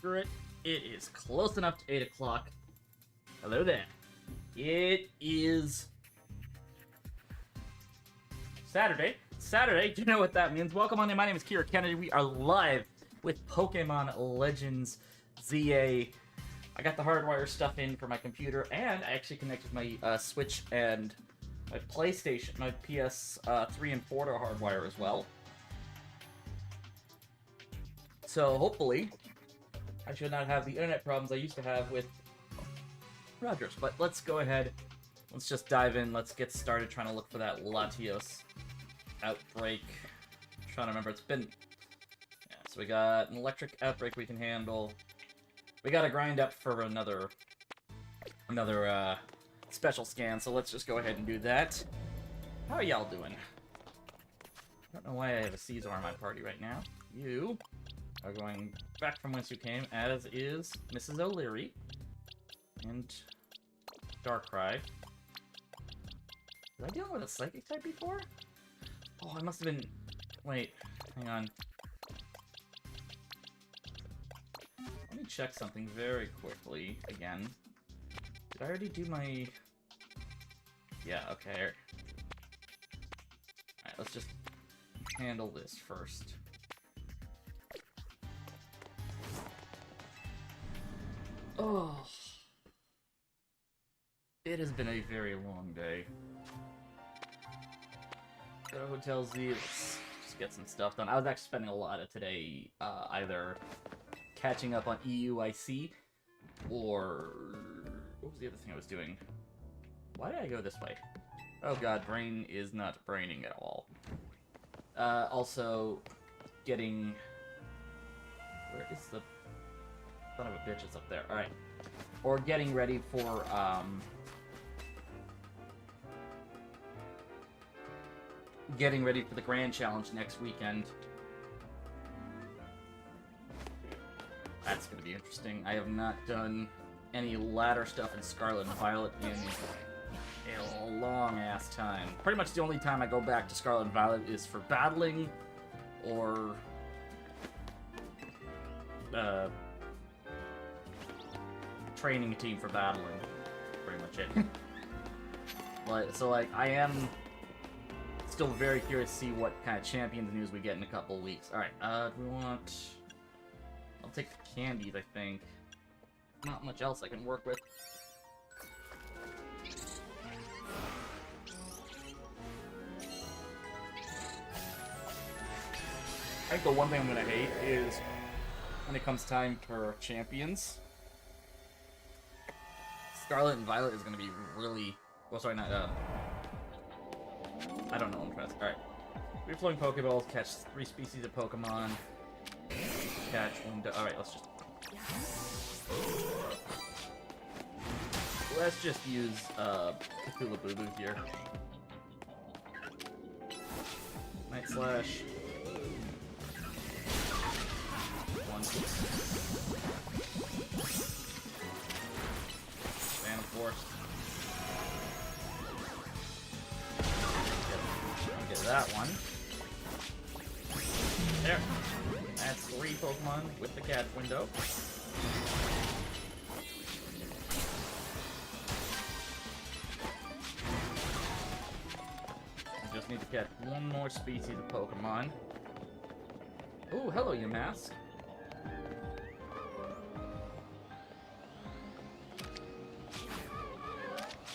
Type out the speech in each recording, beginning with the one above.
Screw it. It is close enough to 8 o'clock. Hello there. It is Saturday. Saturday, do you know what that means? Welcome on in. My name is Kira Kennedy. We are live with Pokemon Legends ZA. I got the hardwire stuff in for my computer, and I actually connected my Switch and my PlayStation, my PS3 and 4 to hardwire as well. So hopefully, I should not have the internet problems I used to have with Rogers. But let's go ahead. Let's just dive in. Let's get started trying to look for that Latios outbreak. I'm trying to remember. It's been... Yeah, so we got an electric outbreak we can handle. We gotta grind up for another special scan, so let's just go ahead and do that. How are y'all doing? I don't know why I have a Caesar in my party right now. You are going back from whence you came, as is Mrs. O'Leary and Darkrai. Was I dealing with a Psychic type before? Oh, I must have been... Wait, hang on. Let me check something very quickly again. Did I already do my... Yeah, okay. Alright, let's just handle this first. Oh. It has been a very long day. Go to Hotel Z, let's just get some stuff done. I was actually spending a lot of today either catching up on EUIC, or... What was the other thing I was doing? Why did I go this way? Oh god, brain is not braining at all. Also, getting... Where is the... Son of a bitch, it's up there. Alright. Or getting ready for, getting ready for the Grand Challenge next weekend. That's gonna be interesting. I have not done any ladder stuff in Scarlet and Violet in a long-ass time. Pretty much the only time I go back to Scarlet and Violet is for battling, or... training a team for battling. Pretty much it. But, so, like, I am still very curious to see what kind of Champions news we get in a couple of weeks. Alright, do we want... I'll take the candies, I think. Not much else I can work with. I think the one thing I'm gonna hate is when it comes time for Champions, Scarlet and Violet is gonna be really... Well, sorry, not, I don't know what I'm trying to say. Alright. Free flowing Pokeballs, catch 3 species of Pokemon. Catch one... Alright, let's just use, Cthulhu Boo-Boo here. Night Slash. One. Phantom Force. Get that one. There. That's 3 Pokemon with the catch window. I just need to get one more species of Pokemon. Oh, hello, you mask.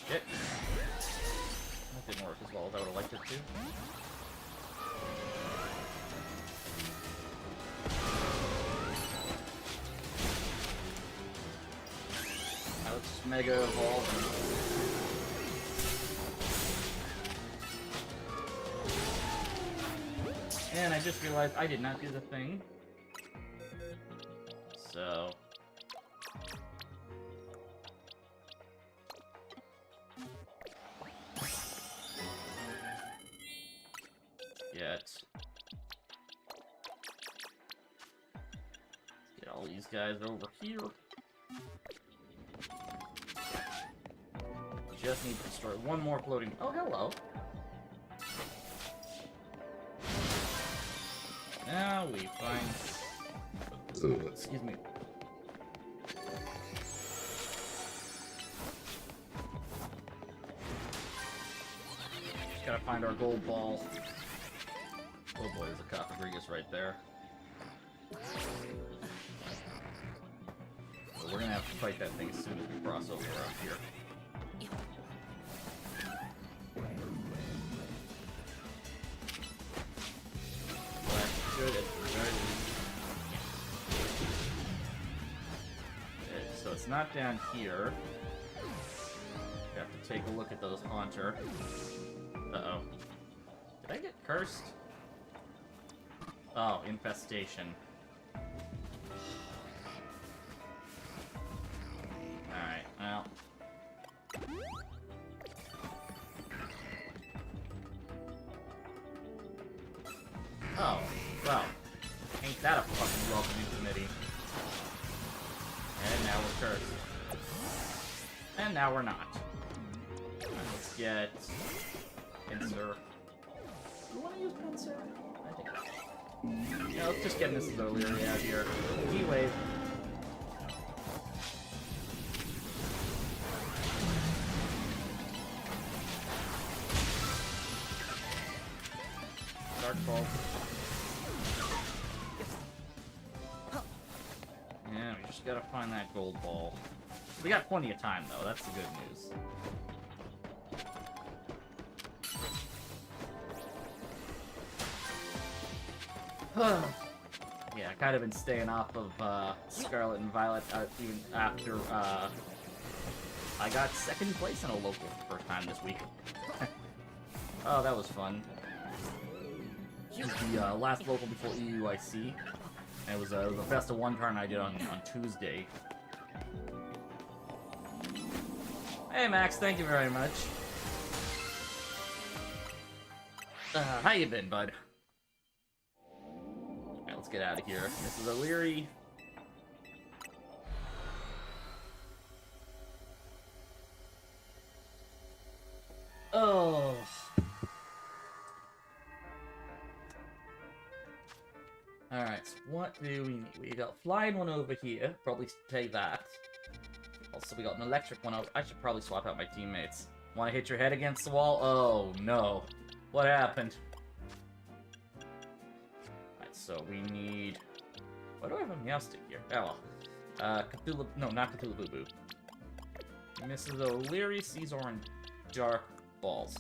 Shit. That didn't work as well as I would have liked it to. Now let's Mega Evolve. And I just realized I did not do the thing. So... Get all these guys over here. Just need to destroy one more floating... Oh, hello! Now we find... Excuse me. Just gotta find our gold ball. Oh boy, there's a Cofagrigus right there. So we're gonna have to fight that thing as soon as we cross over around here. Good at the very least. Okay, so it's not down here. We have to take a look at those Haunter. Uh-oh. Did I get cursed? Oh, infestation. Alright, well. Oh, well. Ain't that a fucking welcoming committee. And now we're cursed. And now we're not. Alright, let's get Pincer. Do you want to use Pincer? I think so. Yeah, let's just get Mrs. O'Leary out here. E-Wave. Dark Bolt. Yeah, we just gotta find that gold ball. We got plenty of time, though. That's the good news. Yeah, I kind of been staying off of Scarlet and Violet even after I got second place in a local for the first time this week. Oh, that was fun. It was the last local before EUIC. And it was a best of one turn I did on Tuesday. Hey Max, thank you very much. How you been, bud? Alright, let's get out of here. Mrs. O'Leary. Oh. Alright, so what do we need? We got flying one over here. Probably take that. Also, we got an electric one over. I should probably swap out my teammates. Want to hit your head against the wall? Oh, no. What happened? Alright, so we need... Why do I have a Meowstic here? Oh, well. Cthulhu... No, not Cthulhu Boo Boo. Mrs. O'Leary, Caesar, and Dark Balls.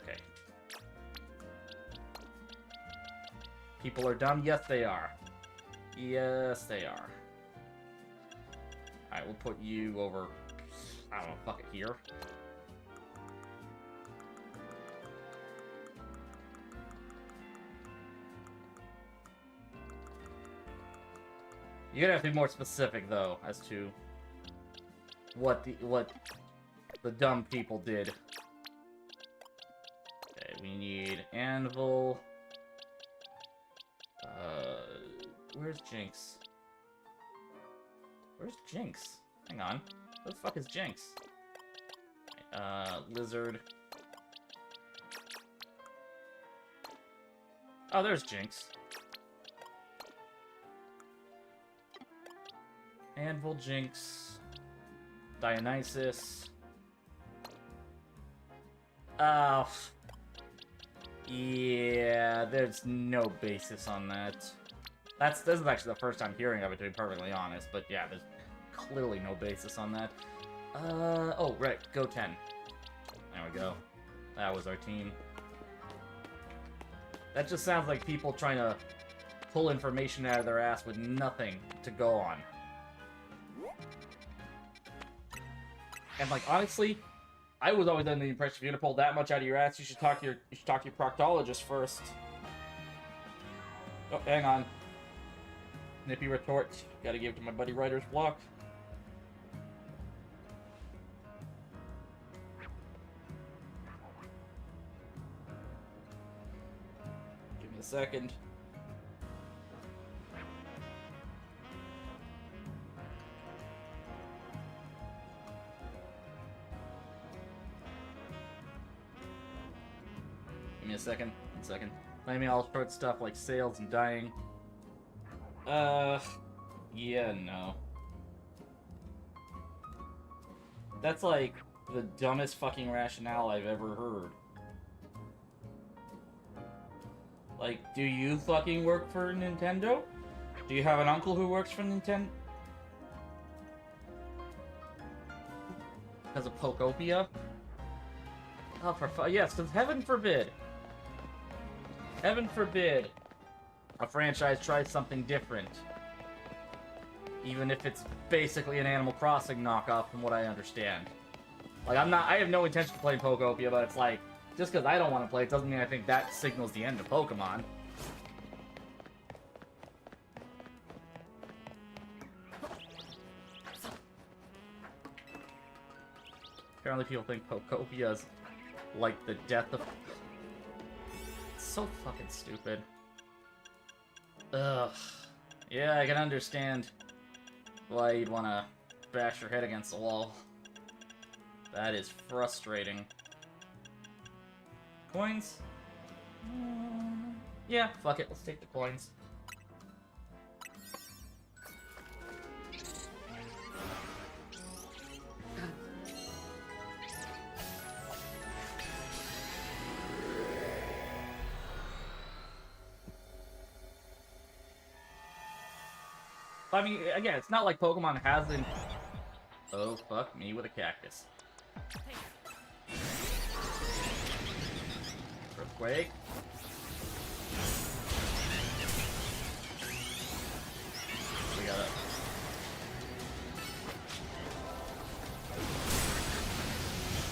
Okay. People are dumb? Yes, they are. Yes, they are. Alright, we'll put you over... I don't know, fuck it, here. You're gonna have to be more specific, though, as to what the dumb people did. Okay, we need Anvil. Where's Jinx? Where's Jinx? Hang on. Where the fuck is Jinx? Lizard. Oh, there's Jinx. Anvil, Jinx. Dionysus. Oh. Yeah, there's no basis on that. This is actually the first time hearing of it, to be perfectly honest, but yeah, there's clearly no basis on that. Oh, right, go 10. There we go. That was our team. That just sounds like people trying to pull information out of their ass with nothing to go on. And like, honestly, I was always under the impression if you're gonna pull that much out of your ass, you should talk to your proctologist first. Oh, hang on. Nippy retort. Gotta give it to my buddy Writer's Block. Give me a second. Give me a second. 1 second. Claiming all short stuff like sales and dying. Yeah, no. That's like the dumbest fucking rationale I've ever heard. Like, do you fucking work for Nintendo? Do you have an uncle who works for Nintendo? Because of Pokopia? Oh, yes, because heaven forbid. Heaven forbid a franchise tries something different. Even if it's basically an Animal Crossing knockoff from what I understand. Like, I have no intention of playing Pokopia, but it's like, just because I don't want to play it doesn't mean I think that signals the end of Pokemon. Apparently people think Pokopia is like the death of... It's so fucking stupid. Ugh. Yeah, I can understand why you'd want to bash your head against the wall. That is frustrating. Coins? Yeah, fuck it. Let's take the coins. I mean, again, it's not like Pokemon hasn't... Oh, fuck me with a cactus. Earthquake. We got it.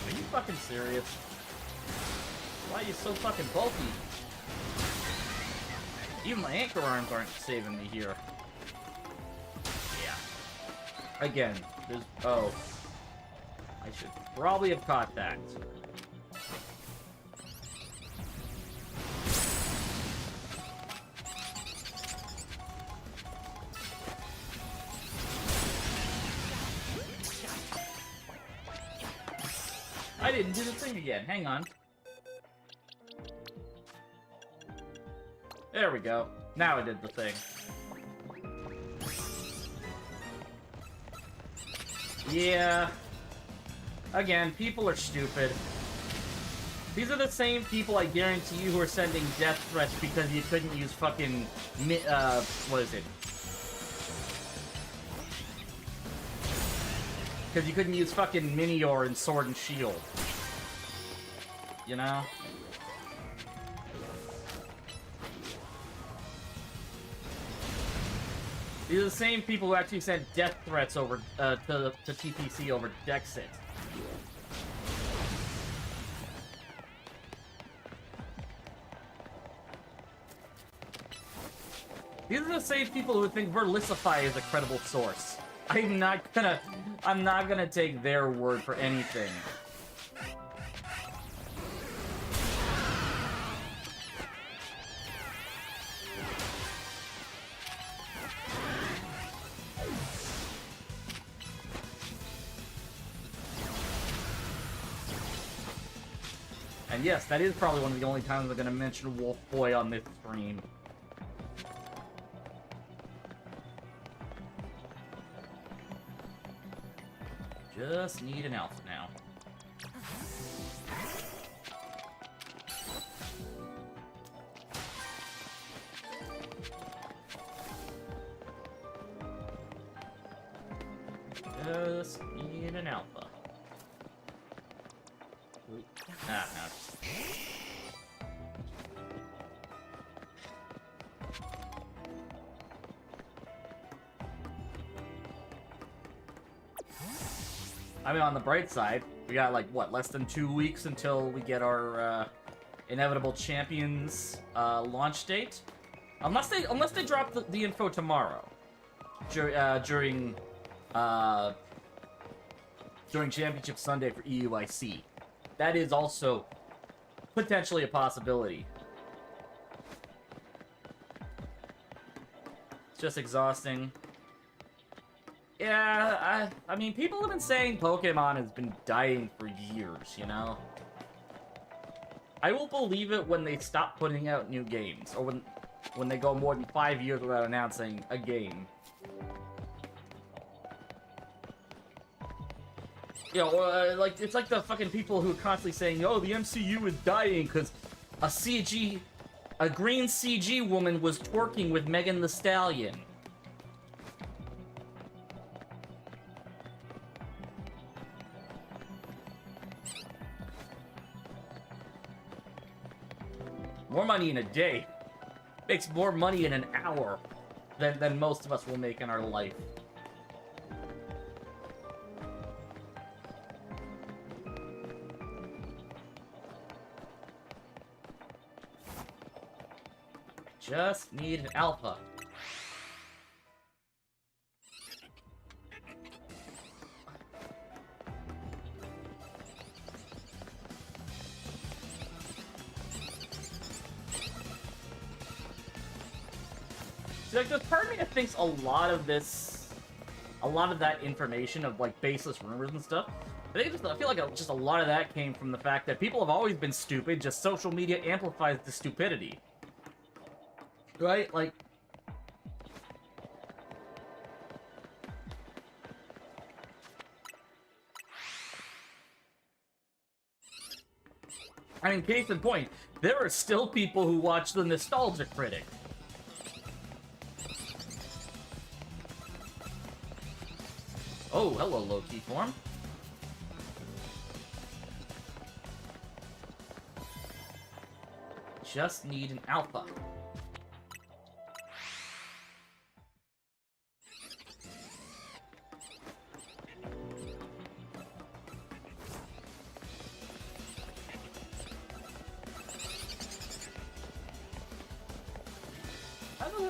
Are you fucking serious? Why are you so fucking bulky? Even my anchor arms aren't saving me here. Yeah. Again, there's... Oh. I should probably have caught that. I didn't do the thing again. Hang on. There we go. Now I did the thing. Yeah. Again, people are stupid. These are the same people, I guarantee you, who are sending death threats because you couldn't use fucking... what is it? Because you couldn't use fucking Minior in Sword and Shield. You know? These are the same people who actually sent death threats over to TPC over Dexit. These are the same people who think Verlisify is a credible source. I'm not gonna take their word for anything. And yes, that is probably one of the only times I'm gonna mention Wolf Boy on this stream. Just need an alpha now. Just need an alpha. Ah, no. I mean, on the bright side, we got, like, what, less than 2 weeks until we get our, Inevitable Champions, launch date? Unless they drop the info tomorrow. During Championship Sunday for EUIC. That is also potentially a possibility. It's just exhausting. Yeah, I mean, people have been saying Pokemon has been dying for years, you know? I will believe it when they stop putting out new games, or when they go more than 5 years without announcing a game. You know, like, it's like the fucking people who are constantly saying, oh, the MCU is dying because a CG A green CG woman was twerking with Megan Thee Stallion. More money in a day makes more money in an hour than most of us will make in our life. Just need an alpha. See, like, there's part of me that thinks a lot of that information of, like, baseless rumors and stuff, I feel like just a lot of that came from the fact that people have always been stupid, just social media amplifies the stupidity. Right? Like... I mean, case in point, there are still people who watch the Nostalgia Critic. Oh, hello, low-key form. Just need an alpha.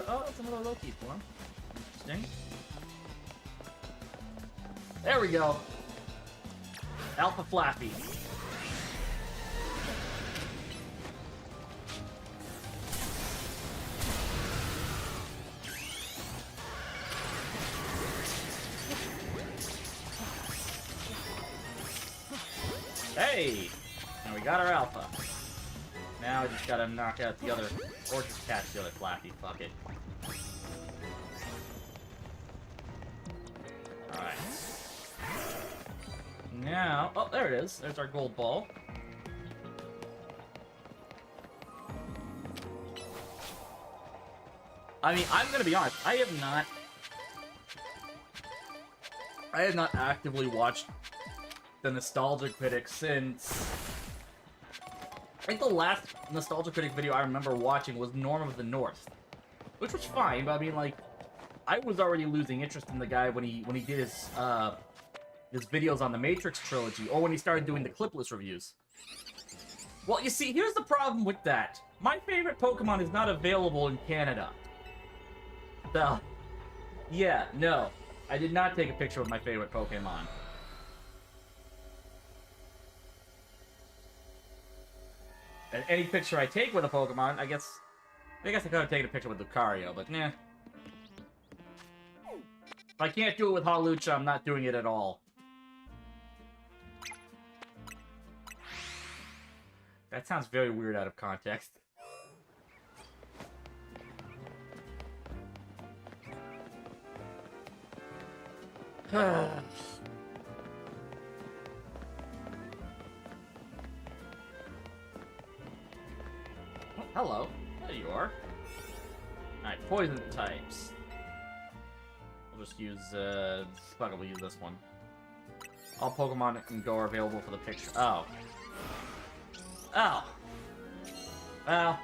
Oh, it's another low-key form. Interesting. There we go. Alpha Flappy. Hey! Now we got our alpha. Now I just gotta knock out the other, or just catch the other Flappy. Fuck it. Alright. Now, oh, there it is. There's our gold ball. I mean, I'm gonna be honest. I have not actively watched the Nostalgia Critic since... I think the last Nostalgia Critic video I remember watching was Norm of the North. Which was fine, but I mean, like, I was already losing interest in the guy when he did his videos on the Matrix trilogy, or when he started doing the clipless reviews. Well, you see, here's the problem with that. My favorite Pokemon is not available in Canada. So, yeah, no. I did not take a picture of my favorite Pokemon. And any picture I take with a Pokemon, I guess I could have taken a picture with Lucario, but nah. If I can't do it with Hawlucha, I'm not doing it at all. That sounds very weird out of context. Hello. There you are. Alright, poison types. We'll just use, fuck it, we'll use this one. All Pokemon that can go are available for the picture. Oh. Oh. Well.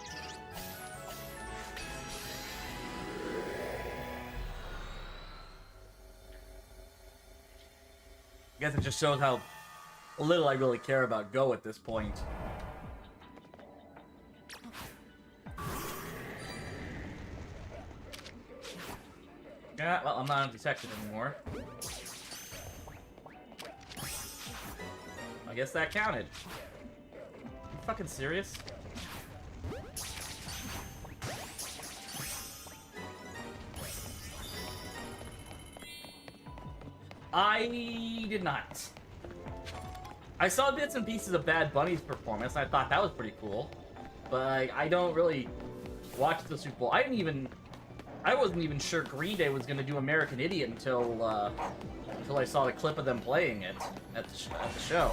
I guess it just shows how little I really care about Go at this point. Yeah, well, I'm not undetected anymore. I guess that counted. Are you fucking serious? I did not. I saw bits and pieces of Bad Bunny's performance, and I thought that was pretty cool. But I don't really watch the Super Bowl. I wasn't even sure Green Day was gonna do American Idiot until I saw the clip of them playing it at the show.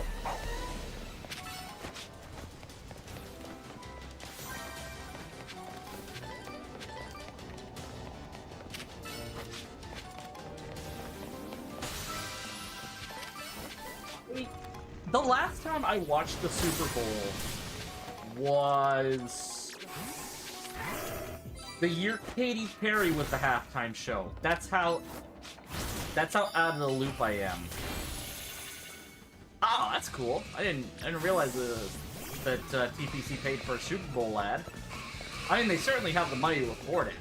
last time I watched the Super Bowl was the year Katy Perry was the halftime show. That's how out of the loop I am. Oh, that's cool. I didn't realize that TPC paid for a Super Bowl ad. I mean, they certainly have the money to afford it.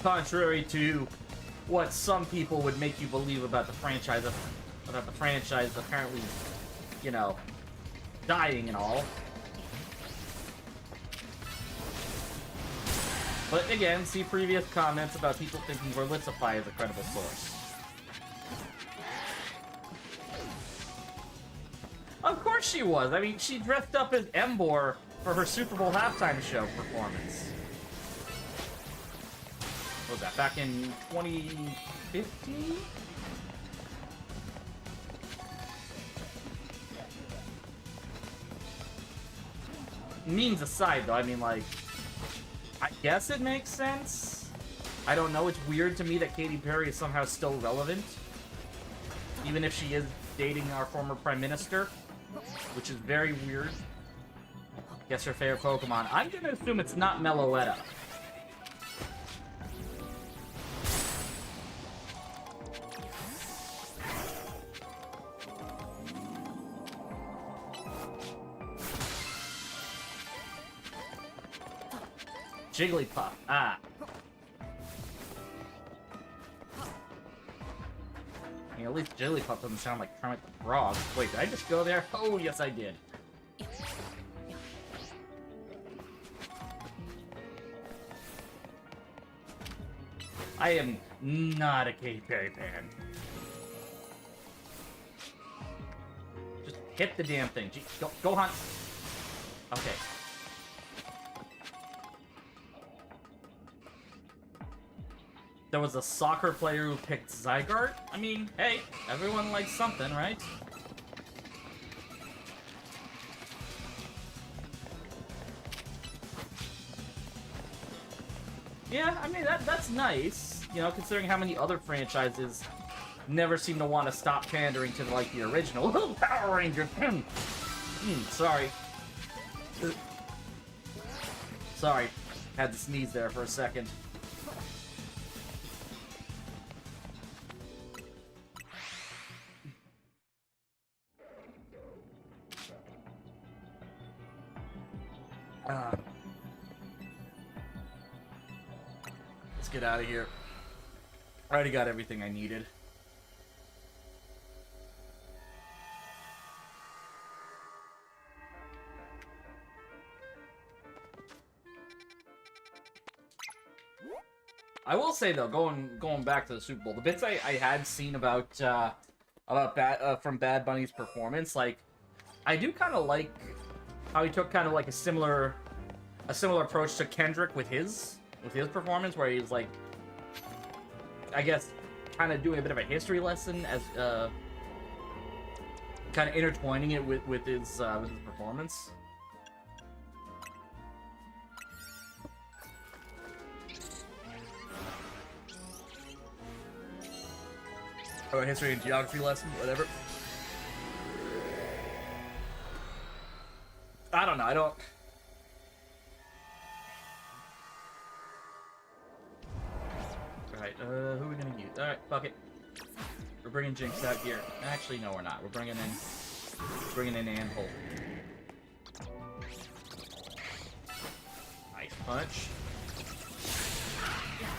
Contrary to what some people would make you believe about the franchise, apparently, you know, dying and all. But again, see previous comments about people thinking Verlicify is a credible source. Of course she was. I mean, she dressed up as Embor for her Super Bowl halftime show performance. What was that, back in 2015? Memes aside, though, I mean, like, I guess it makes sense. I don't know, it's weird to me that Katy Perry is somehow still relevant. Even if she is dating our former Prime Minister, which is very weird. Guess her favorite Pokemon. I'm gonna assume it's not Meloetta. Jigglypuff. Ah. I mean, at least Jigglypuff doesn't sound like Kermit the Frog. Wait, did I just go there? Oh, yes, I did. I am not a Katy Perry fan. Just hit the damn thing. Go hunt. Okay. There was a soccer player who picked Zygarde? I mean, hey, everyone likes something, right? Yeah, I mean, that's nice, you know, considering how many other franchises never seem to want to stop pandering to, like, the original. Power Rangers! Sorry. Sorry. Had to sneeze there for a second. Let's get out of here. I already got everything I needed. I will say though, going back to the Super Bowl, the bits I had seen about from Bad Bunny's performance, like, I do kind of like how he took kind of like a similar approach to Kendrick with his performance, where he's like, I guess, kind of doing a bit of a history lesson as kind of intertwining it with his performance. Or a history and geography lesson, whatever. I don't know, I don't... Alright, who are we gonna use? Alright, fuck it. We're bringing Jinx out here. Actually, no, we're not. We're bringing in Anvil. Nice punch.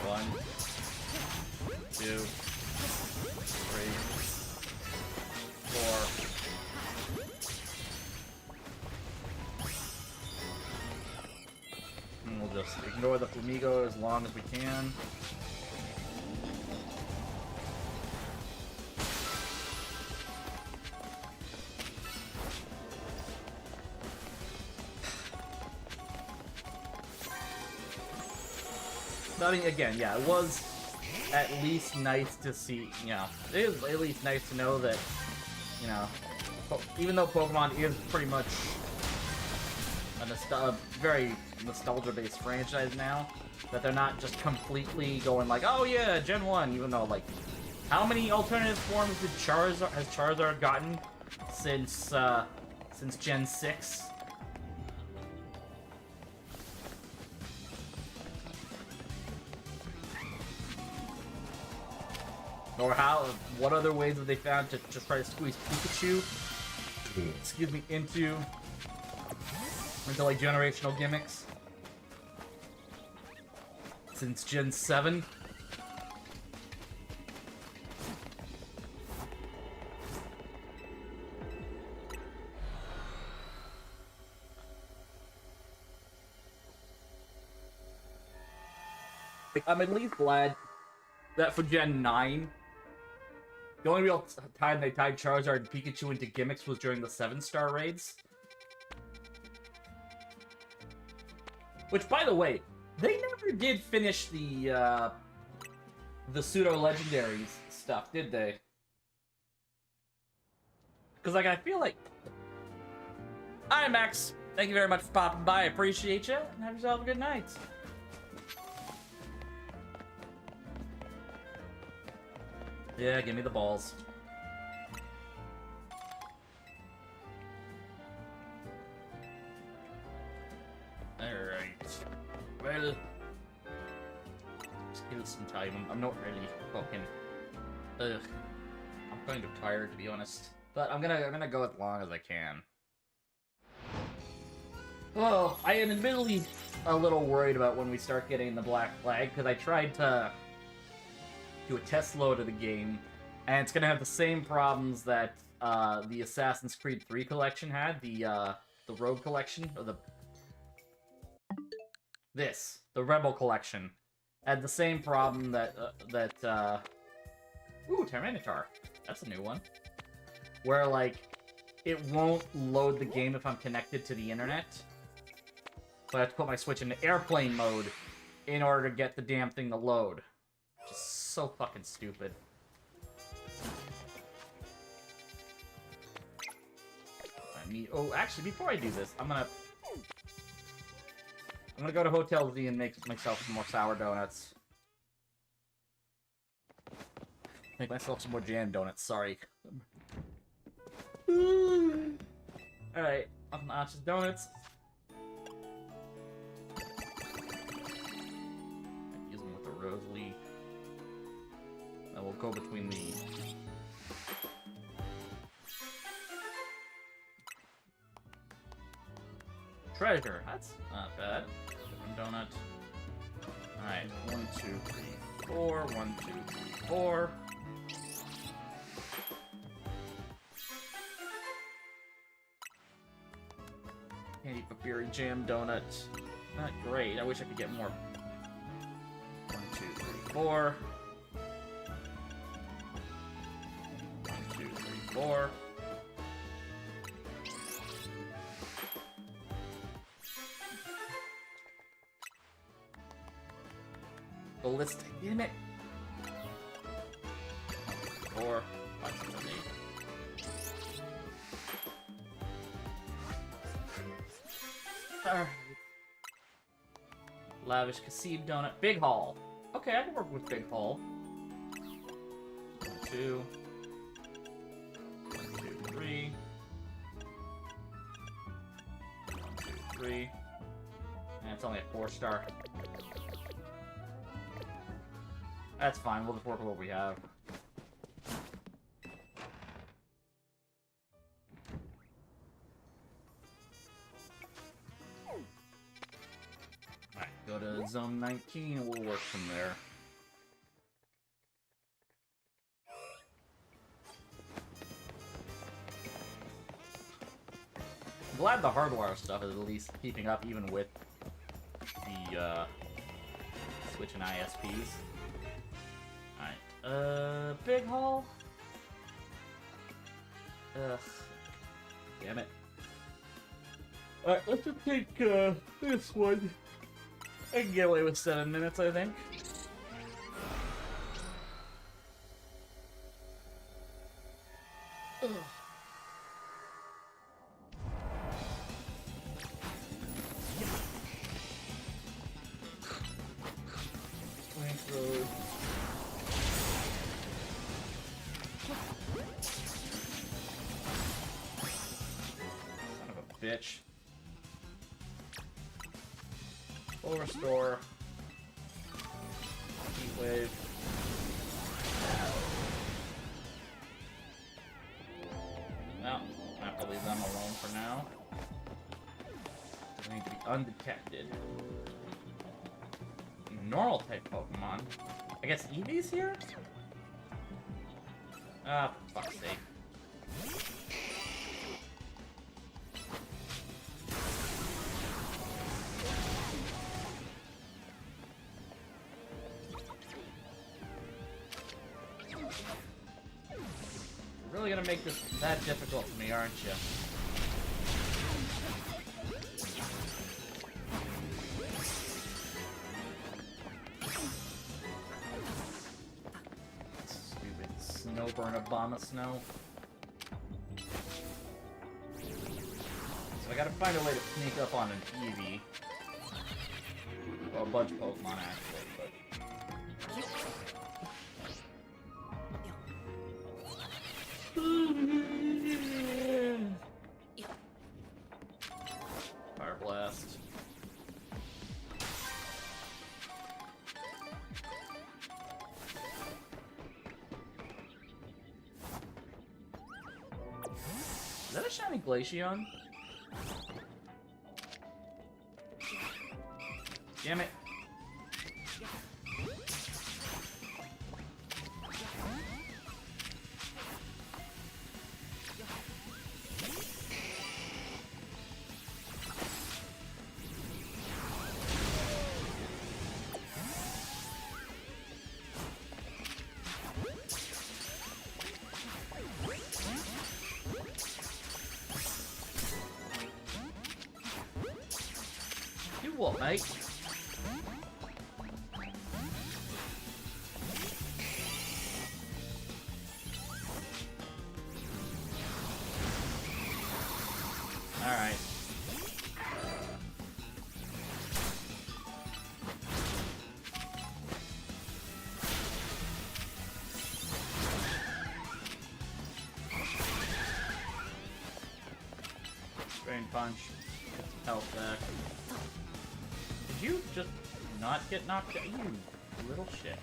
1, 2, 3, 4. And we'll just ignore the Flamigo as long as we can. I mean, again, yeah, it was at least nice to see, you know, it is at least nice to know that, you know, even though Pokemon is pretty much a very nostalgia-based franchise now, that they're not just completely going like, oh yeah, Gen 1, even though, like, How many alternative forms has Charizard gotten since Gen 6? Or what other ways have they found to just try to squeeze Pikachu, excuse me, into like generational gimmicks? Since Gen 7? I'm at least glad that for Gen 9, the only real time they tied Charizard and Pikachu into gimmicks was during the 7-star raids. Which, by the way, they never did finish the pseudo-legendaries stuff, did they? Because, like, I feel like... Hi, Max. Thank you very much for popping by. I appreciate you, and have yourself a good night. Yeah, give me the balls. Alright. Well... Just give it some time. I'm not really fucking... Ugh. I'm kind of tired, to be honest. But I'm gonna go as long as I can. Well, I am admittedly a little worried about when we start getting the Black Flag, because I tried to do a test load of the game, and it's gonna have the same problems that the Assassin's Creed 3 collection had, the Rogue collection, or the Rebel collection, had the same problem that ooh, Tyranitar, that's a new one, where like it won't load the game if I'm connected to the internet, so I have to put my Switch into airplane mode in order to get the damn thing to load. Just so fucking stupid. Oh, actually, before I do this, I'm gonna go to Hotel Z and make myself some more sour donuts. Make myself some more jam donuts, sorry. Alright, off my Arch's donuts. Use them with the Rosalie. Then we'll go between the... Treasure, that's not bad. Different donut. Alright, 1, 2, 3, 4. 1, 2, 3, 4. Candy Papiri Jam Donut. Not great. I wish I could get more. 1, 2, 3, 4. 1, 2, 3, 4. Ballistic, damn it. 4, 5, 6, 7, 8. Alright. Lavish Cassib Donut. Big Haul. Okay, I can work with Big Haul. 1, 2. 1, 2, 3. 1, 2, 3. And it's only a 4-star. That's fine, we'll just work with what we have. Alright, go to Zone 19 and we'll work from there. I'm glad the hardwire stuff is at least keeping up even with the Switch and ISPs. Big Haul? Ugh. Damn it. Alright, let's just take, this one. I can get away with 7 minutes, I think. Ugh. bitch. Full restore. Heat wave. Well, I have to leave them alone for now. They need to be undetected. Normal type Pokemon. I guess Eevee's here? Ah, for fuck's sake. Really gonna make this that difficult for me, aren't you? Stupid Snowburn Obama Snow. So I gotta find a way to sneak up on an Eevee. Well, a bunch of Pokemon actually, but... Fire Blast. Is that a shiny Glaceon? Damn it. You what, mate? Alright. Drain Punch. Get some health back. Did you just not get knocked out? You little shit.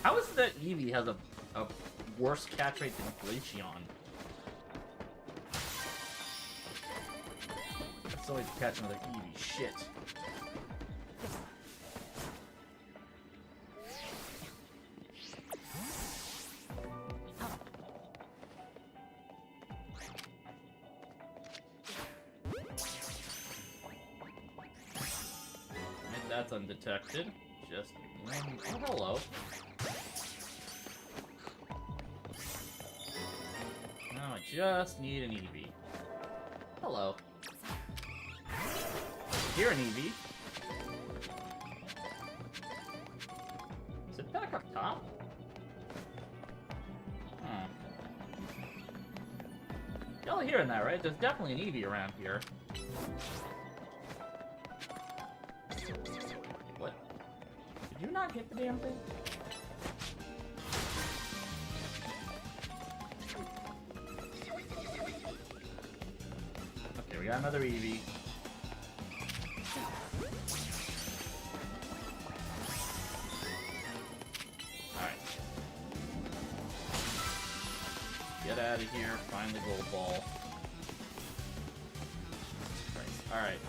How is it that Eevee has a worse catch rate than Glaceon? I still need to catch another Eevee. Shit. That's undetected. Just oh, hello. Now I just need an Eevee. Hello. Here an Eevee. Is it back up top? Huh. Y'all hearing that, right? There's definitely an Eevee around here. What? Did you not hit the damn thing? Okay, we got another Eevee. Alright. Get out of here, find the gold ball. Alright.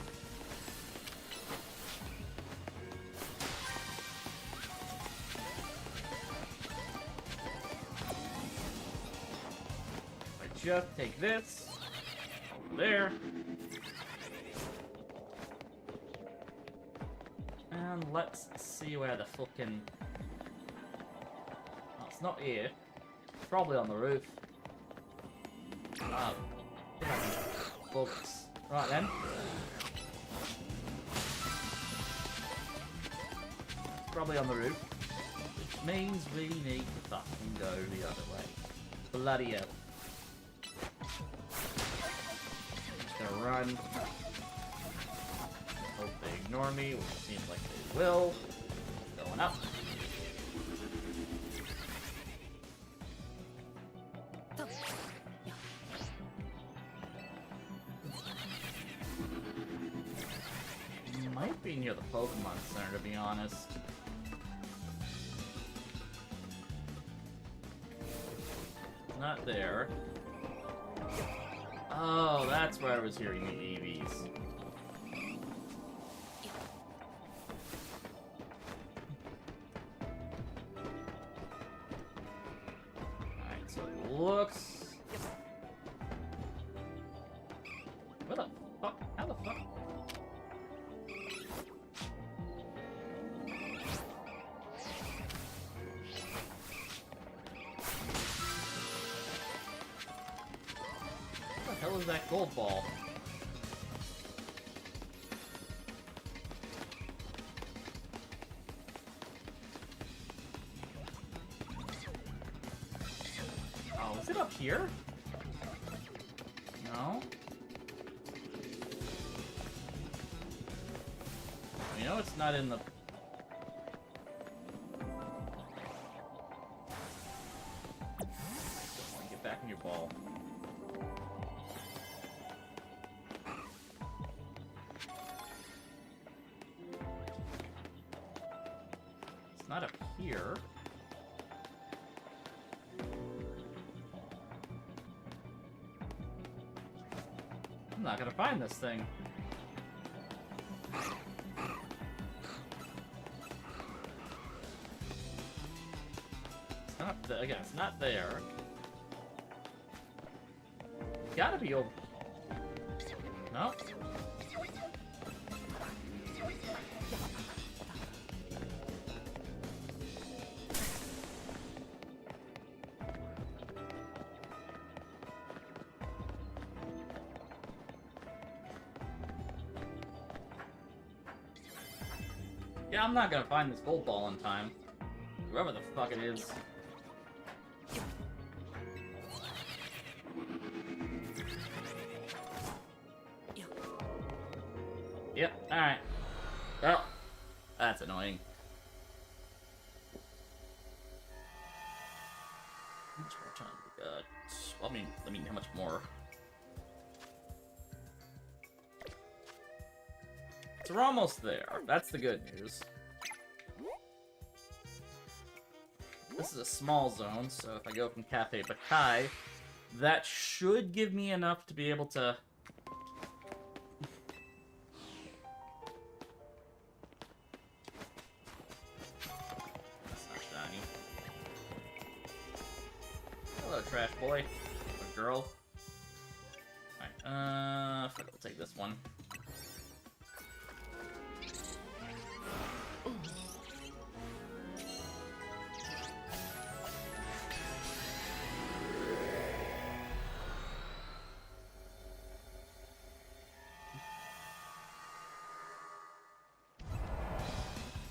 Just take this over there, and let's see where the fucking. Oh, it's not here. It's probably on the roof. Books. Right then. It's probably on the roof, which means we need to fucking go the other way. Bloody hell. Gonna run. Hope they ignore me, which seems like they will. Going up. looking near the Pokemon Center, to be honest. Not there. Oh, that's where I was hearing the EVs. Alright, so it looks... What the fuck? How the fuck? What the hell is that gold ball? Oh, is it up here? No? You know it's not in the... Get back in your ball. It's not up here. I'm not gonna find this thing. It's not again, it's not there. It's gotta be over. No? Yeah, I'm not gonna find this gold ball in time. Whoever the fuck it is. Yep, alright. Well, that's annoying. How much more time we got? Well, I mean, how much more? So we're almost there. That's the good news. This is a small zone, so if I go from Cafe Bakai, that should give me enough to be able to... That's not shiny. Hello, trash boy. Or girl. Alright, fuck, I'll take this one.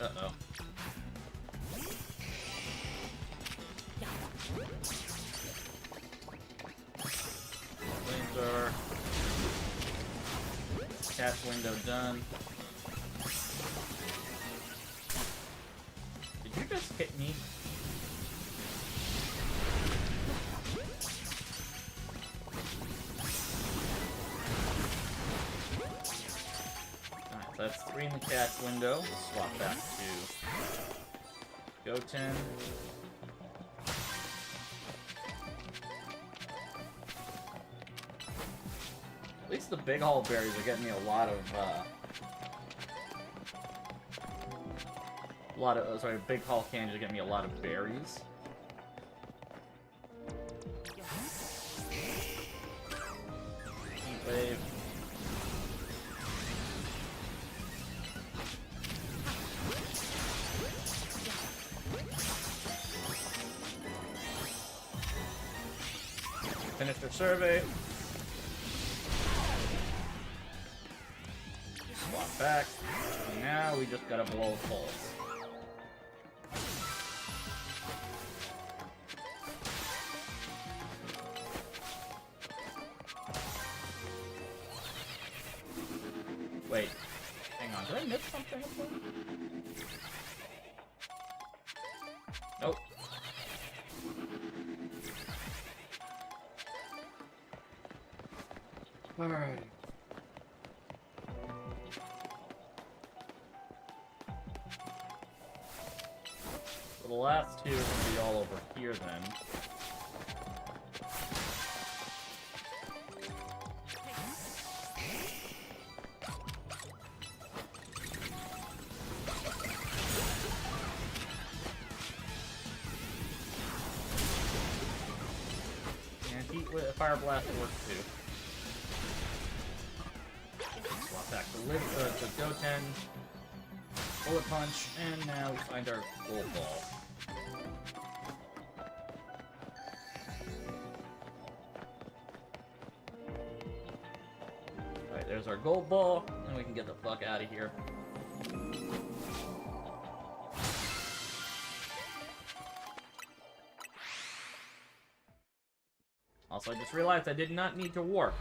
Uh-oh. Flamethrower. Cast window done. Did you just hit me? Alright, so that's 3 in the cast window. Swap back to Goten. At least the big haul berries are getting me a lot of, sorry, big haul candies are getting me a lot of berries. Heat wave. Finish their survey. Swap back. And now we just gotta blow holes. Wait. Hang on. Did I miss something up there? Nope. Alright. the last two are gonna be all over here then. Fire Blast works too. Swap back the lid, the Goten, Bullet Punch, and now we find our Gold Ball. Alright, there's our Gold Ball, and we can get the fuck out of here. Also, I just realized I did not need to warp.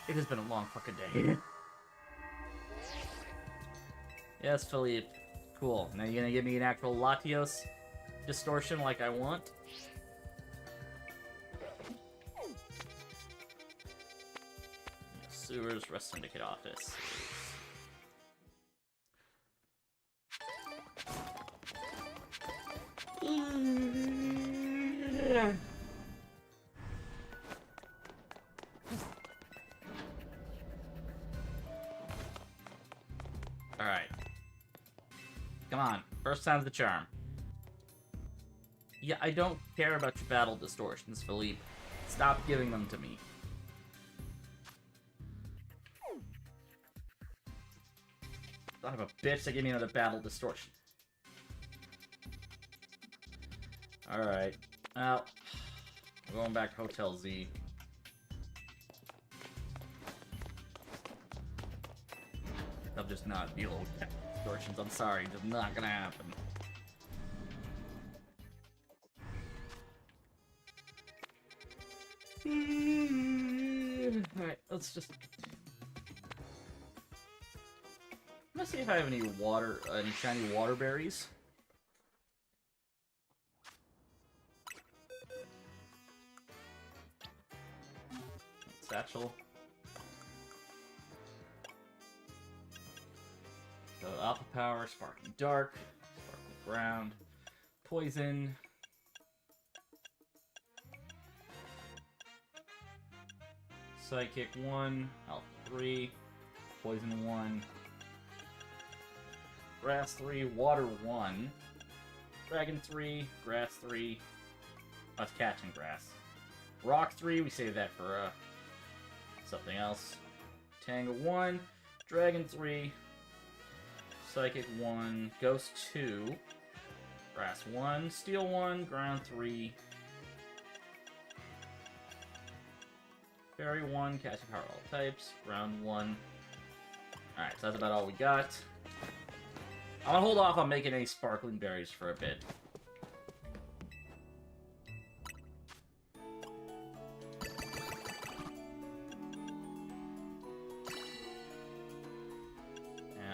It has been a long fucking day. Yes, Philippe. Cool. Now you're gonna give me an actual Latios Distortion like I want? Sewers, Rest Syndicate Office. Alright. Come on. First time's the charm. Yeah, I don't care about your battle distortions, Philippe. Stop giving them to me. Son of a bitch, they gave me another battle distortion. Alright. Well, we're going back to Hotel Z. I'll just not deal with distortions. I'm sorry, it's not gonna happen. Alright, let's just... I'm gonna see if I have any shiny water berries. Satchel. So Alpha Power, Sparking Dark, Sparkling Ground, Poison. Psychic 1, Alpha 3, Poison 1, Grass 3, Water 1, Dragon 3, Grass 3, that's catching grass. Rock 3, we save that for something else. Tango 1, Dragon 3, Psychic 1, Ghost 2, Grass 1, Steel 1, Ground 3, Fairy 1, Casting Power all types, Ground 1. Alright, so that's about all we got. I'm gonna hold off on making any sparkling berries for a bit.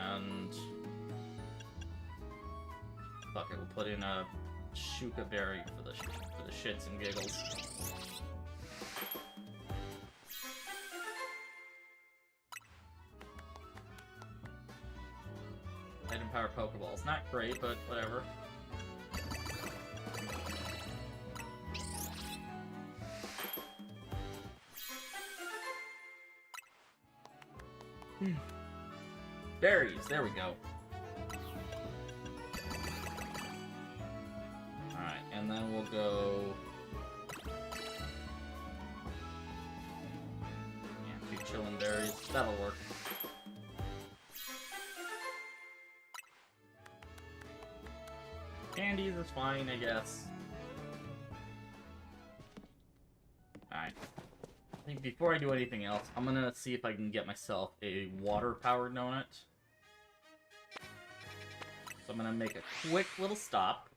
And fuck it, we'll put in a Shuka berry for the shits and giggles. Item power Pokeballs. Not great, but whatever. Berries, there we go. Alright, and then we'll go... Yeah, 2 chillin' berries. That'll work. Candies is fine, I guess. Alright. I think before I do anything else, I'm gonna see if I can get myself a water-powered donut. So I'm gonna make a quick little stop.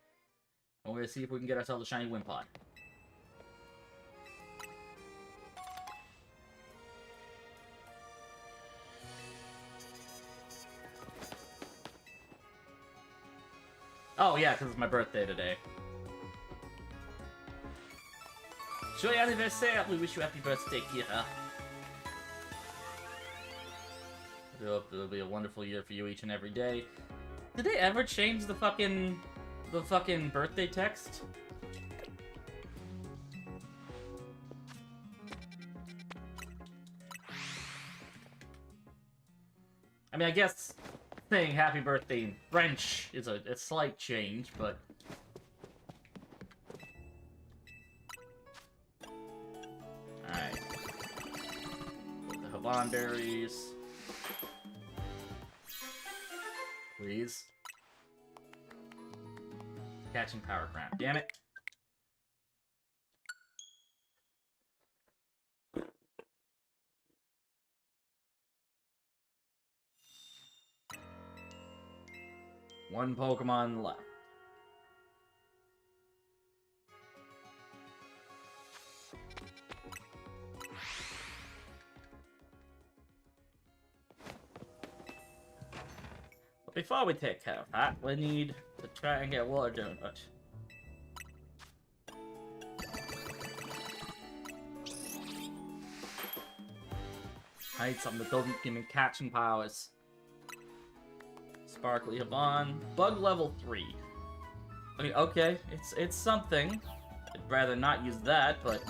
And we're gonna see if we can get ourselves a shiny Wimpod. Oh yeah, because it's my birthday today. Joyeux anniversaire! We wish you happy birthday, Kira. Hope it'll be a wonderful year for you each and every day. Did they ever change the fucking birthday text? I mean, I guess saying happy birthday in French is a slight change, but... Alright. The Havan berries. Please. Catching power cramp. Damn it. One Pokemon left. But before we take care of that, we need to try and get Water Donut. I need something that doesn't give me catching powers. Sparkly Havan. Bug level 3. I mean, okay, it's something. I'd rather not use that, but...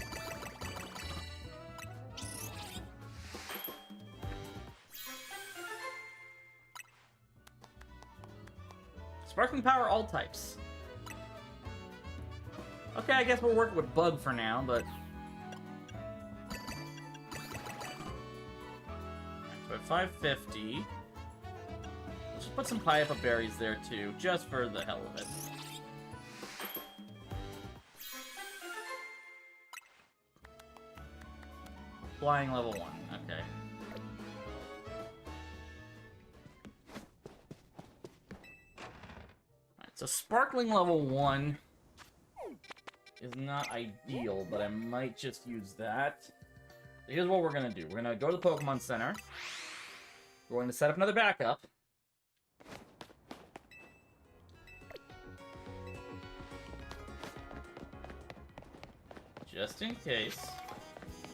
Sparkling Power all types. Okay, I guess we're working with Bug for now, but... So at 550... Just put some Pineapple berries there too, just for the hell of it. Flying level 1, okay. Alright, so Sparkling level 1 is not ideal, but I might just use that. Here's what we're gonna do. We're gonna go to the Pokemon Center. We're going to set up another backup. Just in case.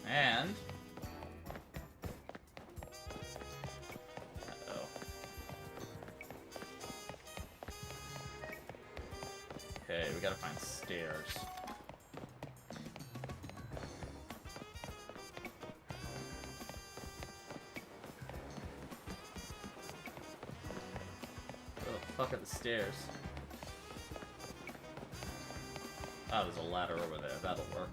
And... Uh-oh. Okay, we gotta find stairs. Where the fuck are the stairs? Oh, there's a ladder over there. That'll work.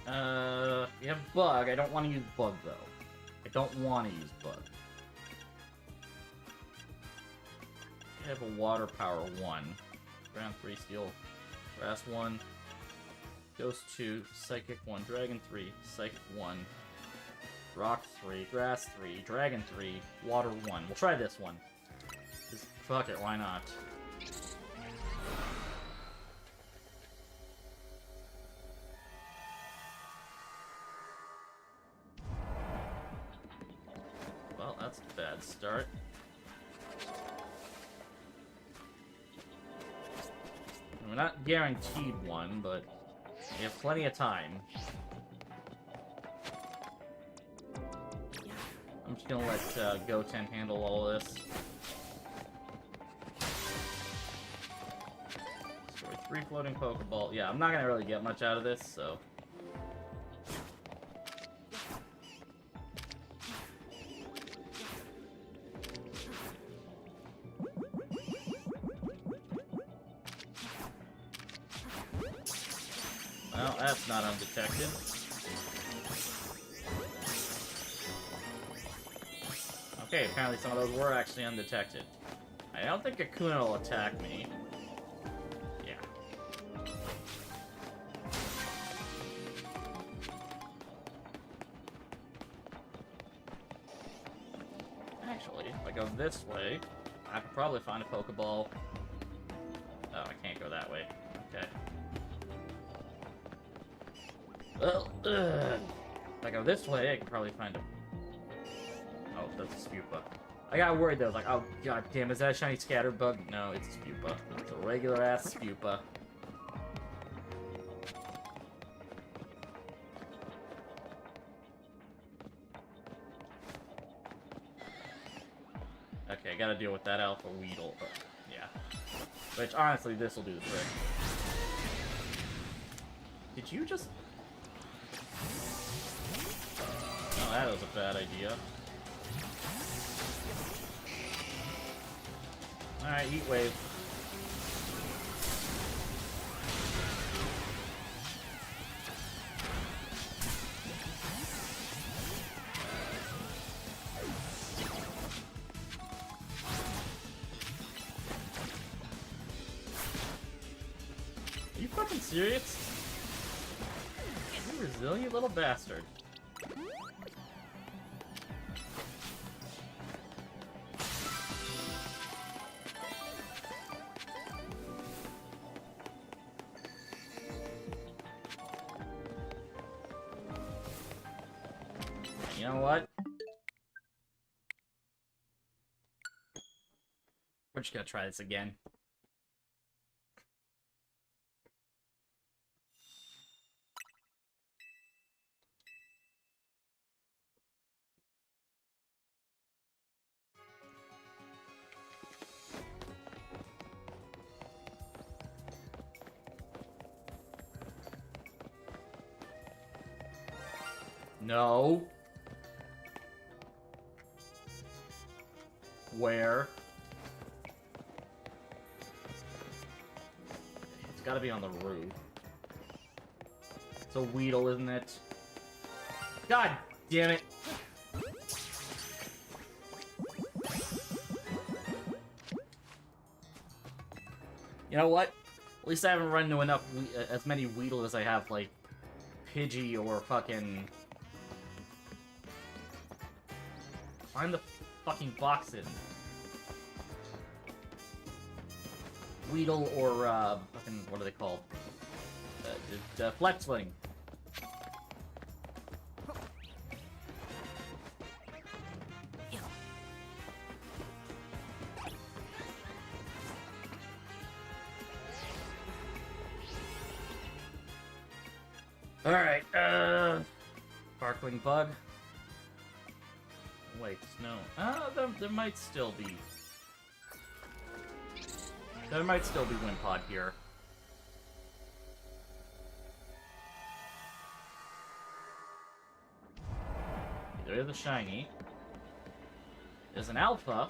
Alright. We have Bug. I don't want to use Bug, though. I don't want to use Bug. I have a Water Power 1. Ground 3, Steel. Grass 1. Ghost 2, Psychic 1, Dragon 3, Psychic 1, Rock 3, Grass 3, Dragon 3, Water 1. We'll try this one. Just fuck it, why not? Well, that's a bad start. We're not guaranteed one, but... we have plenty of time. I'm just gonna let Goten handle all this. Destroy 3 floating Pokeball. Yeah, I'm not gonna really get much out of this, so... well, that's not undetected. Okay, apparently some of those were actually undetected. I don't think Kakuna will attack me. Yeah. Actually, if I go this way, I could probably find a Pokeball. Oh, I can't go that way. Okay. Well, if I go this way, I can probably find a... oh, that's a Spupa. I got worried though, like, oh god damn, is that a shiny scatterbug? No, it's Spupa. It's a regular ass Spupa. Okay, I gotta deal with that Alpha Weedle. Yeah. Which, honestly, this will do the trick. Did you just... Oh, that was a bad idea. Alright, Heat Wave. Are you fucking serious? You resilient little bastard. You know what? We're just gonna try this again. No. Where? It's gotta be on the roof. It's a Weedle, isn't it? God damn it! You know what? At least I haven't run into enough as many Weedle as I have, like, Pidgey or fucking... Find the fucking box in. Weedle or, fucking, what are they called? Fletchling. Alright, Sparkling Bug. Wait, no. There might still be... There might still be Wimpod here. There is a shiny. There's an Alpha.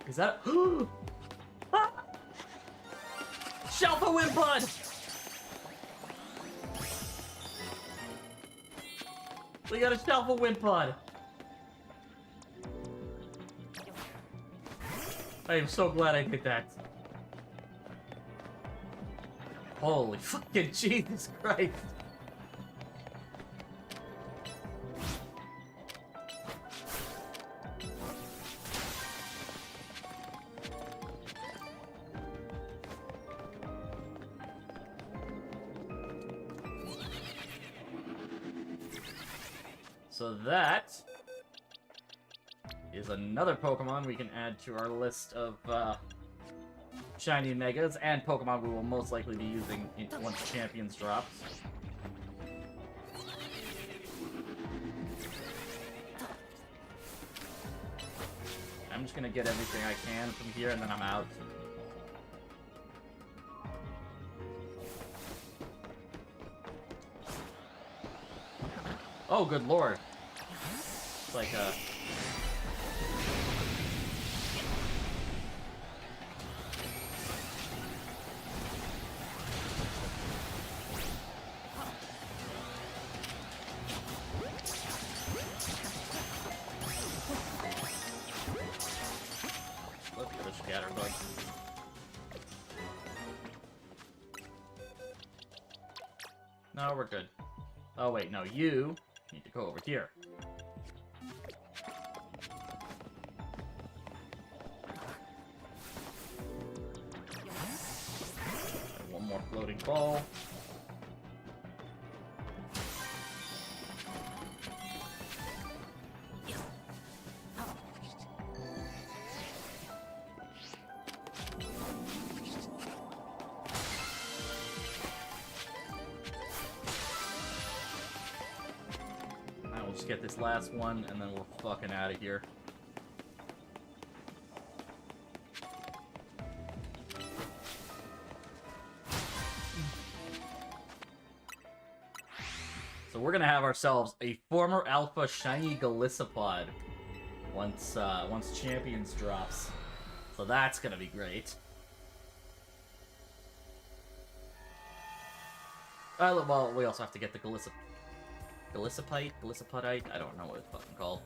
Is that... Ah! Shelfa Wimpod! We got a Shelfa Wimpod! I am so glad I did that. Holy fucking Jesus Christ! So that is another Pokemon we can add to our list of shiny megas, and Pokemon we will most likely be using once Champions drops. I'm just gonna get everything I can from here, and then I'm out. Oh, good lord. It's like a... Look at the Scatterbug. No, we're good. Oh wait, no, you need to go over here. more floating ball. We'll just get this last one, and then we're fucking out of here. So we're gonna have ourselves a former alpha shiny Golisopod once Champions drops. So that's gonna be great. Well, we also have to get the Golisopodite? I don't know what it's fucking called.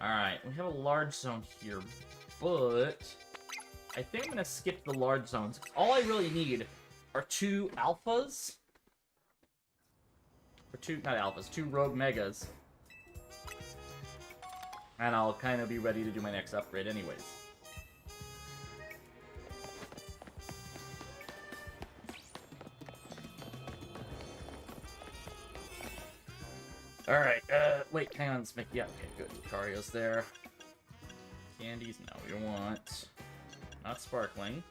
Alright, we have a large zone here, but I think I'm gonna skip the large zones. All I really need are 2 alphas. Or 2, not alphas, 2 rogue megas. And I'll kind of be ready to do my next upgrade anyways. Alright, wait, hang on, let's make, yeah, okay, good. Lucario's there. Candies, no, we don't want. Not sparkling.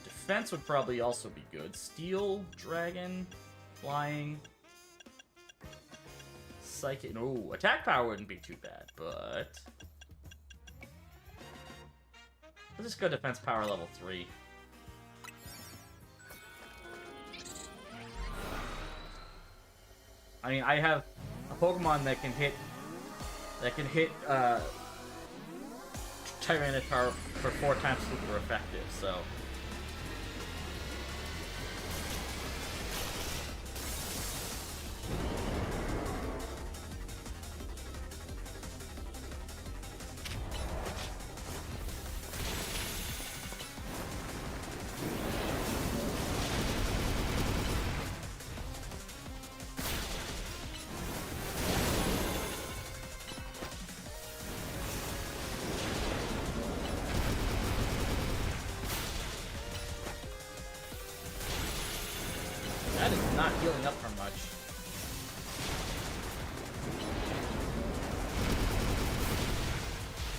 Defense would probably also be good. Steel, dragon, flying. Psychic, no, attack power wouldn't be too bad, but... Let's just go defense power level 3. I mean, I have a Pokemon that can hit Tyranitar for 4 times super effective, so... That is not healing up for much.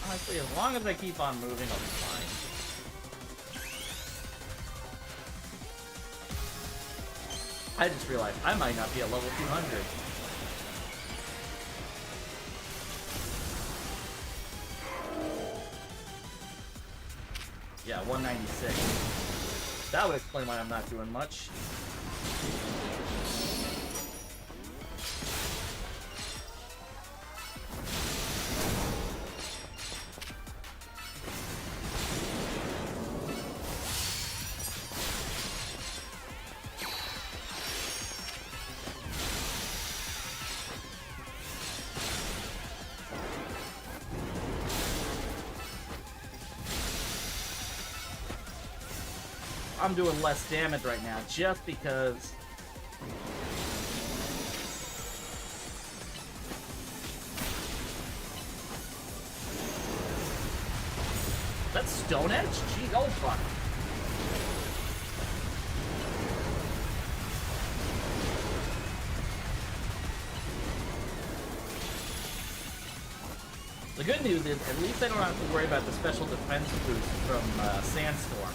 Honestly, as long as I keep on moving, I'll be fine. I just realized I might not be at level 200. Yeah, 196. That would explain why I'm not doing much. I'm doing less damage right now just because that's Stone Edge? Gee, oh fuck. The good news is, at least I don't have to worry about the special defense boost from Sandstorm.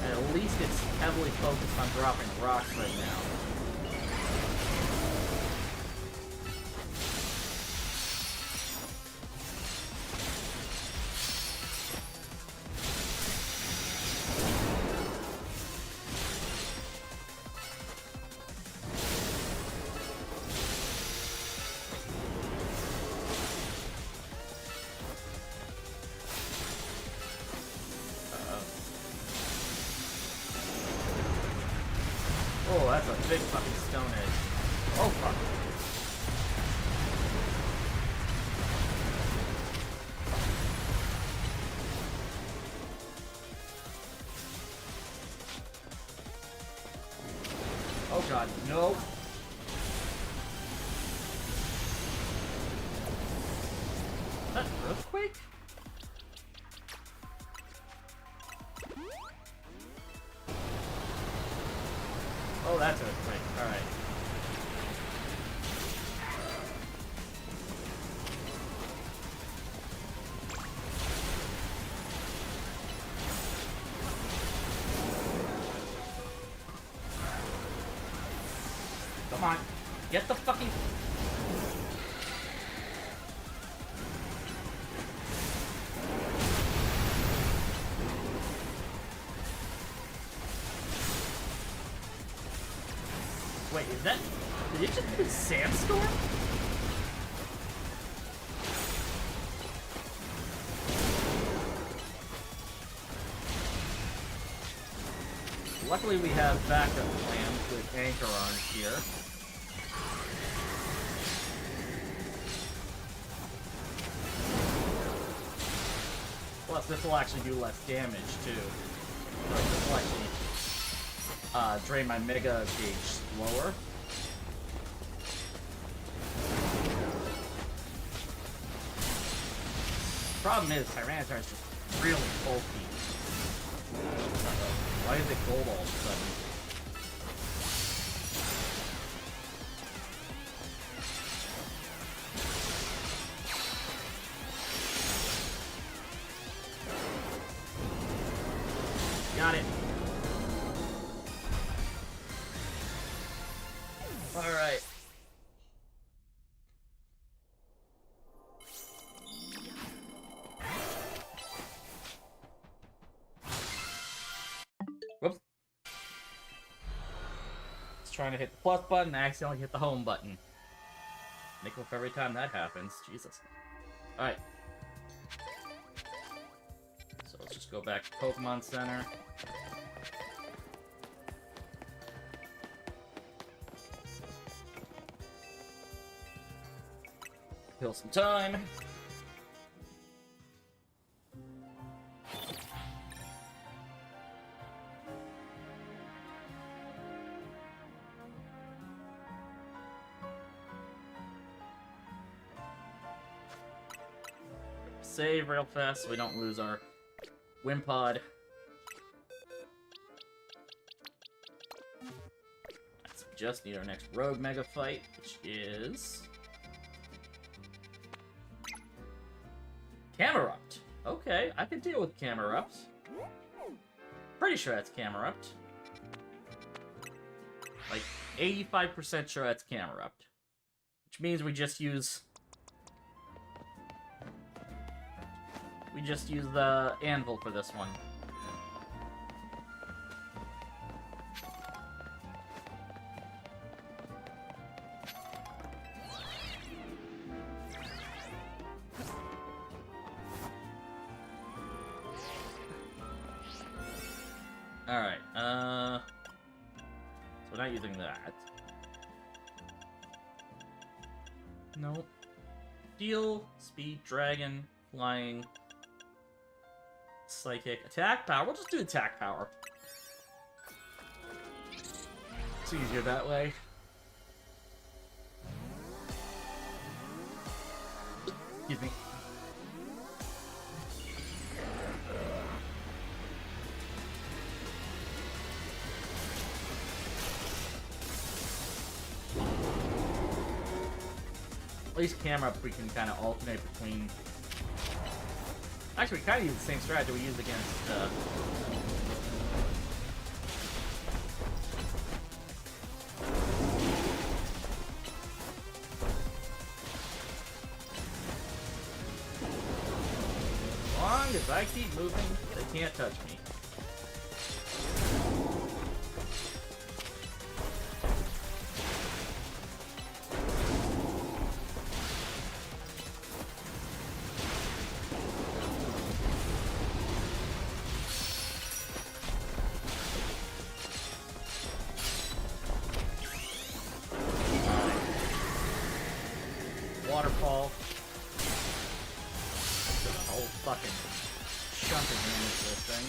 At least it's heavily focused on dropping rocks right now. Oh, that's a big fucking Stone Edge. Oh, fuck. god, no! Is that an earthquake? Oh, that's an earthquake. Alright. Come on. Get the fucking... Wait, is that... Did it just do a sandstorm? Luckily we have backup plans with anchor arms here. Plus, this will actually do less damage, too. Like, this will actually drain my Mega gauge slower. Problem is, Tyranitar is just really bulky. Why is it gold all of a sudden? Got it. Alright. Whoops. Just trying to hit the plus button, I accidentally hit the home button. Nickel for every time that happens. Jesus. Alright. So let's just go back to Pokemon Center. Kill some time. Save real fast so we don't lose our Wimpod. So we just need our next Rogue Mega fight, which is... Camerupt. Okay, I can deal with Camerupt. Pretty sure that's Camerupt. Like, 85% sure that's Camerupt. Which means we just use... the anvil for this one. Alright, so we're not using that. Nope. Steel, speed, dragon, flying, psychic, attack power. We'll just do attack power. It's easier that way. Excuse me. At least camera up, we can kind of alternate between... Actually, we kind of use the same strategy we used against... As long as I keep moving, they can't touch me. Waterfall. There's a whole fucking chunk of damage to this thing.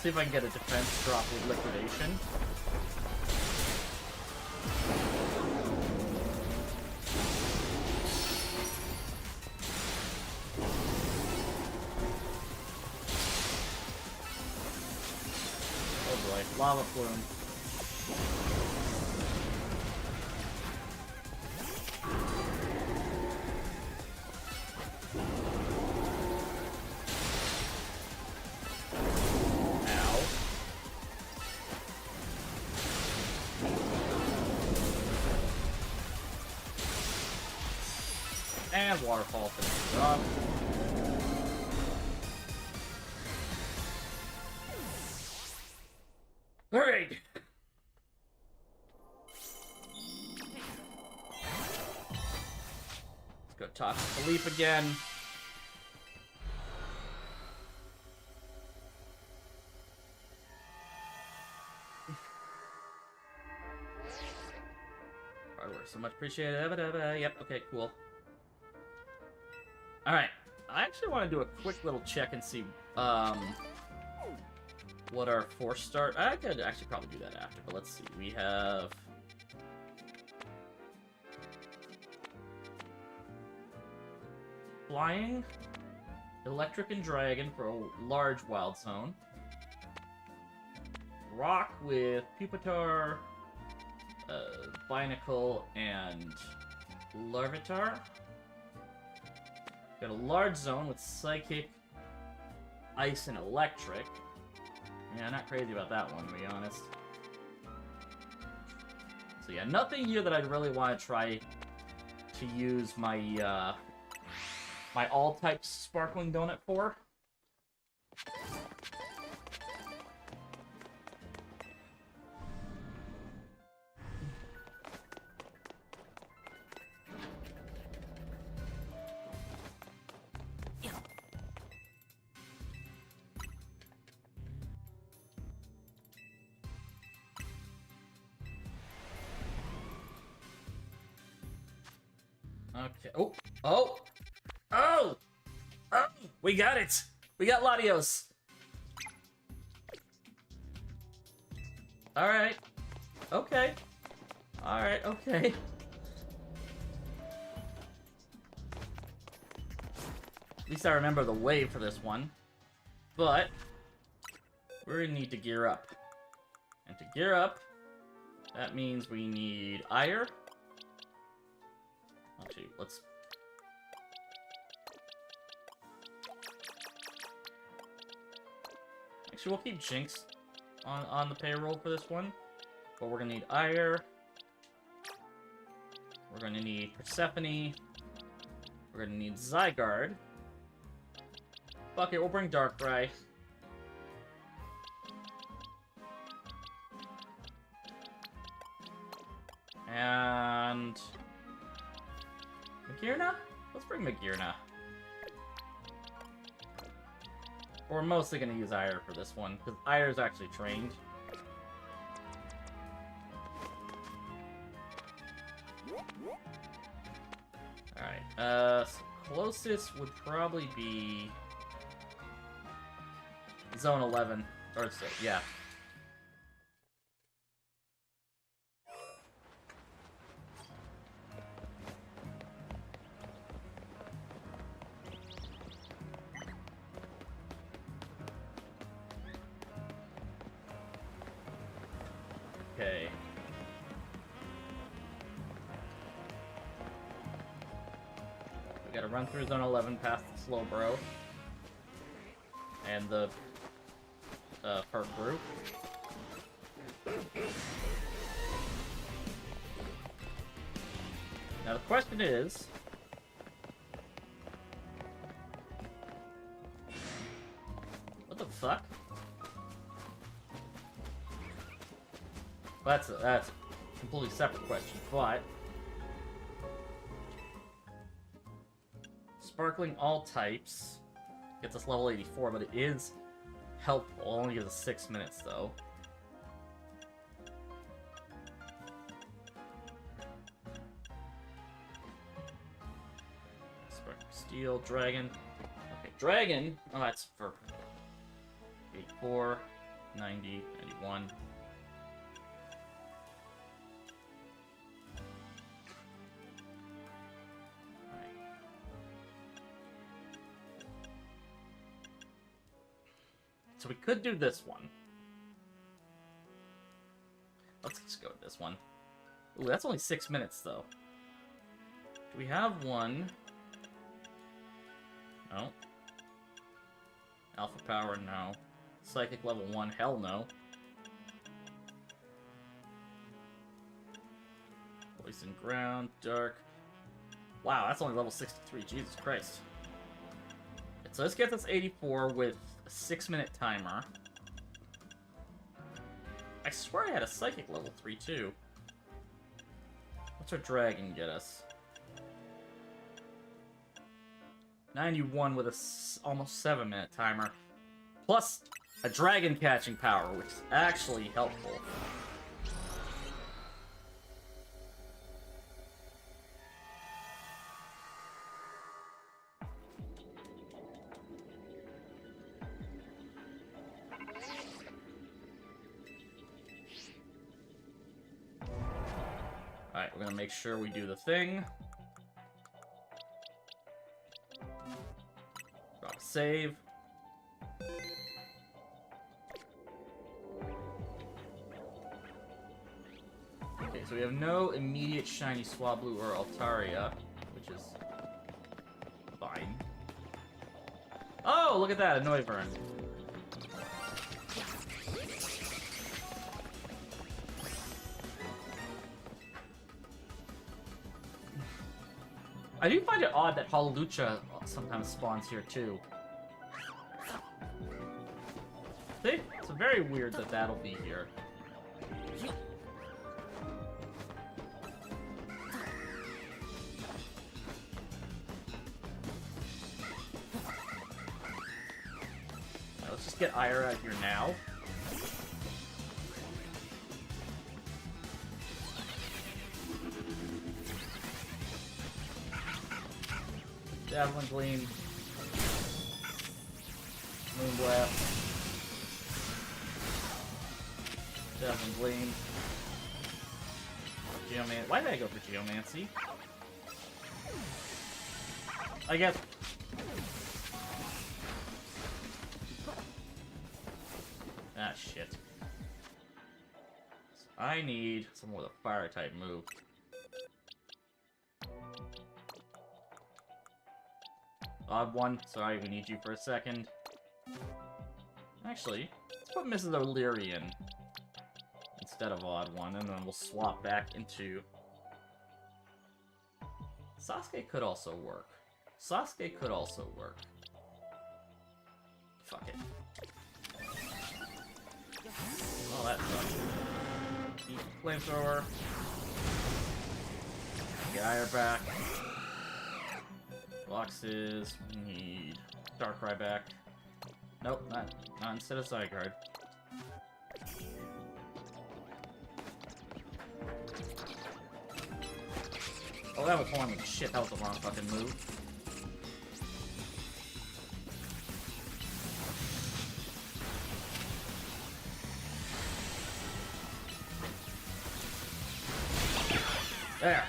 See if I can get a defense drop with liquidation. Oh boy, lava plume. And waterfall finishes off. Alright. Let's go talk to Philippe again. Hard work, so much appreciated. Yep, okay, cool. Alright, I actually want to do a quick little check and see what our 4-star... I could actually probably do that after, but let's see. We have... Flying, Electric and Dragon for a large wild zone. Rock with Pupitar, Binacle, and Larvitar. Got a large zone with Psychic, Ice, and Electric. Yeah, not crazy about that one, to be honest. So yeah, nothing here that I'd really want to try to use my, my all-type Sparkling Donut for. Okay. Oh! Oh! Oh! Oh! We got it! We got Latios! Alright. Okay. Alright, okay. At least I remember the wave for this one. But we're gonna need to gear up. And to gear up, that means we need Ire. Actually, let's... Actually, we'll keep Jinx on the payroll for this one. But we're gonna need Ire. We're gonna need Persephone. We're gonna need Zygarde. Fuck it, we'll bring Darkrai. And... Magearna? Let's bring Magearna. We're mostly going to use Ire for this one, because Ire's actually trained. Alright, so closest would probably be... Zone 11. Or, so, yeah. Okay. We gotta run through Zone 11 past the Slowbro. And the Perk Group. Now the question is... What the fuck? That's a completely separate question, but... Sparkling all types gets us level 84, but it is helpful. It only gives us 6 minutes, though. Sparkling Steel, Dragon. Okay, Dragon! Oh, that's for 84. 90, 91. So we could do this one. Let's just go with this one. Ooh, that's only 6 minutes, though. Do we have one? No. Alpha power, no. Psychic level 1, hell no. Poison ground, dark. Wow, that's only level 63, Jesus Christ. So let's get this 84 with a 6-minute timer. I swear I had a psychic level 3 too. What's our dragon get us? 91 with a almost 7-minute timer. Plus a dragon catching power, which is actually helpful. Alright, we're gonna make sure we do the thing. Drop a save. Okay, so we have no immediate shiny Swablu or Altaria, which is fine. Oh, look at that, a Noivern. I do find it odd that Halalucha sometimes spawns here too. See? It's very weird that that'll be here. Now, let's just get Ira out here now. Javelin Gleam. Moonblast. Javelin Gleam. Geomancy. Why did I go for Geomancy? I guess. Ah, shit. So I need someone with a fire type move. Odd one. Sorry, we need you for a second. Actually, let's put Mrs. O'Leary instead of Odd one, and then we'll swap back into... Sasuke could also work. Sasuke could also work. Fuck it. Oh, that sucks. Keep Flamethrower. Get Ire back. Boxes. We need Darkrai back. Nope, not instead of Zygarde. Oh, that was horny. Shit, that was the wrong fucking move. There.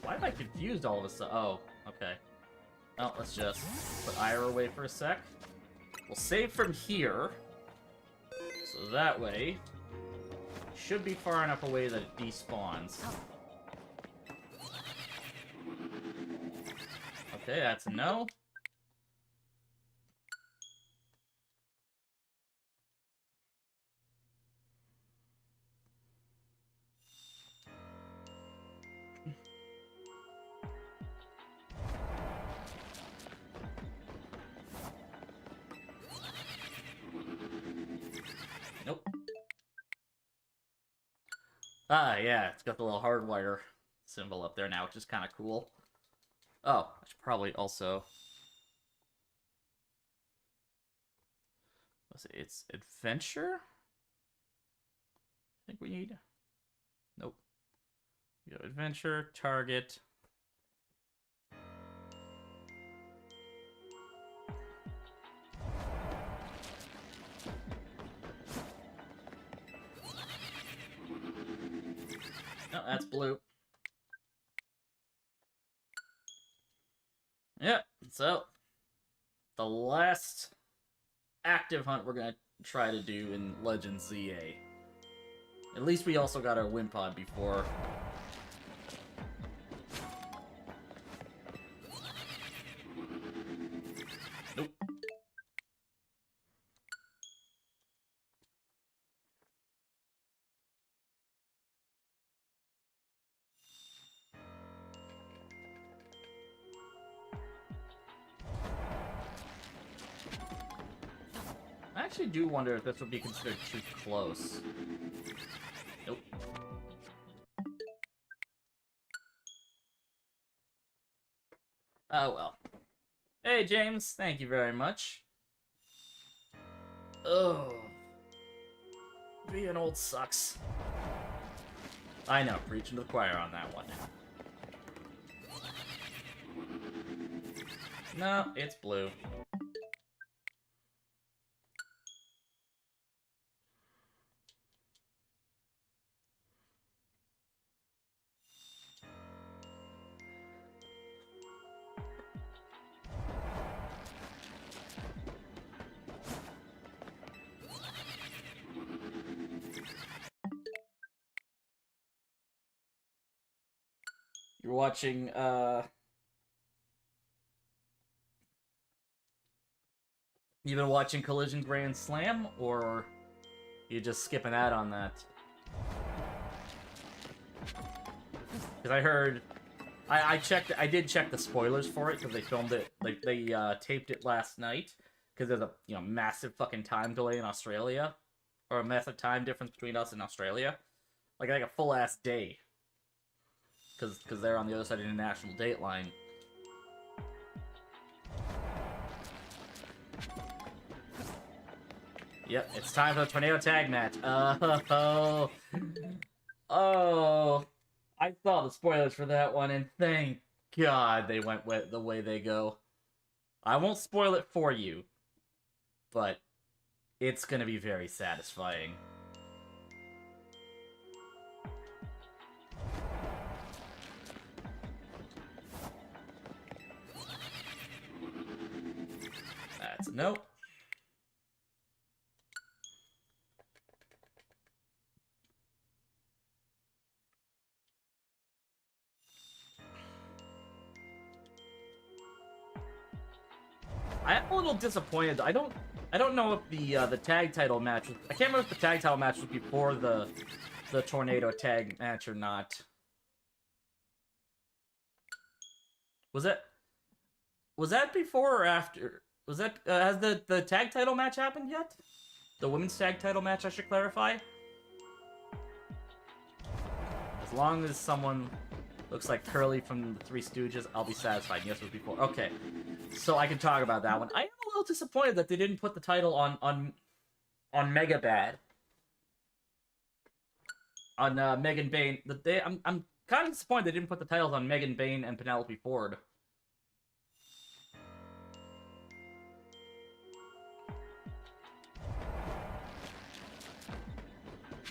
Why am I confused all of a sudden? Oh, okay. Well, let's just put Ira away for a sec. We'll save from here. So that way, should be far enough away that it despawns. Okay, that's a no. Nope. Ah, yeah, it's got the little hardwire symbol up there now, which is kind of cool. Oh, I should probably also... Let's see, it's adventure? I think we need... Nope. We go adventure, target. No, that's blue. Yep, so the last active hunt we're gonna try to do in Legends ZA. At least we also got our Wimpod before. Nope. I actually do wonder if this would be considered too close. Nope. Oh well. Hey James, thank you very much. Oh. Being old sucks. I know, preaching to the choir on that one. No, it's blue. You're watching, You've been watching Collision Grand Slam, or you just skipping out on that? Because I heard... I checked... I did check the spoilers for it, because they filmed it... Like, they, taped it last night. Because there's a, massive fucking time delay in Australia. Or a massive time difference between us and Australia. Like a full-ass day. Because they're on the other side of the international dateline. Yep, it's time for the tornado tag match. Oh, I saw the spoilers for that one, and thank God they went with the way they go. I won't spoil it for you, but it's gonna be very satisfying. That's a nope. I'm a little disappointed. I don't know if the tag title match was, I can't remember if the tag title match was before the tornado tag match or not. Was that before or after? Was that has the tag title match happened yet? The women's tag title match, I should clarify. As long as someone looks like Curly from the Three Stooges, I'll be satisfied. Yes, it was before. Okay, so I can talk about that one. I am a little disappointed that they didn't put the title on Mega Bad. On Megan Bayne. I'm kind of disappointed they didn't put the titles on Megan Bayne and Penelope Ford.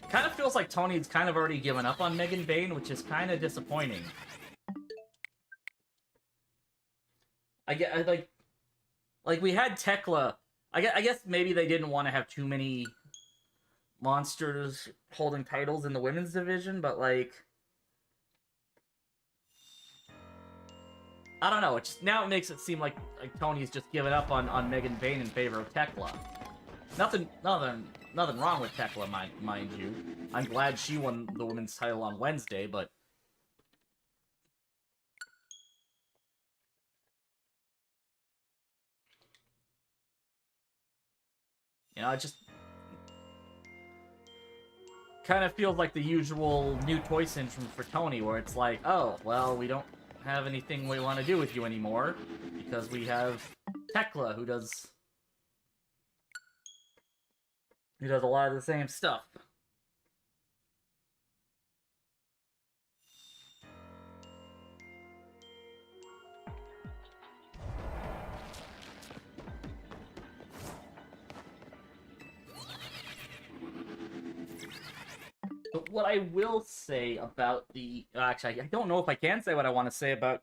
Kind of feels like Tony's kind of already given up on Megan Bayne, which is kind of disappointing. I get like we had Tekla. I guess maybe they didn't want to have too many monsters holding titles in the women's division, but like I don't know. Now it makes it seem like Tony's just given up on Megan Bayne in favor of Tekla. Nothing wrong with Tekla, mind you. I'm glad she won the women's title on Wednesday, but it just kind of feels like the usual new toy syndrome for Tony, where it's like, oh, well, we don't have anything we want to do with you anymore, because we have Tekla, who does a lot of the same stuff. But what I will say about the actually, I don't know if I can say what I want to say about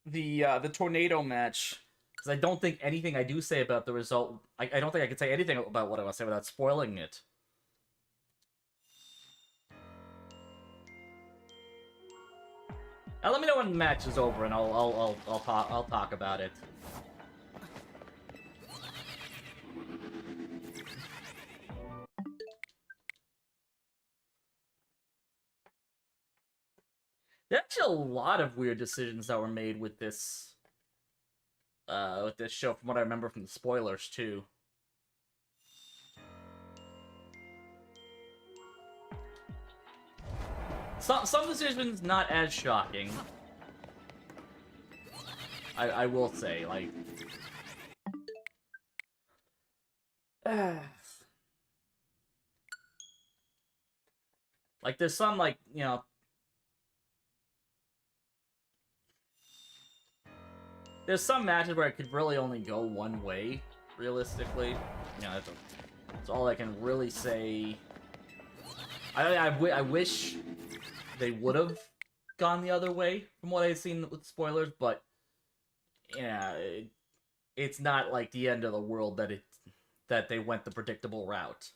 the tornado match, because I don't think anything I do say about the result. I don't think I can say anything about what I want to say without spoiling it. Now let me know when the match is over, and I'll talk about it. There's actually a lot of weird decisions that were made with this show, from what I remember from the spoilers too. Some decisions not as shocking. I will say, like, like there's some, like, you know, there's some matches where it could really only go one way, realistically. You know, that's all I can really say. I wish they would have gone the other way from what I've seen with spoilers, but yeah, it's not like the end of the world that they went the predictable route.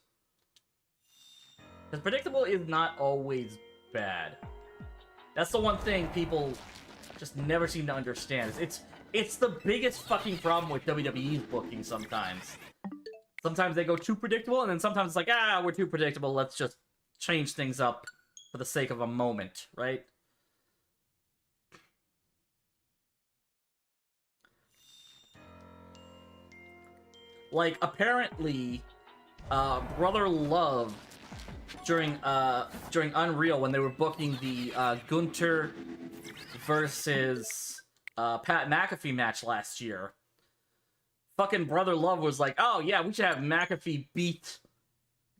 Because predictable is not always bad. That's the one thing people just never seem to understand. It's the biggest fucking problem with WWE's booking sometimes. Sometimes they go too predictable, and then sometimes it's like, we're too predictable, let's just change things up for the sake of a moment, right? Like, apparently, Brother Love, during Unreal, when they were booking the Gunther versus Pat McAfee match last year, fucking Brother Love was like, oh yeah, we should have McAfee beat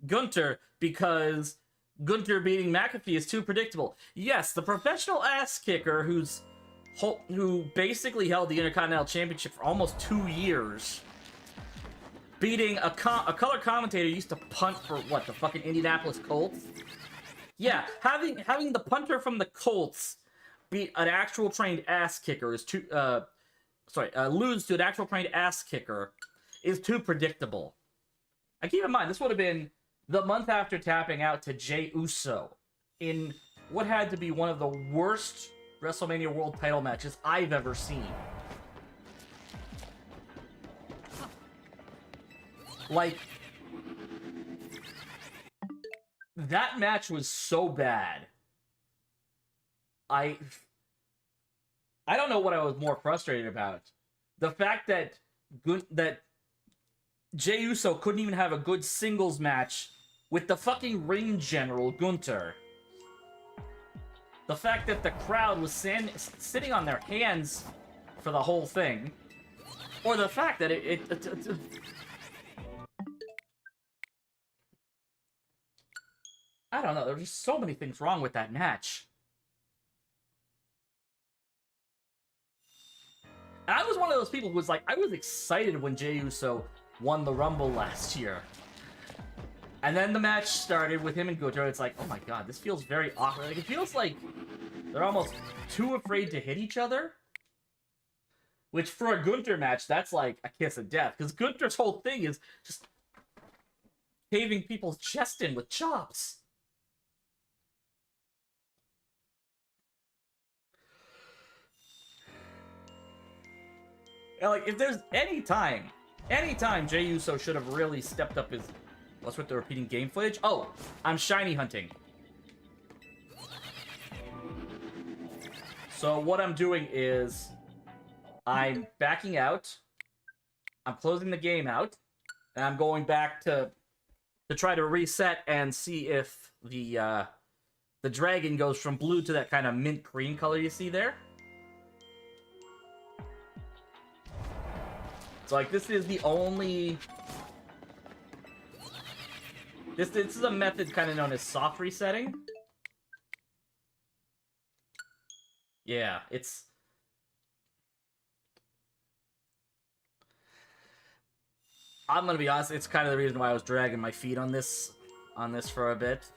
Gunther because Gunther beating McAfee is too predictable. Yes, the professional ass kicker who basically held the Intercontinental Championship for almost 2 years, beating a color commentator who used to punt for, what, the fucking Indianapolis Colts? Yeah, having the punter from the Colts beat an actual trained ass kicker is too, lose to an actual trained ass kicker is too predictable. I keep in mind, this would have been the month after tapping out to Jey Uso in what had to be one of the worst WrestleMania World title matches I've ever seen. Like, that match was so bad. I don't know what I was more frustrated about. The fact that Jey Uso couldn't even have a good singles match with the fucking ring general, Gunther. The fact that the crowd was sitting on their hands for the whole thing. Or the fact that I don't know, there were just so many things wrong with that match. And I was one of those people who was like, I was excited when Jey Uso won the Rumble last year. And then the match started with him and Gunther. It's like, oh my god, this feels very awkward. Like, it feels like they're almost too afraid to hit each other. Which, for a Gunther match, that's like a kiss of death. Because Gunther's whole thing is just caving people's chest in with chops. And, like, if there's any time Jey Uso should have really stepped up his... What's with the repeating game footage? Oh, I'm shiny hunting. So what I'm doing is I'm backing out. I'm closing the game out. And I'm going back to try to reset and see if the dragon goes from blue to that kind of mint green color you see there. So, like, this is the only... This is a method kind of known as soft resetting. Yeah, it's... I'm gonna be honest, it's kind of the reason why I was dragging my feet on this for a bit.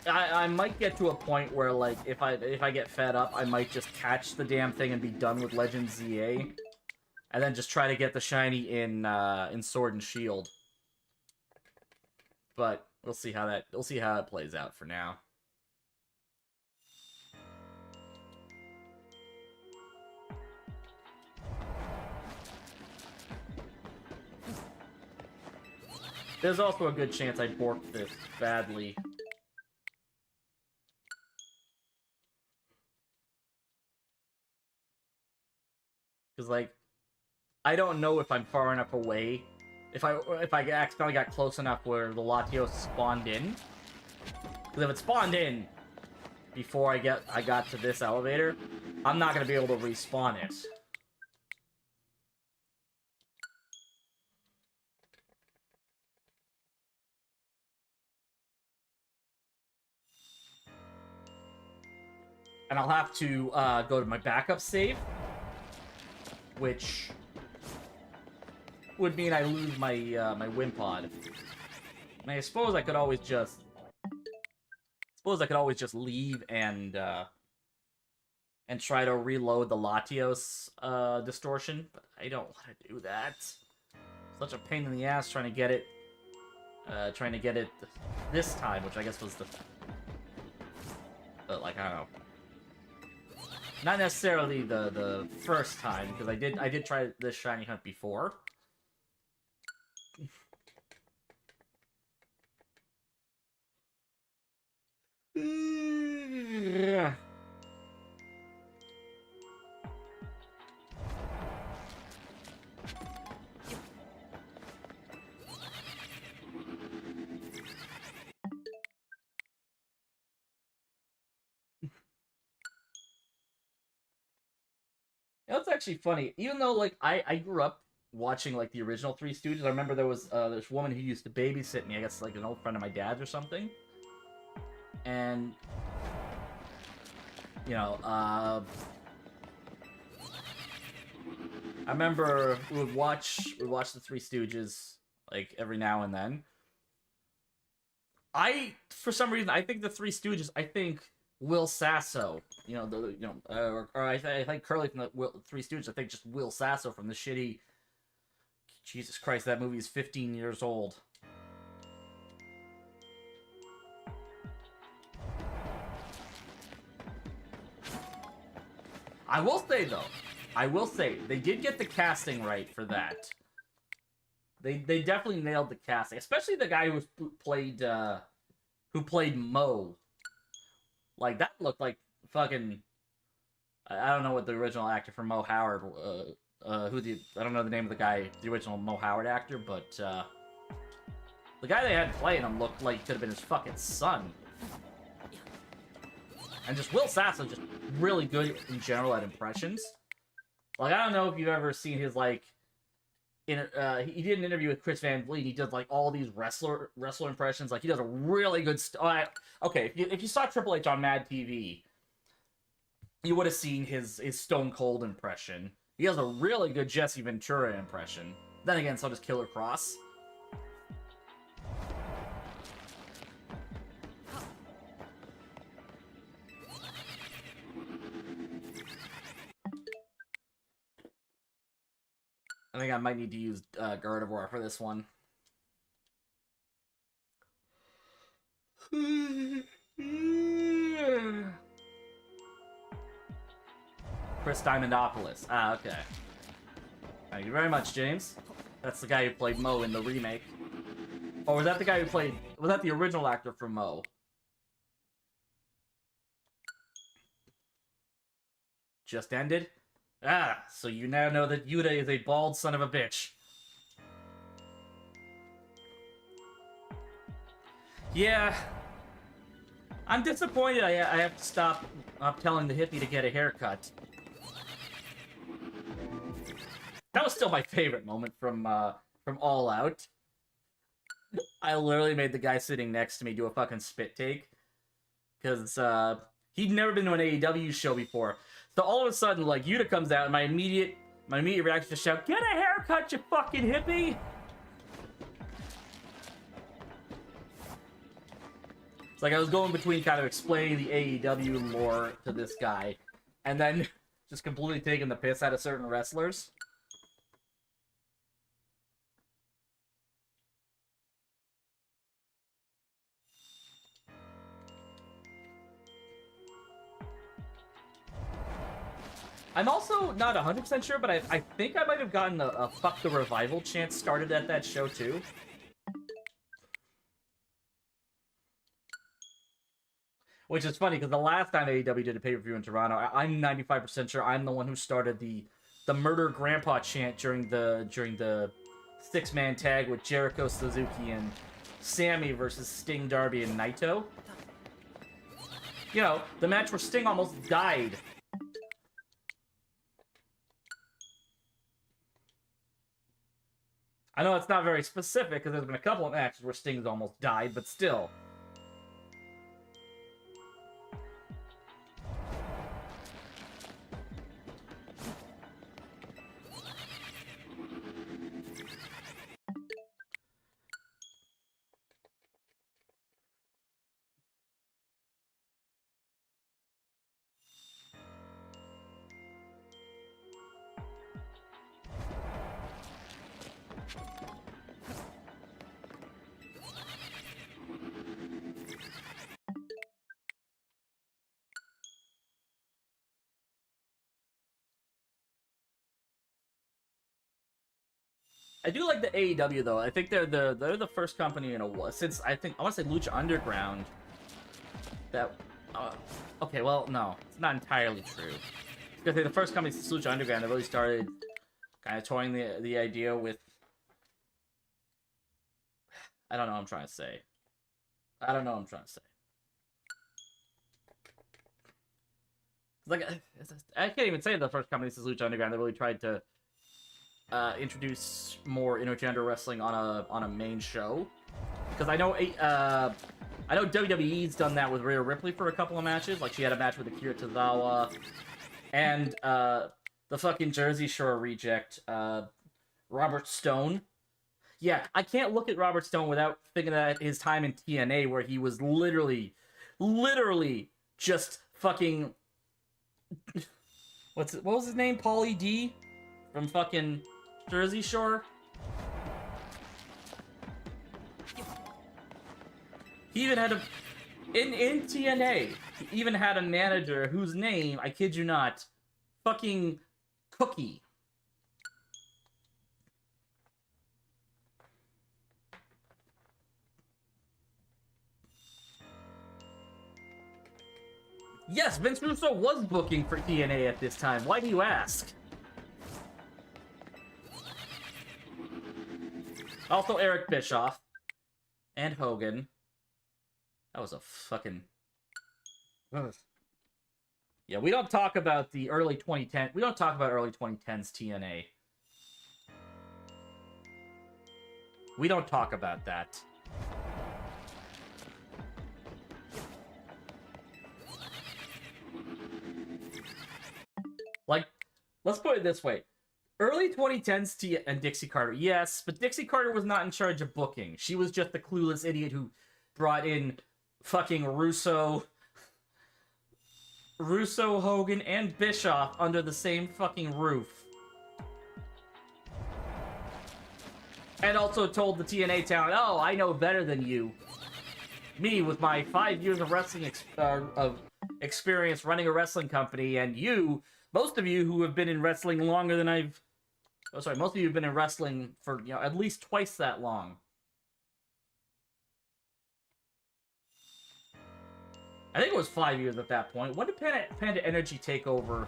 I might get to a point where, like, if I get fed up, I might just catch the damn thing and be done with Legends ZA, and then just try to get the shiny in Sword and Shield. But we'll see how that plays out for now. There's also a good chance I borked this badly. Because, like, I don't know if I'm far enough away. If I accidentally got close enough where the Latios spawned in. Because if it spawned in before I got to this elevator, I'm not going to be able to respawn it. And I'll have to go to my backup save, which would mean I lose my my Wimpod. I suppose I could always just leave and try to reload the Latios Distortion, but I don't want to do that. Such a pain in the ass trying to get it this time, which I guess was the like, I don't know. Not necessarily the first time, because I did try this shiny hunt before. That's actually funny. Even though, like, I grew up watching, like, the original Three Stooges. I remember there was this woman who used to babysit me. I guess, like, an old friend of my dad's or something. And, you know, I remember we would watch the Three Stooges, like, every now and then. For some reason, I think the Three Stooges, I think Will Sasso, or I think Curly from the Three Stooges, I think just Will Sasso from the shitty, Jesus Christ, that movie is 15 years old. I will say, though, they did get the casting right for that. They definitely nailed the casting, especially the guy who played Mo. Like, that looked like fucking... I don't know what the original actor for Mo Howard... I don't know the name of the guy, the original Mo Howard actor, but, the guy they had playing him looked like he could have been his fucking son. And just Will Sasso, just really good in general at impressions. Like, I don't know if you've ever seen his, like... he did an interview with Chris Van Vliet. He does, like, all these wrestler impressions. Like, he does a really good... okay, if you saw Triple H on Mad TV, you would have seen his Stone Cold impression. He has a really good Jesse Ventura impression. Then again, so does Killer Cross. I think I might need to use Gardevoir for this one. Chris Diamondopoulos. Ah, okay. Thank you very much, James. That's the guy who played Mo in the remake. Or was that the guy who played... Was that the original actor for Mo? Just ended? Ah, so you now know that Yuta is a bald son of a bitch. Yeah. I'm disappointed I have to stop telling the hippie to get a haircut. That was still my favorite moment from All Out. I literally made the guy sitting next to me do a fucking spit take. Because, he'd never been to an AEW show before. So all of a sudden, like, Yuta comes out, and my immediate reaction to shout, "Get a haircut, you fucking hippie!" It's like I was going between kind of explaining the AEW lore to this guy, and then just completely taking the piss out of certain wrestlers. I'm also not 100% sure, but I think I might have gotten a Fuck the Revival chant started at that show, too. Which is funny, because the last time AEW did a pay-per-view in Toronto, I'm 95% sure I'm the one who started the Murder Grandpa chant during the six-man tag with Jericho, Suzuki, and Sammy versus Sting, Darby, and Naito. You know, the match where Sting almost died. I know it's not very specific, because there's been a couple of matches where Sting's almost died, but still. I do like the AEW though. I think they're the first company in a while since I want to say Lucha Underground. That okay, well no, it's not entirely true. Because they're the first company since Lucha Underground that really started kind of toying the idea with. I don't know what I'm trying to say. I don't know what I'm trying to say. Like I can't even say the first company since Lucha Underground that really tried to introduce more intergender wrestling on a main show, because I know WWE's done that with Rhea Ripley for a couple of matches. Like she had a match with Akira Tozawa, and the fucking Jersey Shore reject Robert Stone. Yeah, I can't look at Robert Stone without thinking of his time in TNA, where he was literally just fucking what was his name? Paulie D from fucking Jersey Shore. He even had in TNA, he even had a manager whose name, I kid you not, fucking Cookie. Yes, Vince Russo was booking for TNA at this time. Why do you ask? Also, Eric Bischoff and Hogan. That was a fucking. Yeah, we don't talk about the early 2010. We don't talk about early 2010s TNA. We don't talk about that. Like, let's put it this way. Early 2010s and Dixie Carter, yes, but Dixie Carter was not in charge of booking. She was just the clueless idiot who brought in fucking Russo, Hogan, and Bischoff under the same fucking roof. And also told the TNA talent, oh, I know better than you. Me, with my 5 years of wrestling experience running a wrestling company, and you, most of you who have been in wrestling longer than most of you have been in wrestling for, you know, at least twice that long. I think it was 5 years at that point. When did Panda Energy take over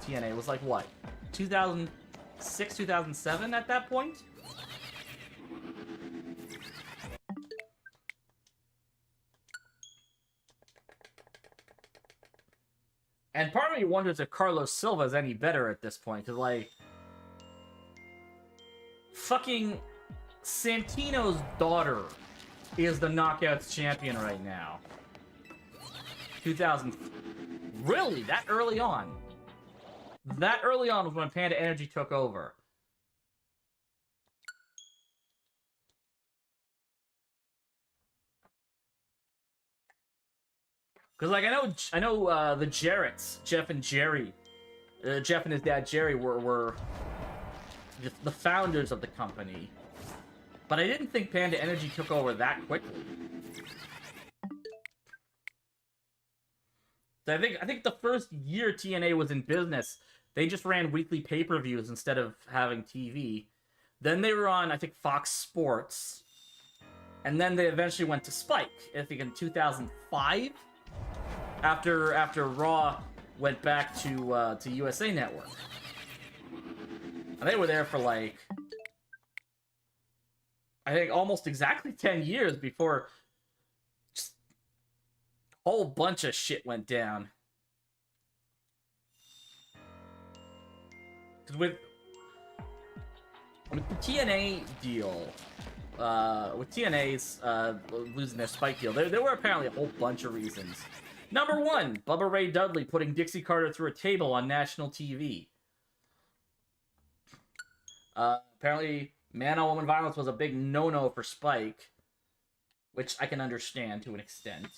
TNA? It was like, what? 2006, 2007 at that point? And part of me wonders if Carlos Silva is any better at this point, because, like, fucking Santino's daughter is the Knockouts champion right now. 2000. Really? That early on? That early on was when Panda Energy took over. Because, like, I know the Jarretts, Jeff and Jerry, Jeff and his dad Jerry were the founders of the company. But I didn't think Panda Energy took over that quickly. So I think the first year TNA was in business, they just ran weekly pay-per-views instead of having TV. Then they were on, I think, Fox Sports. And then they eventually went to Spike, I think in 2005. After Raw went back to USA Network. And they were there for, like, I think almost exactly 10 years before just a whole bunch of shit went down. Because with the TNA deal, with TNA's losing their Spike deal, there were apparently a whole bunch of reasons. Number one, Bubba Ray Dudley putting Dixie Carter through a table on national TV. Apparently, man-on-woman violence was a big no-no for Spike, which I can understand to an extent.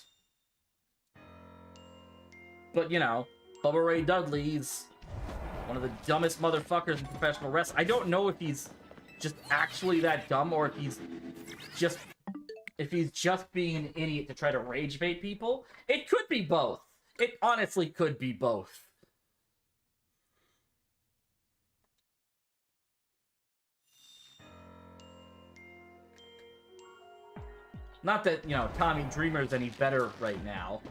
But, you know, Bubba Ray Dudley's one of the dumbest motherfuckers in professional wrestling. I don't know if he's just actually that dumb or if he's just being an idiot to try to rage bait people. It could be both. It honestly could be both. Not that, you know, Tommy Dreamer's any better right now.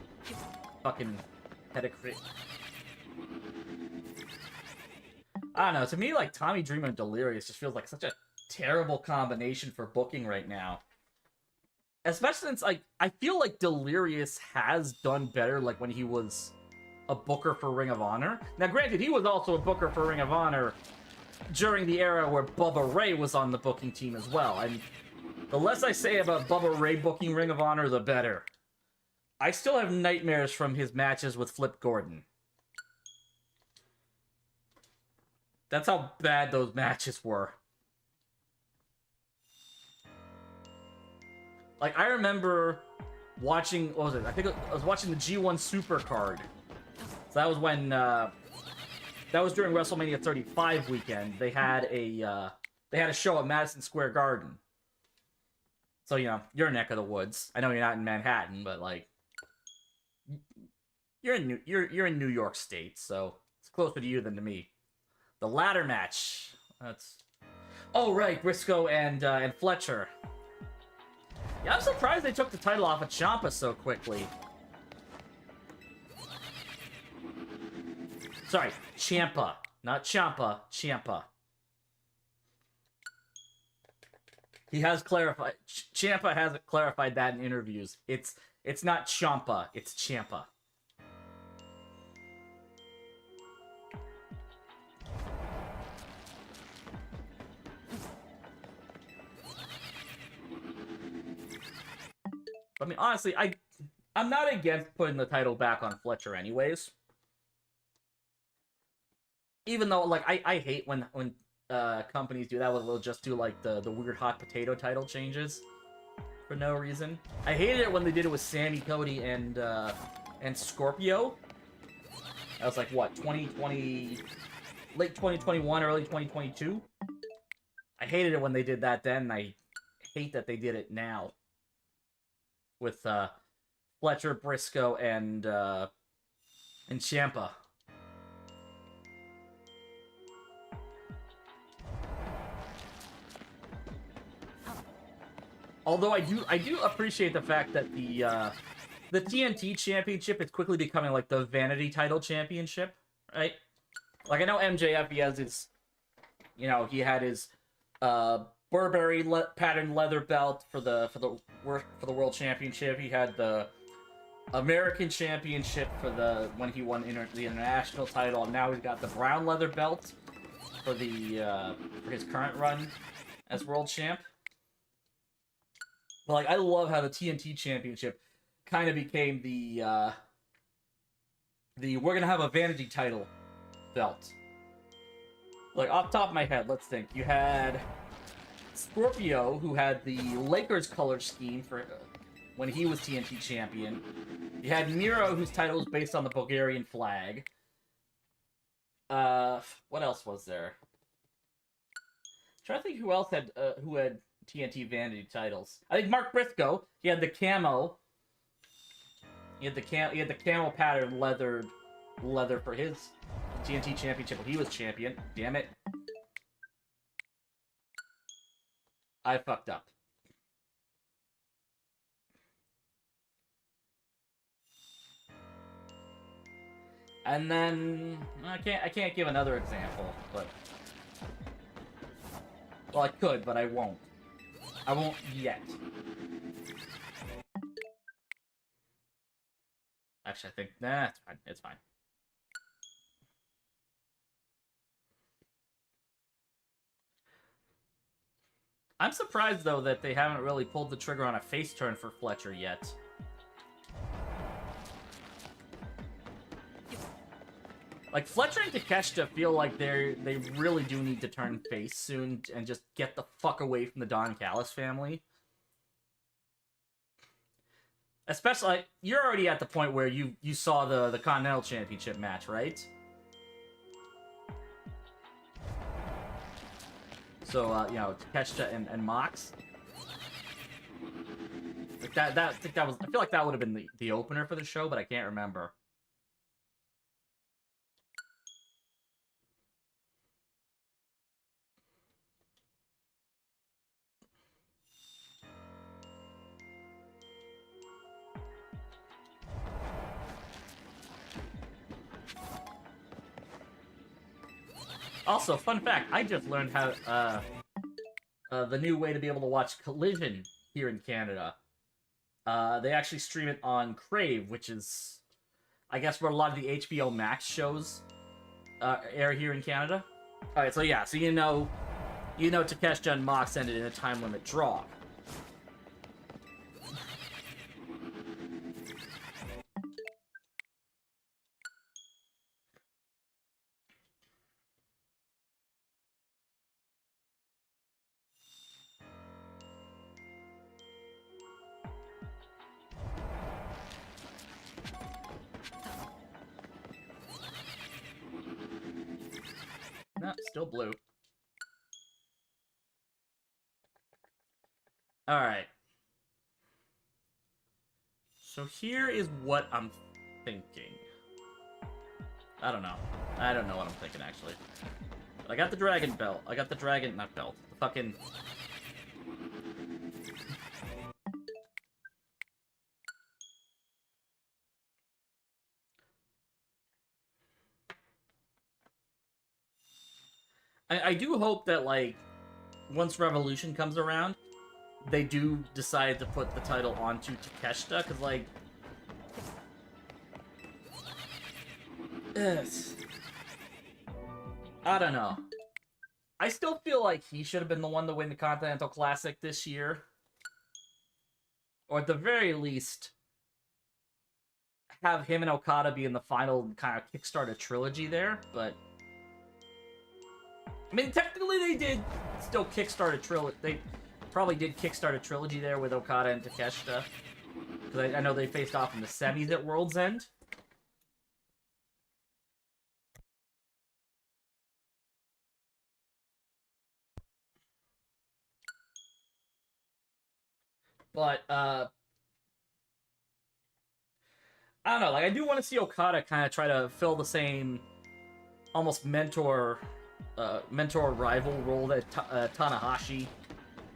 Fucking pedigree. I don't know, to me, like, Tommy Dreamer and Delirious just feels like such a terrible combination for booking right now. Especially since, like, I feel like Delirious has done better, like, when he was a booker for Ring of Honor. Now, granted, he was also a booker for Ring of Honor during the era where Bubba Ray was on the booking team as well. And the less I say about Bubba Ray booking Ring of Honor, the better. I still have nightmares from his matches with Flip Gordon. That's how bad those matches were. Like, I remember watching, what was it? I think I was watching the G1 Super card. So that was when, that was during WrestleMania 35 weekend. They had a show at Madison Square Garden. So, you know, your neck of the woods. I know you're not in Manhattan, but, like, you're in New York State, so it's closer to you than to me. The ladder match. That's... Oh, right, Briscoe and Fletcher. Yeah, I'm surprised they took the title off of Ciampa so quickly. Sorry, Ciampa. Not Ciampa, Ciampa. He has clarified... Ciampa has clarified that in interviews. It's not Ciampa, it's Ciampa. I mean, honestly, I'm not against putting the title back on Fletcher anyways. Even though, like, I hate when companies do that, they'll just do, like, the weird hot potato title changes for no reason. I hated it when they did it with Sammy, Cody, and Scorpio. That was, like, what, 2020... Late 2021, early 2022? I hated it when they did that then, and I hate that they did it now. With Fletcher, Briscoe, and Ciampa. Although I do appreciate the fact that the TNT Championship is quickly becoming like the Vanity Title Championship, right? Like, I know MJF, he has his, you know, he had his Burberry patterned leather belt for the World Championship. He had the American Championship for when he won the international title, and now he's got the brown leather belt for for his current run as world champ. But, like, I love how the TNT Championship kind of became the we're gonna have a vanity title belt. Like, off the top of my head, let's think. You had Scorpio, who had the Lakers color scheme when he was TNT champion. You had Miro, whose title was based on the Bulgarian flag. What else was there? I'm trying to think who else had TNT Vanity titles. I think Mark Briscoe. He had the camo. He had the camo pattern leather for his TNT championship when he was champion. Damn it. I fucked up. And then I can't give another example, but well, I could, but I won't. I won't yet. Actually, I think it's fine. It's fine. I'm surprised though that they haven't really pulled the trigger on a face turn for Fletcher yet. Like, Fletcher and Takeshita feel like they really do need to turn face soon and just get the fuck away from the Don Callis family. Especially, like, you're already at the point where you saw the Continental Championship match, right? So, you know, Takeshita and Mox. Like I feel like that would have been the opener for the show, but I can't remember. Also, fun fact, I just learned how, the new way to be able to watch Collision here in Canada. They actually stream it on Crave, which is, I guess, where a lot of the HBO Max shows air here in Canada. Alright, so yeah, so you know Takeshita and Mox ended in a time limit draw. No, still blue. Alright. So here is what I'm thinking. I don't know. I don't know what I'm thinking, actually. But I got the dragon belt. I got the dragon... not belt. The fucking... I do hope that, like, once Revolution comes around, they do decide to put the title onto Takeshita, because, like... I don't know. I still feel like he should have been the one to win the Continental Classic this year. Or at the very least, have him and Okada be in the final kind of kickstart a trilogy there, but... I mean, technically they did still kickstart a trilogy. They probably did kickstart a trilogy there with Okada and Takeshita. Because I know they faced off in the semis at World's End. But, I don't know, like, I do want to see Okada kind of try to fill the same almost mentor-rival role that Tanahashi...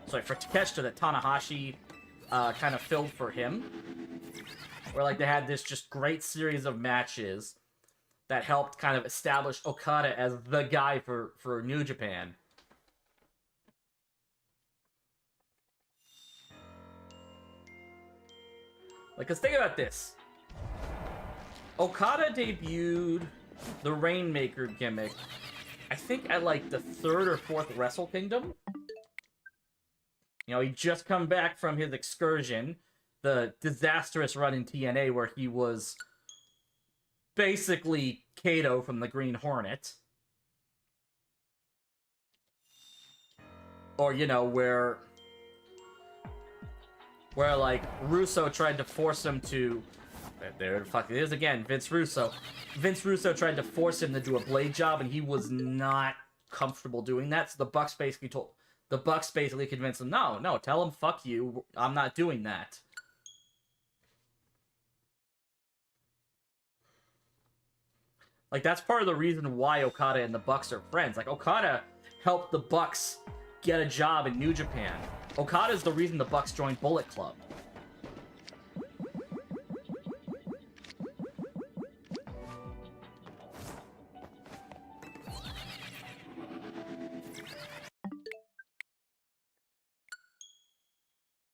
Sorry, for Takeshita, that Tanahashi kind of filled for him. Where, like, they had this just great series of matches that helped kind of establish Okada as the guy for New Japan. Like, cause think about this. Okada debuted the Rainmaker gimmick, I think at, like, the 3rd or 4th Wrestle Kingdom. You know, he'd just come back from his excursion, the disastrous run in TNA where he was basically Kato from the Green Hornet. Or, you know, where... where like Russo tried to force him to. There the fuck it is again, Vince Russo. Vince Russo tried to force him to do a blade job, and he was not comfortable doing that. So the Bucks basically convinced him, no, tell him fuck you. I'm not doing that. Like, that's part of the reason why Okada and the Bucks are friends. Like, Okada helped the Bucks get a job in New Japan. Okada's the reason the Bucks joined Bullet Club.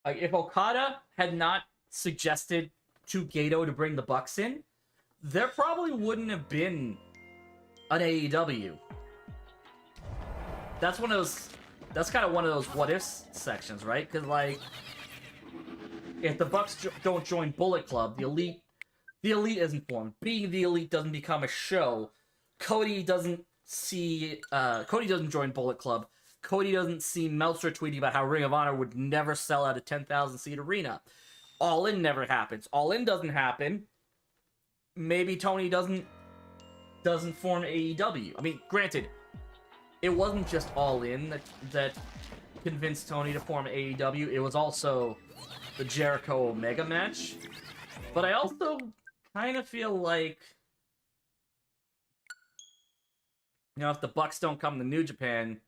Like, if Okada had not suggested to Gato to bring the Bucks in, there probably wouldn't have been an AEW. That's one of those. That's kind of one of those what ifs sections, right? Because like, if the Bucks don't join Bullet Club, the Elite isn't formed. Being the Elite doesn't become a show. Cody doesn't join Bullet Club. Cody doesn't see Meltzer tweeting about how Ring of Honor would never sell out a 10,000 seat arena. All In never happens. All In doesn't happen. Maybe Tony doesn't form AEW. I mean, granted, it wasn't just All In that convinced Tony to form AEW. It was also the Jericho Omega match. But I also kind of feel like, you know, if the Bucks don't come to New Japan,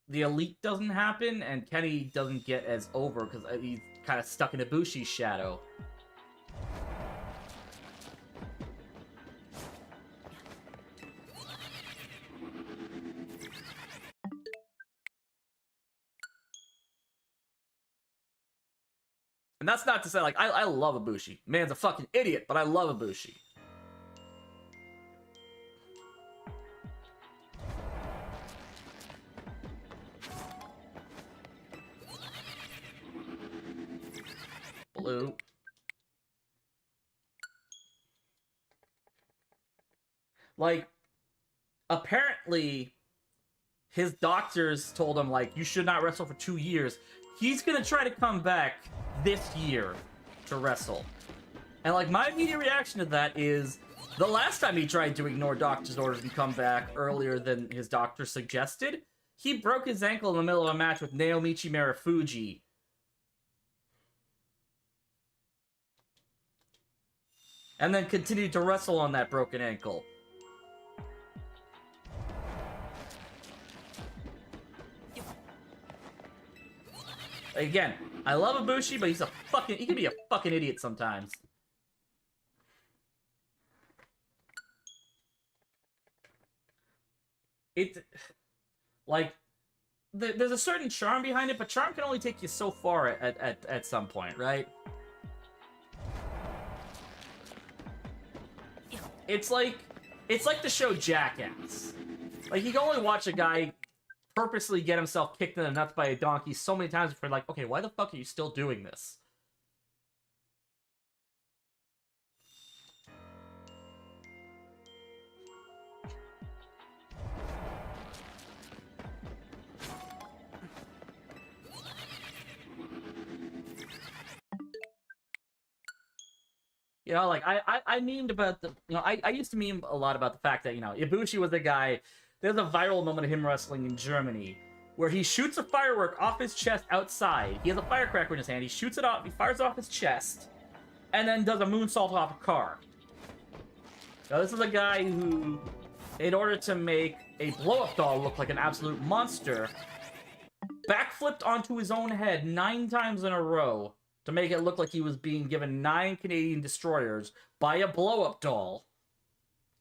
the Elite doesn't happen, and Kenny doesn't get as over because he's kind of stuck in Ibushi's shadow. And that's not to say, like, I love Ibushi. Man's a fucking idiot, but I love Ibushi. Blue. Like, apparently, his doctors told him, like, you should not wrestle for 2 years. He's gonna try to come back this year to wrestle. And, like, my immediate reaction to that is, the last time he tried to ignore doctor's orders and come back earlier than his doctor suggested, he broke his ankle in the middle of a match with Naomichi Marufuji. And then continued to wrestle on that broken ankle. Again, I love Ibushi, but he can be a fucking idiot sometimes. Like, there's a certain charm behind it, but charm can only take you so far at some point, right? It's like the show Jackass. Like, you can only watch a guy purposely get himself kicked in the nuts by a donkey so many times before, like, okay, why the fuck are you still doing this? You know, like, I memed about the, you know, I used to meme a lot about the fact that, you know, Ibushi was the guy. There's a viral moment of him wrestling in Germany where he shoots a firework off his chest outside. He has a firecracker in his hand. He shoots it off. He fires it off his chest, and then does a moonsault off a car. Now, this is a guy who, in order to make a blow-up doll look like an absolute monster, backflipped onto his own head 9 times in a row to make it look like he was being given 9 Canadian destroyers by a blow-up doll.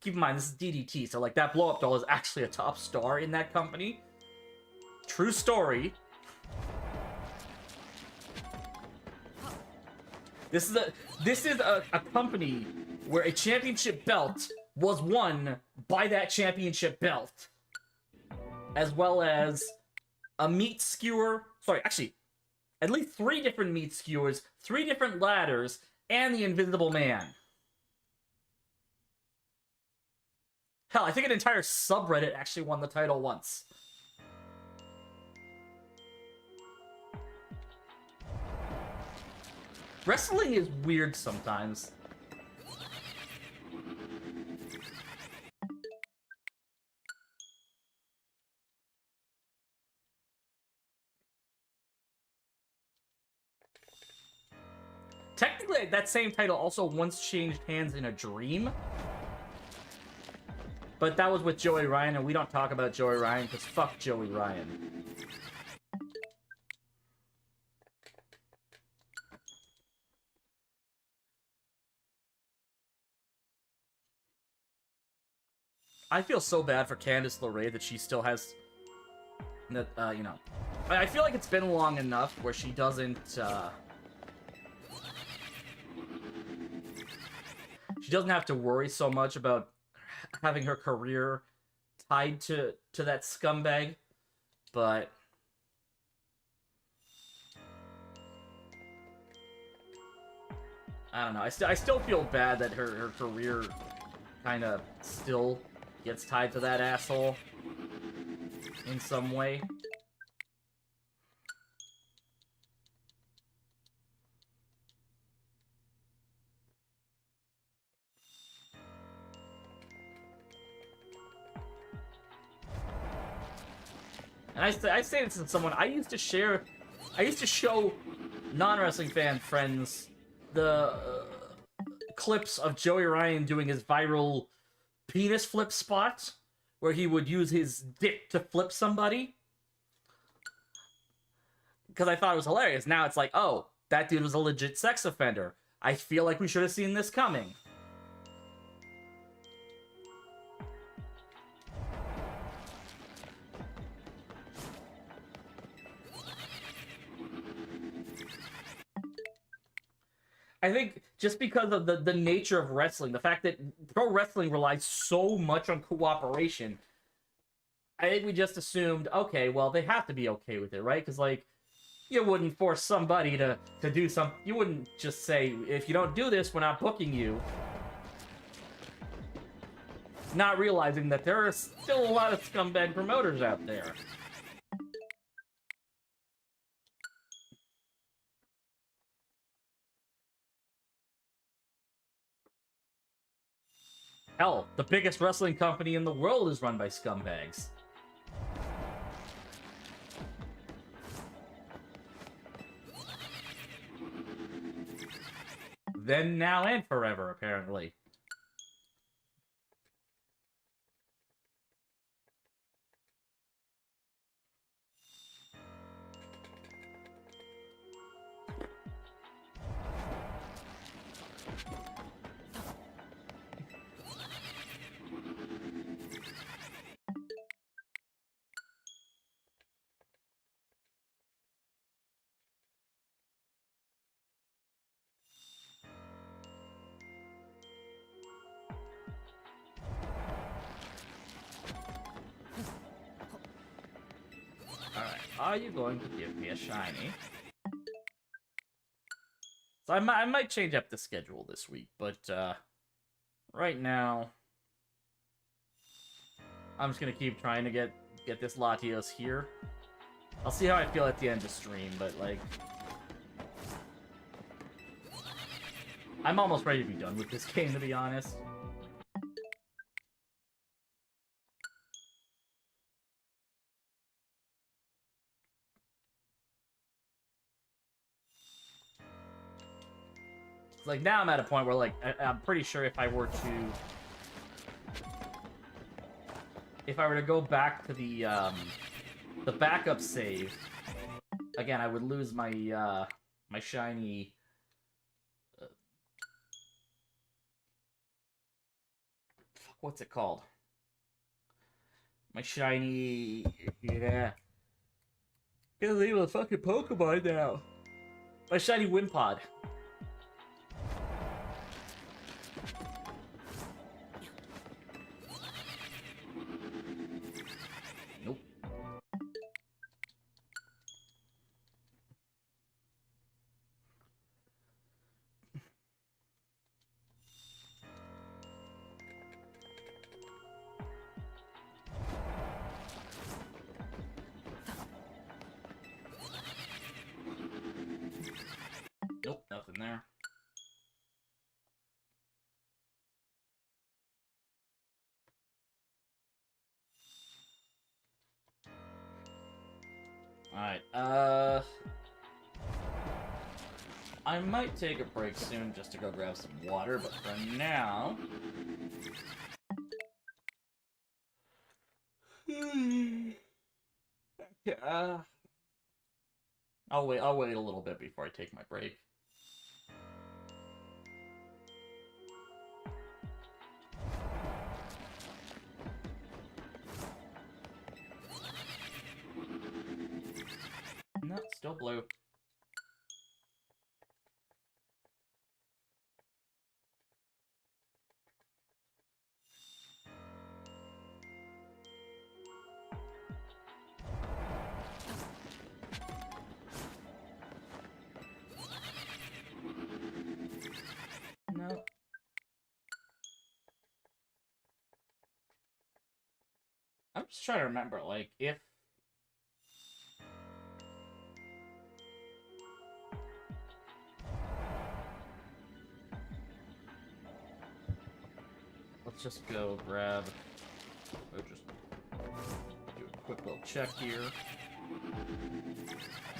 Keep in mind, this is DDT, so, like, that blow-up doll is actually a top star in that company. True story. This is a company where a championship belt was won by that championship belt. As well as a meat skewer. Sorry, actually, at least 3 different meat skewers, 3 different ladders, and the Invisible Man. Hell, I think an entire subreddit actually won the title once. Wrestling is weird sometimes. Technically, that same title also once changed hands in a dream. But that was with Joey Ryan, and we don't talk about Joey Ryan, because fuck Joey Ryan. I feel so bad for Candice LeRae that she still has... that, you know... I feel like it's been long enough where she doesn't, she doesn't have to worry so much about having her career tied to that scumbag, but... I don't know, I still feel bad that her career kind of still gets tied to that asshole in some way. And I say this to someone, I used to show non-wrestling fan friends the clips of Joey Ryan doing his viral penis flip spot, where he would use his dick to flip somebody. Because I thought it was hilarious. Now it's like, oh, that dude was a legit sex offender. I feel like we should have seen this coming. I think just because of the nature of wrestling, the fact that pro wrestling relies so much on cooperation, I think we just assumed, okay, well, they have to be okay with it, right? Because, like, you wouldn't force somebody to do something. You wouldn't just say, if you don't do this, we're not booking you. Not realizing that there are still a lot of scumbag promoters out there. Hell, the biggest wrestling company in the world is run by scumbags. Then, now, and forever, apparently. Are you going to give me a shiny? So I might change up the schedule this week, but right now I'm just gonna keep trying to get this Latios here. I'll see how I feel at the end of stream, but like I'm almost ready to be done with this game, to be honest. Like, now I'm at a point where, like, I'm pretty sure if I were to go back to the backup save, again, I would lose my, my shiny, what's it called? My shiny, yeah. Can't leave a fucking Pokemon now. My shiny Wimpod. Alright, I might take a break soon just to go grab some water, but for now... I'll wait a little bit before I take my break. No, still blue. No. I'm just trying to remember, like, if... Let's just go grab... Or just do a quick little check here.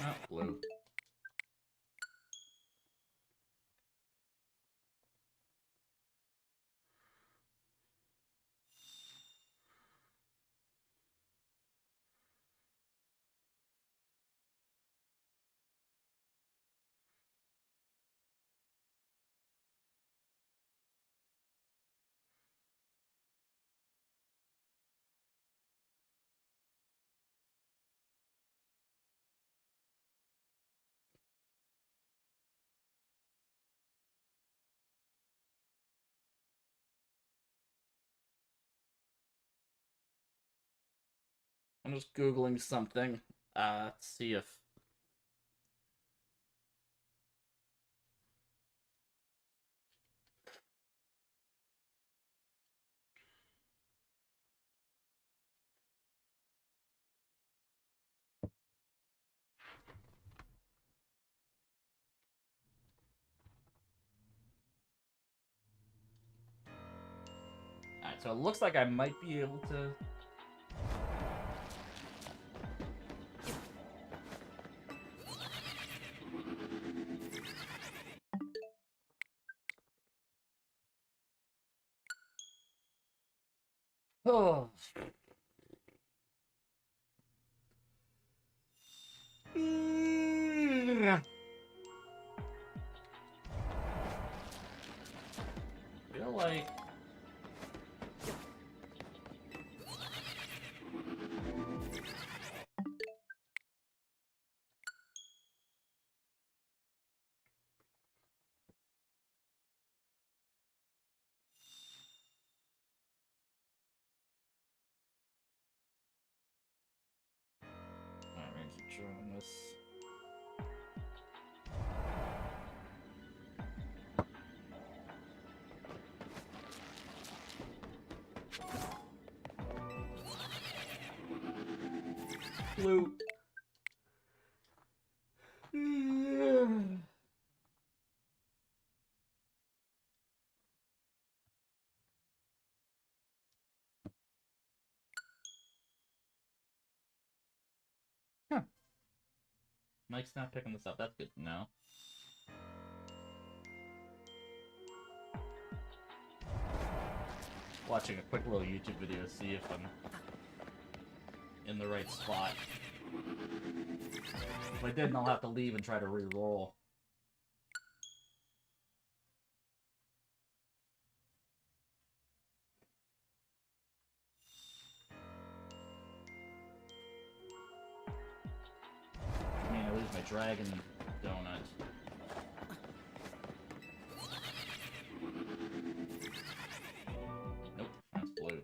Oh, blue. I'm just Googling something. Let's see if... Alright, so it looks like I might be able to... Oh. Feel like... Alright, we're gonna keep trying this. Blue. Huh. Mike's not picking this up. That's good to know. Watching a quick little YouTube video to see if I'm in the right spot. If I didn't, I'll have to leave and try to re-roll. I mean, I lose my dragon donut. Nope, that's blue.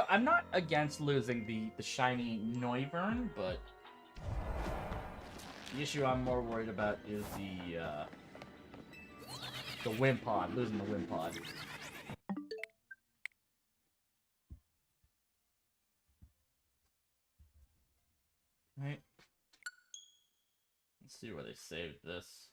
I'm not against losing the shiny Noivern, but the issue I'm more worried about is the Wimpod, losing the Wimpod. Right. Let's see where they saved this.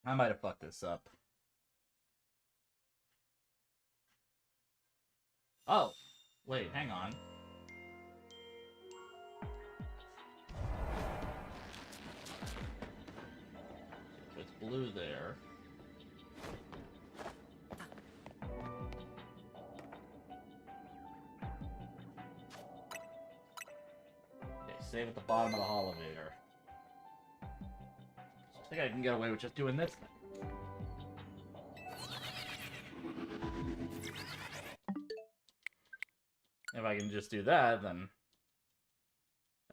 I might have fucked this up. Oh, wait, hang on. So it's blue there. Okay, save at the bottom of the elevator. I think I can get away with just doing this. If I can just do that, then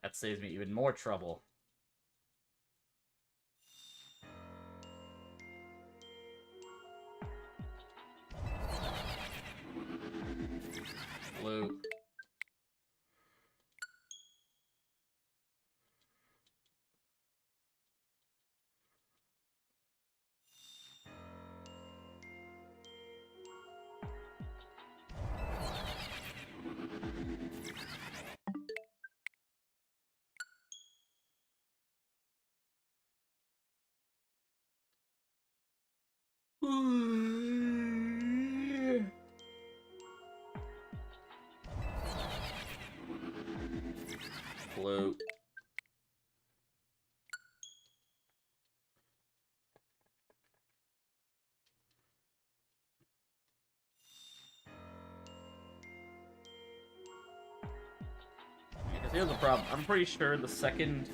that saves me even more trouble. Blue. Blue. Because here's the problem. I'm pretty sure the second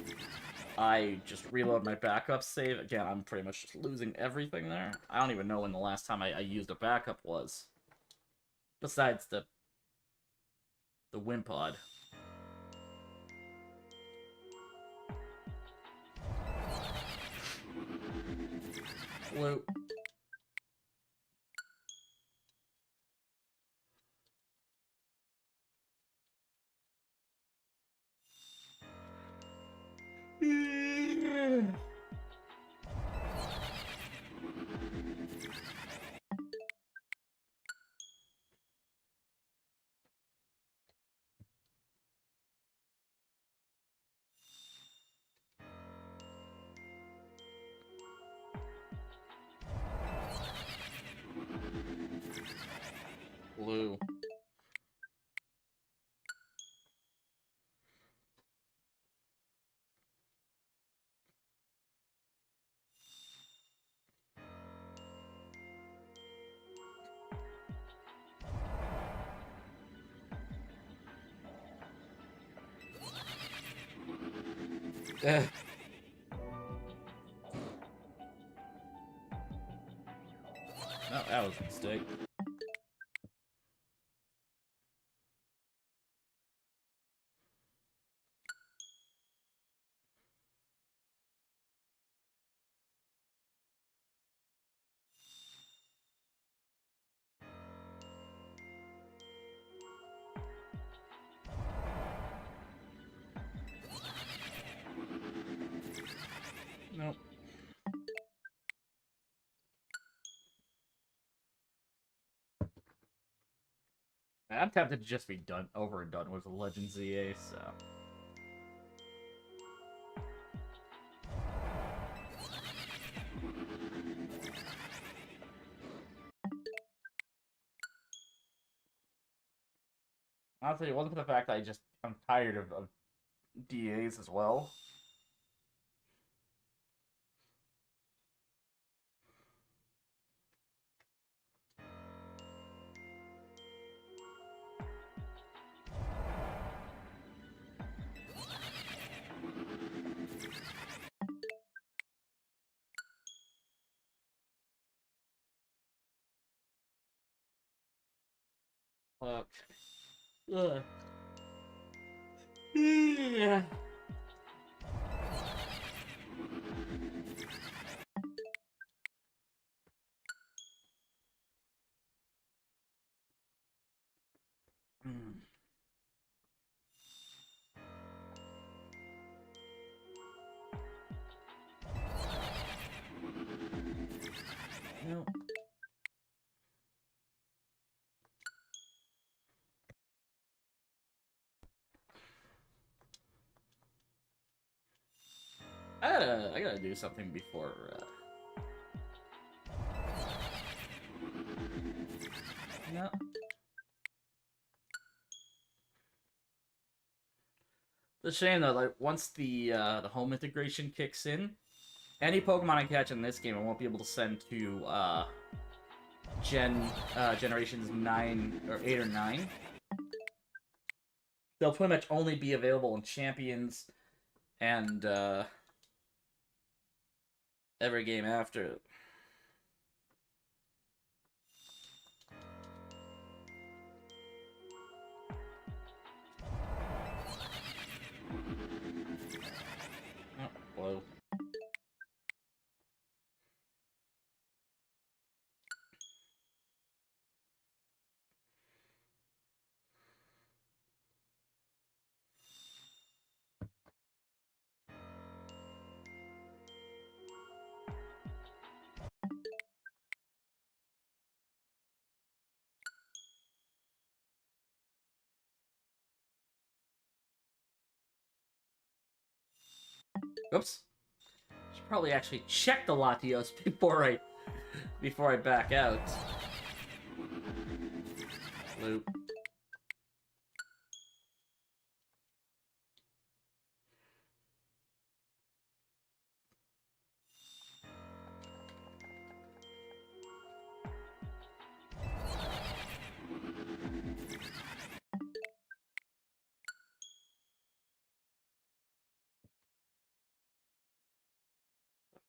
I just reload my backup save, again, I'm pretty much just losing everything there. I don't even know when the last time I used a backup was. Besides the Wimpod. Blue. Blue. No, that was a mistake. Nope. I'm tempted to just be over and done with the Legend ZA, so. Honestly, it wasn't for the fact that I'm tired of DAs as well. Fuck. Ugh. Yeah. No. I gotta do something before No. It's a shame though, like once the home integration kicks in, any Pokemon I catch in this game I won't be able to send to generations 9 or 8 or 9. They'll pretty much only be available in Champions and every game after. Oh, whoa. Oops. Should probably actually check the Latios before I back out. Loop.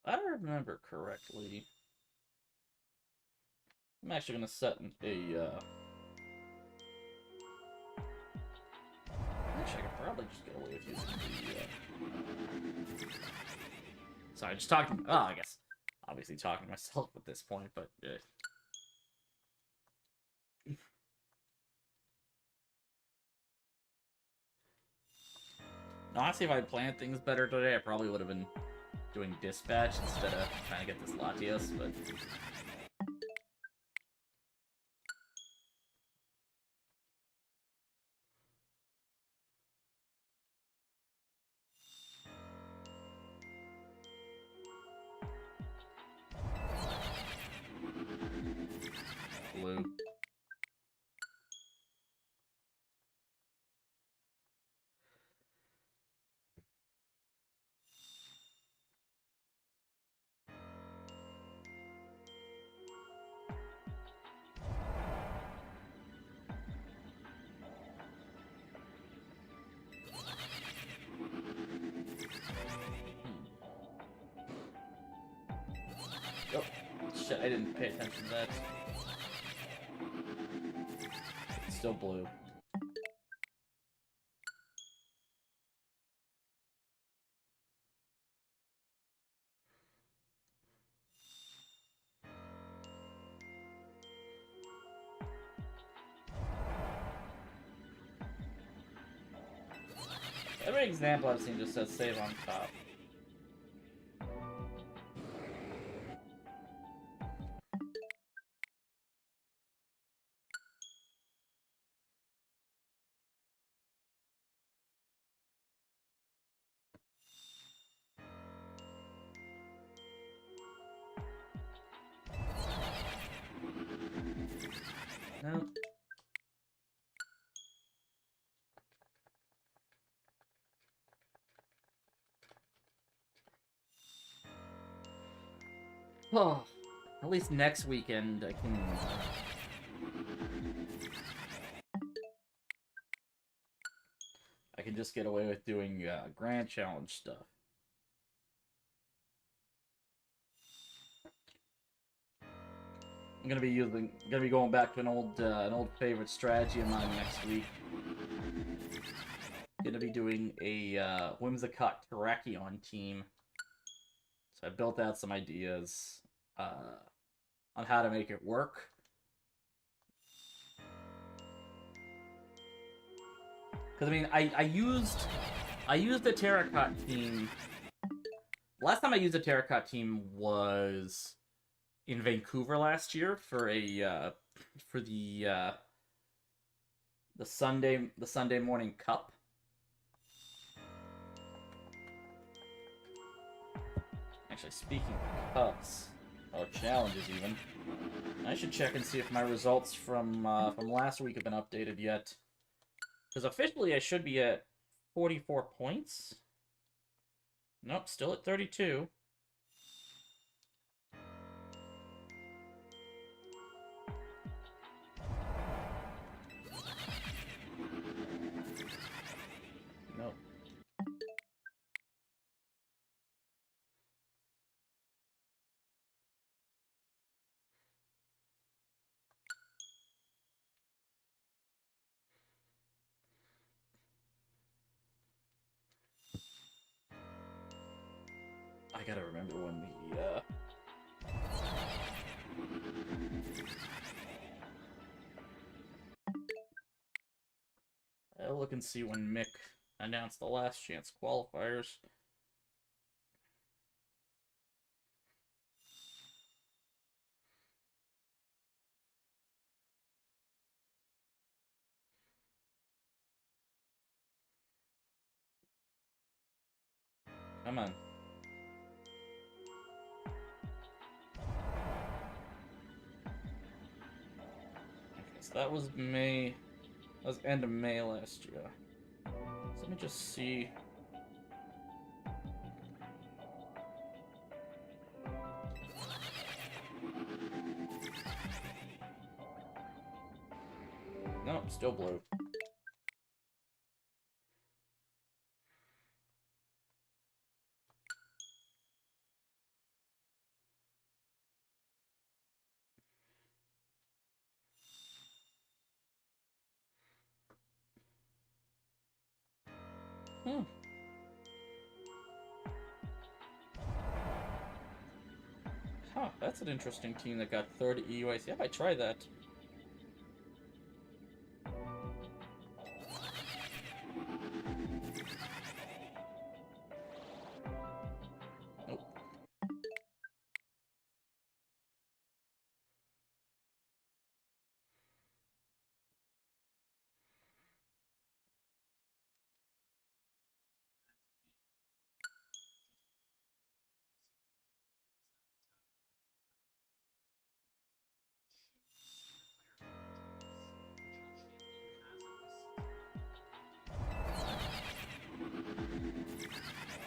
If I remember correctly, I'm actually gonna set a. Actually, I could probably just get away with using the. Sorry, just talking. Oh, I guess obviously talking to myself at this point, but. Honestly, if I planned things better today, I probably would have been doing dispatch instead of trying to get this Latios, but. Blue. Oh, shit, I didn't pay attention to that. It's still blue. Every example I've seen just says save on top. No. Oh, at least next weekend I can. I can just get away with doing Grand Challenge stuff. I'm gonna be going back to an old favorite strategy of mine next week. Gonna be doing a Whimsicott Terrakion team. So I built out some ideas on how to make it work. Because I mean, I used the Terracotta team. Last time I used a Terracotta team was in Vancouver last year for a for the Sunday morning cup. Actually, speaking of cups, or challenges even. I should check and see if my results from last week have been updated yet. Because officially I should be at 44 points. Nope, still at 32. Nope. I gotta remember when the, I'll look and see when Mick announced the last chance qualifiers. Come on. Okay, so that was May. That was end of May last year. So let me just see. Nope, still blue. Hmm. Huh, that's an interesting team that got third at EUIC. Yeah, I might try that. Nope.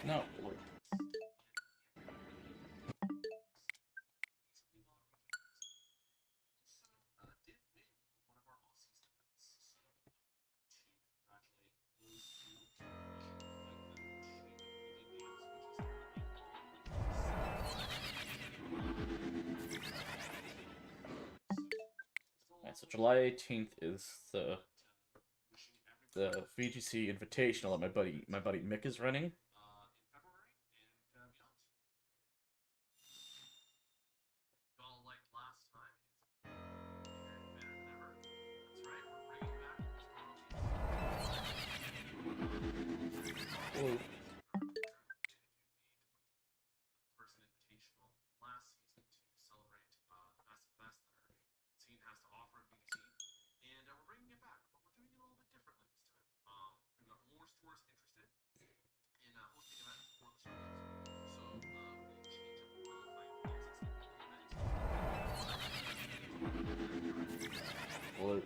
No, blue. Alright, so July 18th is the VGC Invitational that my buddy Mick is running. Blue. Blue.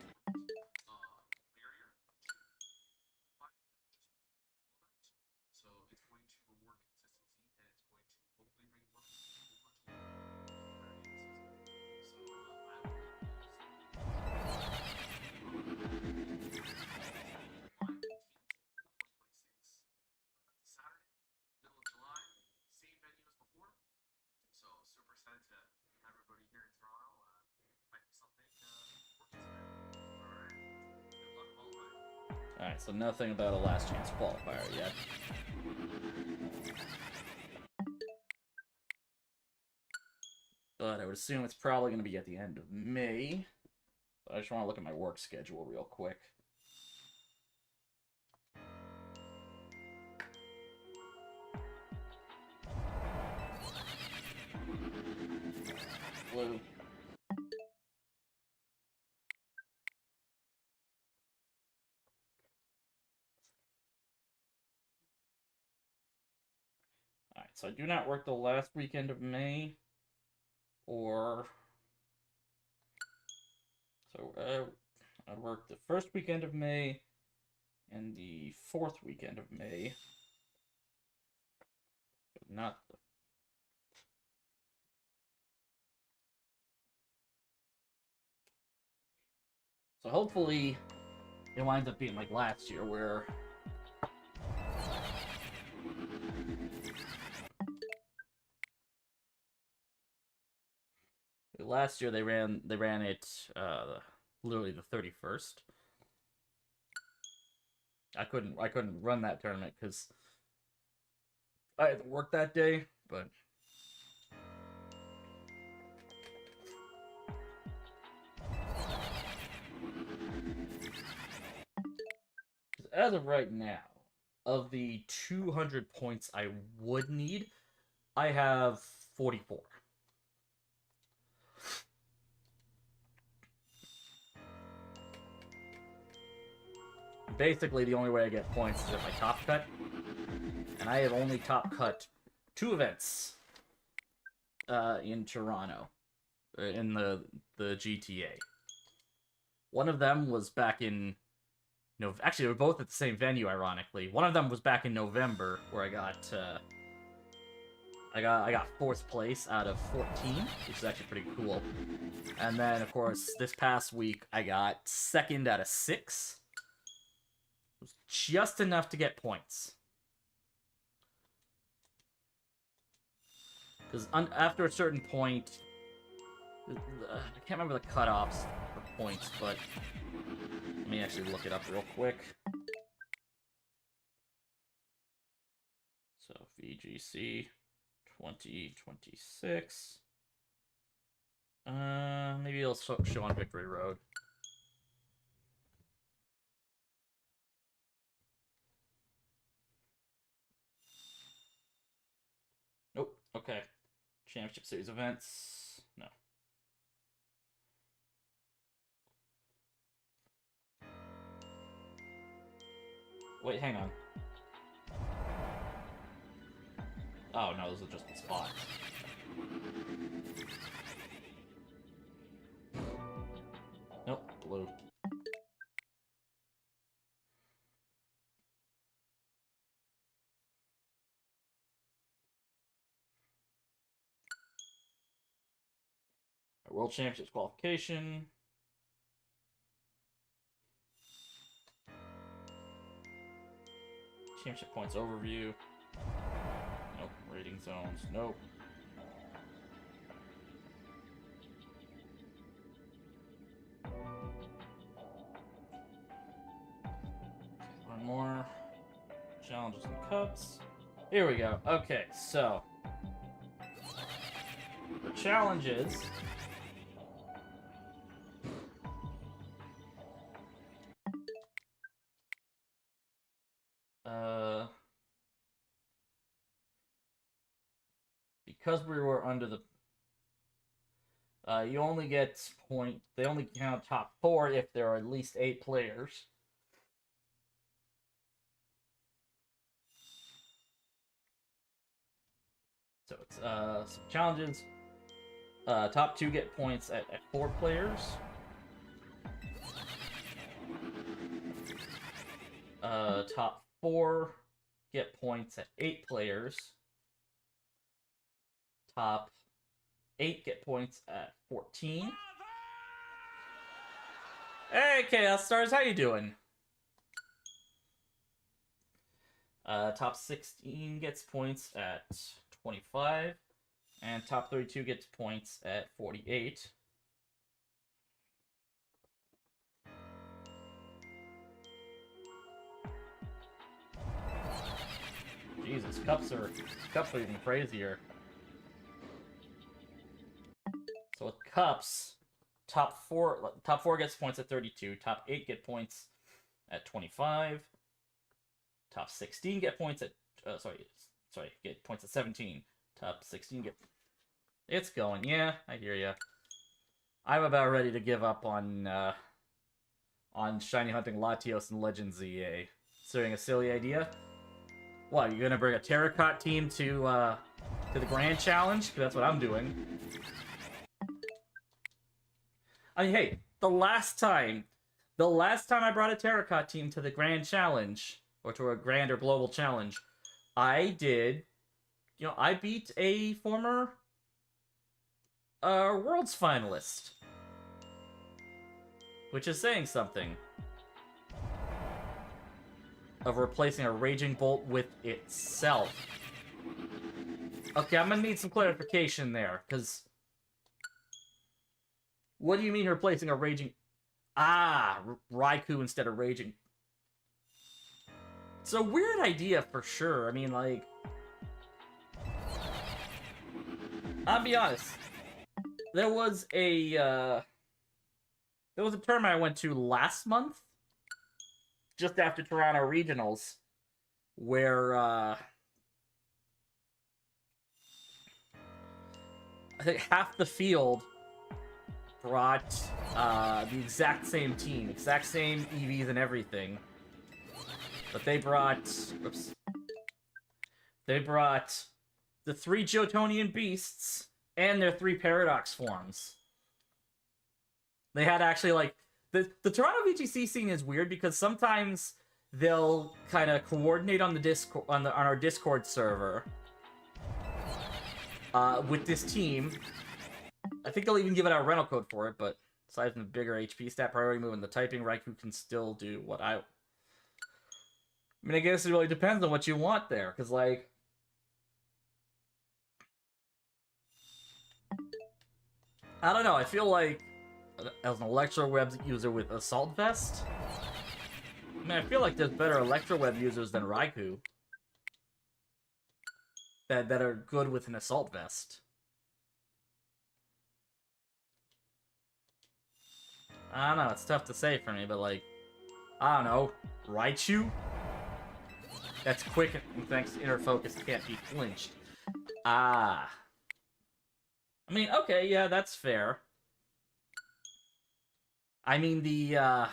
Alright, so nothing about a last chance qualifier yet. But I would assume it's probably going to be at the end of May. So I just want to look at my work schedule real quick. Blue. Alright, so I do not work the last weekend of May. or so I work the first weekend of May and the fourth weekend of May, but not the. So hopefully it winds up being like last year, where last year they ran it literally the 31st. I couldn't run that tournament because I had to work that day, but as of right now, of the 200 points I would need, I have 44. Basically, the only way I get points is if I top cut, and I have only top cut 2 events in Toronto, in the GTA. One of them was back in actually, they were both at the same venue, ironically. One of them was back in November, where I got 4th place out of 14, which is actually pretty cool. And then, of course, this past week, I got 2nd out of 6. It was just enough to get points. Because after a certain point, I can't remember the cutoffs for points, but let me actually look it up real quick. So, VGC 2026. Maybe it'll show on Victory Road. Nope. Okay. Championship Series events. No. Wait, hang on. Oh, no, those are just the spots. Nope, blue. World Championships qualification. Championship points overview. Nope. Rating zones. Nope. One more. Challenges and cups. Here we go. Okay, so the challenges. Because we were under the you only get point. They only count top 4 if there are at least 8 players. So it's some challenges. Top 2 get points at 4 players. Top 4 get points at 8 players. Top 8 get points at 14. Hey, Chaos Stars, how you doing? Top 16 gets points at 25. And top 32 gets points at 48. Jesus, cups are even crazier. So with cups, top four gets points at 32. Top 8 get points at 25. Top 16 get points at get points at 17. Top 16 get. It's going. Yeah, I hear ya. I'm about ready to give up on shiny hunting Latios and Legends EA. Considering a silly idea. What, you gonna bring a Terracotta team to the Grand Challenge? Because that's what I'm doing. I mean, hey, the last time I brought a Terracotta team to the Grand Challenge, or to a Grand or Global Challenge, I did, I beat a former Worlds finalist. Which is saying something. Of replacing a Raging Bolt with itself. Okay, I'm gonna need some clarification there, because... What do you mean replacing a Raging... Ah, Raikou instead of Raging. It's a weird idea for sure. I mean, like... I'll be honest. There was a tournament I went to last month, just after Toronto Regionals, where I think half the field brought the exact same team, exact same EVs and everything, but they brought the 3 Jotonian beasts and their 3 Paradox forms. They had actually, like, the Toronto VGC scene is weird because sometimes they'll kind of coordinate on the Discord on our Discord server with this team. I think they'll even give it out a rental code for it, but aside from the bigger HP stat, priority move, and the typing, Raikou can still do what I mean, I guess it really depends on what you want there, because, like... I don't know, I feel like as an Electroweb user with Assault Vest, I mean, I feel like there's better Electroweb users than Raikou that are good with an Assault Vest. I don't know, it's tough to say for me, but, like, I don't know, Raichu? That's quick and thanks to inner focus can't be flinched. Ah. I mean, okay, yeah, that's fair. I mean, the,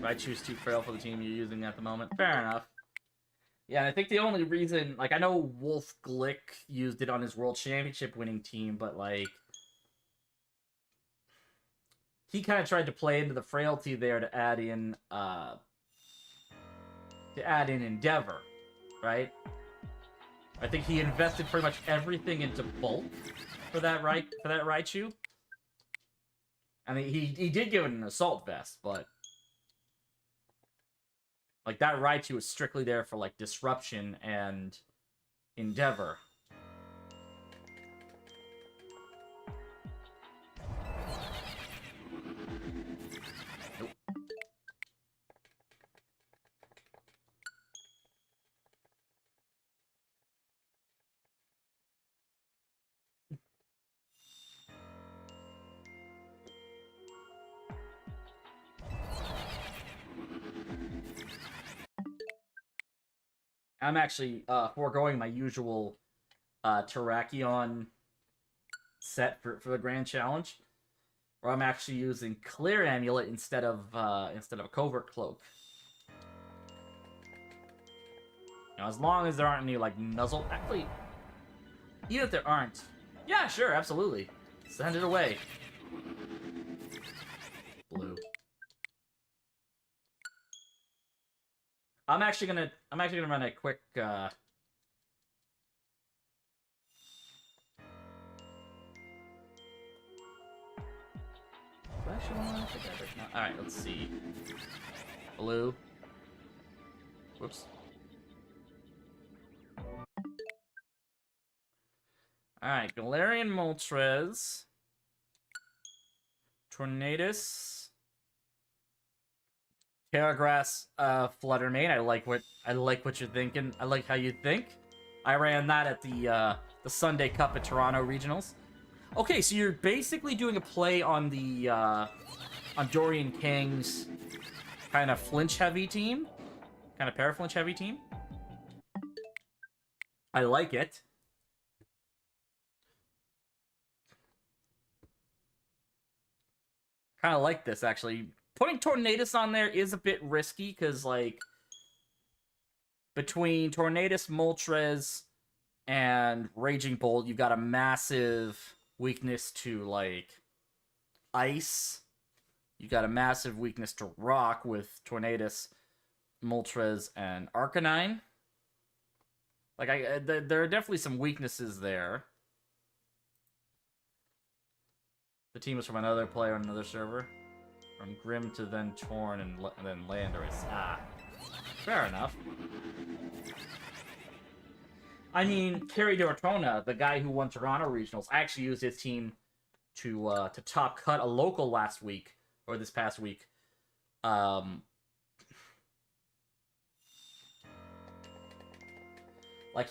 Raichu's too frail for the team you're using at the moment. Fair enough. Yeah, I think the only reason... Like, I know Wolf Glick used it on his World Championship winning team, but, like... He kind of tried to play into the frailty there to add in, Endeavor, right? I think he invested pretty much everything into bulk for that Raichu. I mean, he did give it an Assault Vest, but... Like, that Raichu is strictly there for, like, Disruption and Endeavor. Nope. I'm actually foregoing my usual Terrakion set for the Grand Challenge, where I'm actually using Clear Amulet instead of a Covert Cloak. Now, as long as there aren't any, like, Nuzzle... Actually, even if there aren't... Yeah, sure, absolutely. Send it away. Blue. I'm actually gonna run a quick Alright, let's see. Blue. Whoops. Alright, Galarian Moltres. Tornadus. Terragrass, Fluttermane. I like what you're thinking. I like how you think. I ran that at the Sunday Cup at Toronto Regionals. Okay, so you're basically doing a play on the on Dorian King's kind of flinch-heavy team, kind of para-flinch-heavy team. I like it. Kind of like this, actually. Putting Tornadus on there is a bit risky, because, like, between Tornadus, Moltres, and Raging Bolt, you've got a massive weakness to, like, ice. You got a massive weakness to rock with Tornadus, Moltres, and Arcanine. Like, there are definitely some weaknesses there. The team is from another player on another server. From Grim to then Torn and then Landorus. Ah, fair enough. I mean, Kerry Dortona, the guy who won Toronto Regionals, actually used his team to top cut a local last week, or this past week. Like,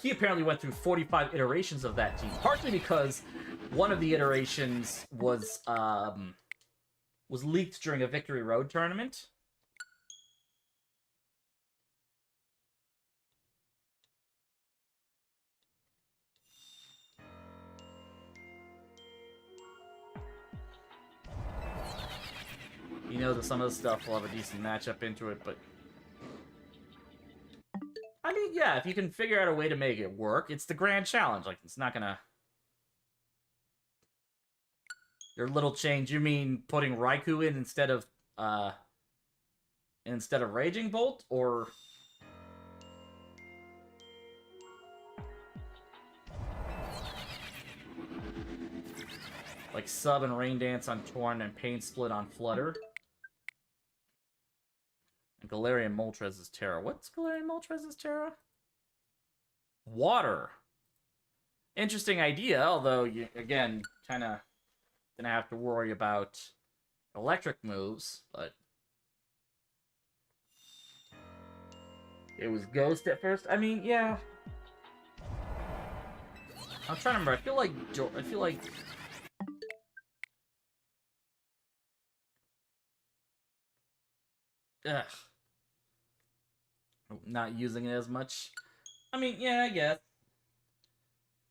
he apparently went through 45 iterations of that team, partially because one of the iterations was leaked during a Victory Road tournament. You know that some of the stuff will have a decent matchup into it, but I mean, yeah, if you can figure out a way to make it work, it's the grand challenge. Like, it's not gonna... Your little change, you mean putting Raikou in instead of Raging Bolt, or... Like Sub and Rain Dance on Torn and Pain Split on Flutter? And Galarian Moltres is Terra. What's Galarian Moltres is Terra? Water. Interesting idea, although, you, again, kind of gonna have to worry about electric moves, but... It was Ghost at first? I mean, yeah. I'm trying to remember. I feel like... Ugh. Not using it as much. I mean, yeah, I guess.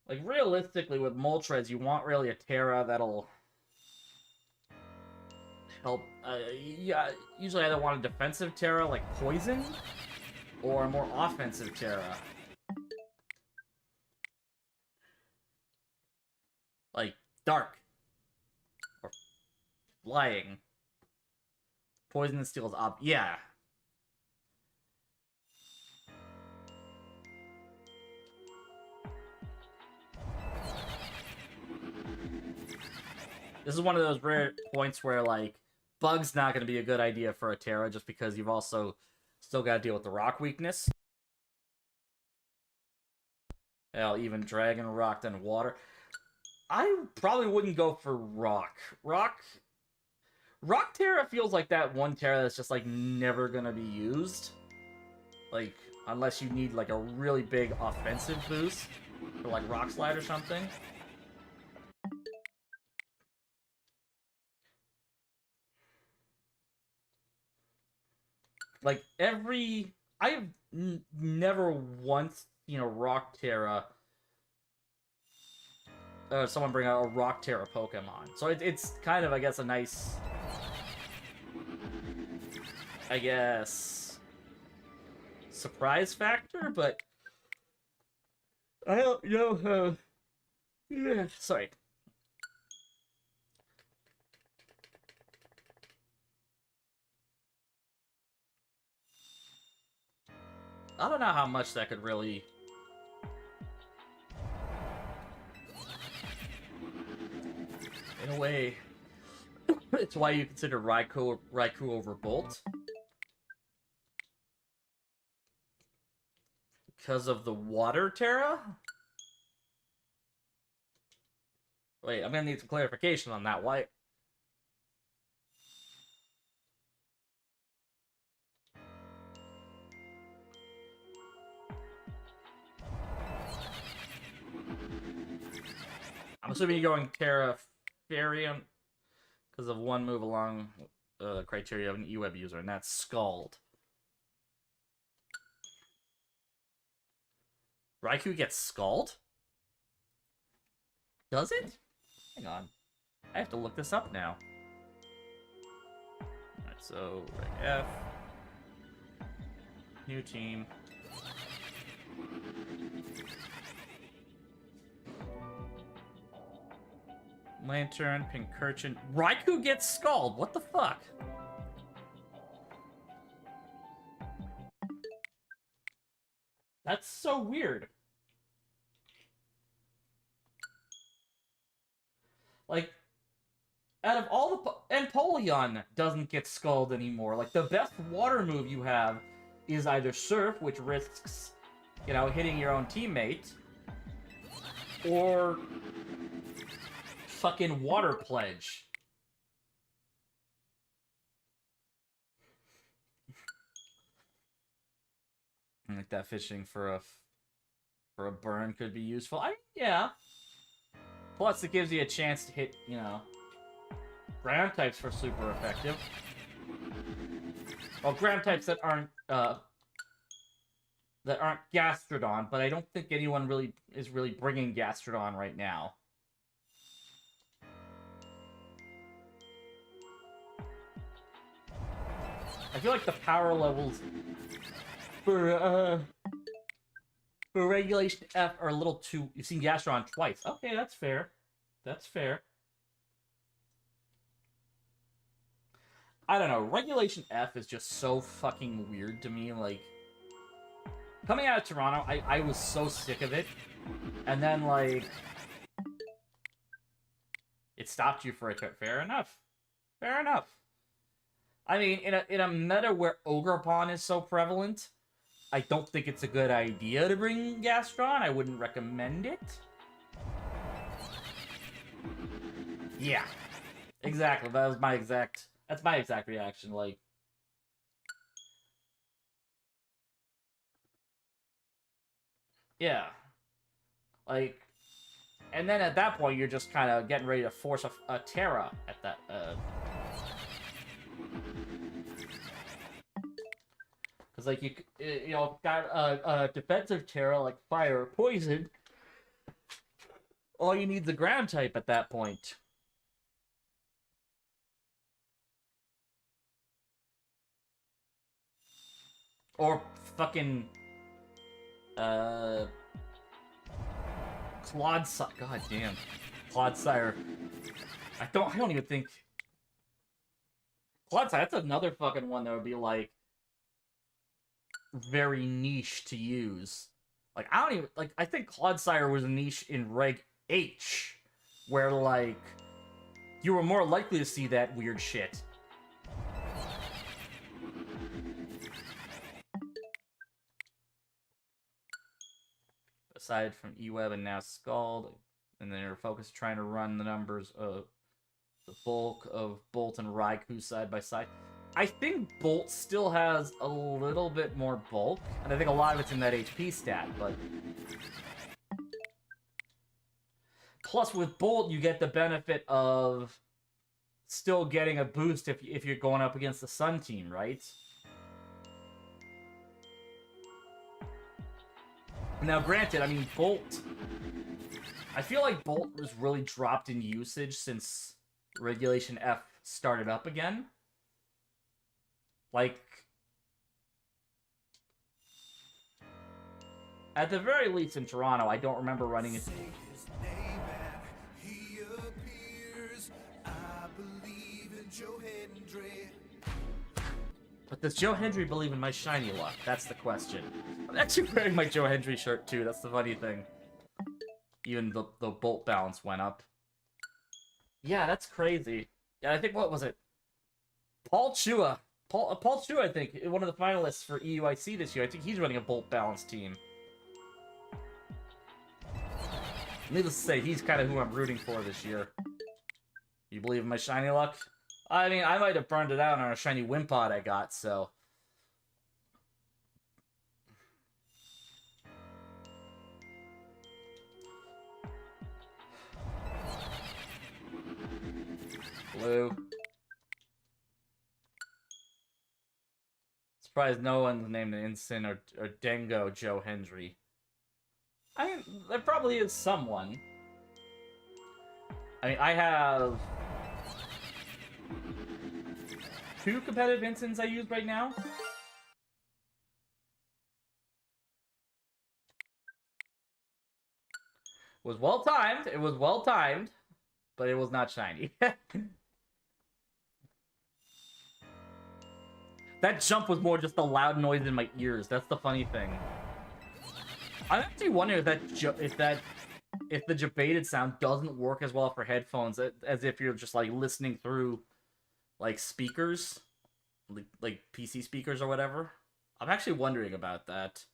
Like, realistically, with Moltres, you want really a Terra that'll help. Yeah, usually I either want a defensive Terra, like Poison, or a more offensive Terra. Like, Dark. Or Flying. Poison and Steel is up. Yeah. This is one of those rare points where, like, Bug's not going to be a good idea for a Terra, just because you've also still got to deal with the rock weakness. Hell, even Dragon, Rock, then Water. I probably wouldn't go for Rock. Rock Terra feels like that one Terra that's just, like, never gonna be used. Like, unless you need, like, a really big offensive boost. For, like, Rock Slide or something. Like, I have never once seen a Rock Terra... someone bring out a Rock Terra Pokemon. So it's kind of, I guess, a nice... I guess... surprise factor, but... I don't know, yeah, sorry. I don't know how much that could really... In a way, it's why you consider Raikou over Bolt. Because of the Water Terra? Wait, I'm gonna need some clarification on that. Why? I'm assuming you're going Terra Fairy because of one move along the criteria of an E-Web user, and that's Scald. Raikou gets Scald? Does it? Hang on. I have to look this up now. Alright, so Reg F. New team. Lantern, Pincurchin. Raikou gets Scald! What the fuck? That's so weird. Like, out of all the... And Polion doesn't get Scald anymore. Like, the best water move you have is either Surf, which risks, you know, hitting your own teammate, or fucking Water Pledge. Like that fishing for a burn could be useful. Yeah. Plus, it gives you a chance to hit, you know, ground types for super effective. Well, ground types that aren't Gastrodon, but I don't think anyone really is bringing Gastrodon right now. I feel like the power levels for Regulation F are a little too... You've seen Gastrodon twice. Okay, that's fair. That's fair. I don't know. Regulation F is just so fucking weird to me. Like, coming out of Toronto, I was so sick of it. And then, like, it stopped you for a turn. Fair enough. Fair enough. I mean, in a meta where Ogerpon is so prevalent, I don't think it's a good idea to bring Gastron. I wouldn't recommend it. Yeah. Exactly. That's my exact reaction. Like, yeah. Like, and then at that point, you're just kind of getting ready to force a Terra at that, because, like, you know, got a defensive Terra like Fire or Poison. All you need is the ground type at that point. Or fucking Clodsire. God damn. Clodsire. I don't even think Clodsire, that's another fucking one that would be like very niche to use. Like, I don't even, like, I think Clodsire was a niche in Reg H, where, like, you were more likely to see that weird shit. Aside from E-Web and now Scald, and then you're focused trying to run the numbers of the bulk of Bolt and Raikou side by side. I think Bolt still has a little bit more bulk, and I think a lot of it's in that HP stat, but... Plus, with Bolt, you get the benefit of still getting a boost if you're going up against the Sun team, right? Now, granted, I mean, Bolt... I feel like Bolt was really dropped in usage since Regulation F started up again. Like, at the very least in Toronto, I don't remember running it. But does Joe Hendry believe in my shiny luck? That's the question. I'm actually wearing my Joe Hendry shirt too, that's the funny thing. Even the bolt balance went up. Yeah, that's crazy. Yeah, I think, what was it? Paul Chua, I think, one of the finalists for EUIC this year. I think he's running a bolt balance team. Needless to say, he's kind of who I'm rooting for this year. You believe in my shiny luck? I mean, I might have burned it out on a shiny Wimpod I got, so... Blue. Surprised no one's named an Instant or Dengo Joe Hendry. I mean, there probably is someone. I mean, I have 2 competitive instants I use right now. was well timed. It was well timed, but it was not shiny. That jump was more just a loud noise in my ears. That's the funny thing. I'm actually wondering if the debated sound doesn't work as well for headphones as if you're just like listening through like speakers, like PC speakers or whatever. I'm actually wondering about that.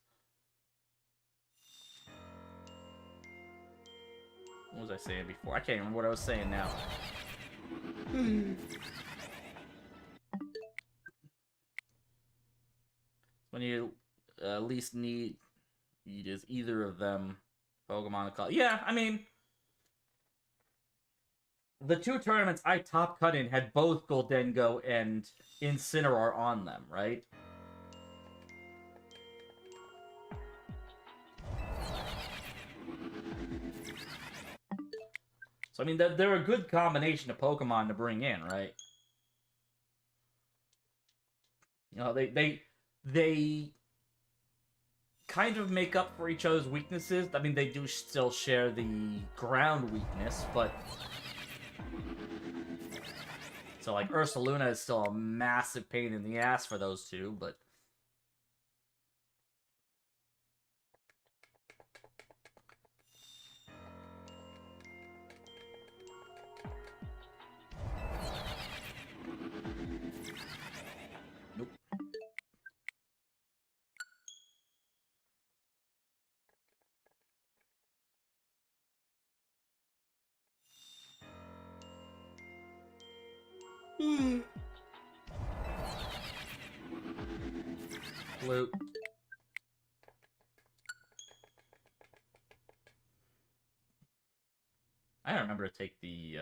What was I saying before? I can't remember what I was saying now. When you least need is either of them Pokemon to call. Yeah, I mean, the two tournaments I top cut in had both Goldengo and Incineroar on them, right? So, I mean, they're a good combination of Pokemon to bring in, right? You know, they kind of make up for each other's weaknesses. I mean, they do still share the ground weakness, but... So, like, Ursaluna is still a massive pain in the ass for those two, but... Nope. Blue. I remember to take the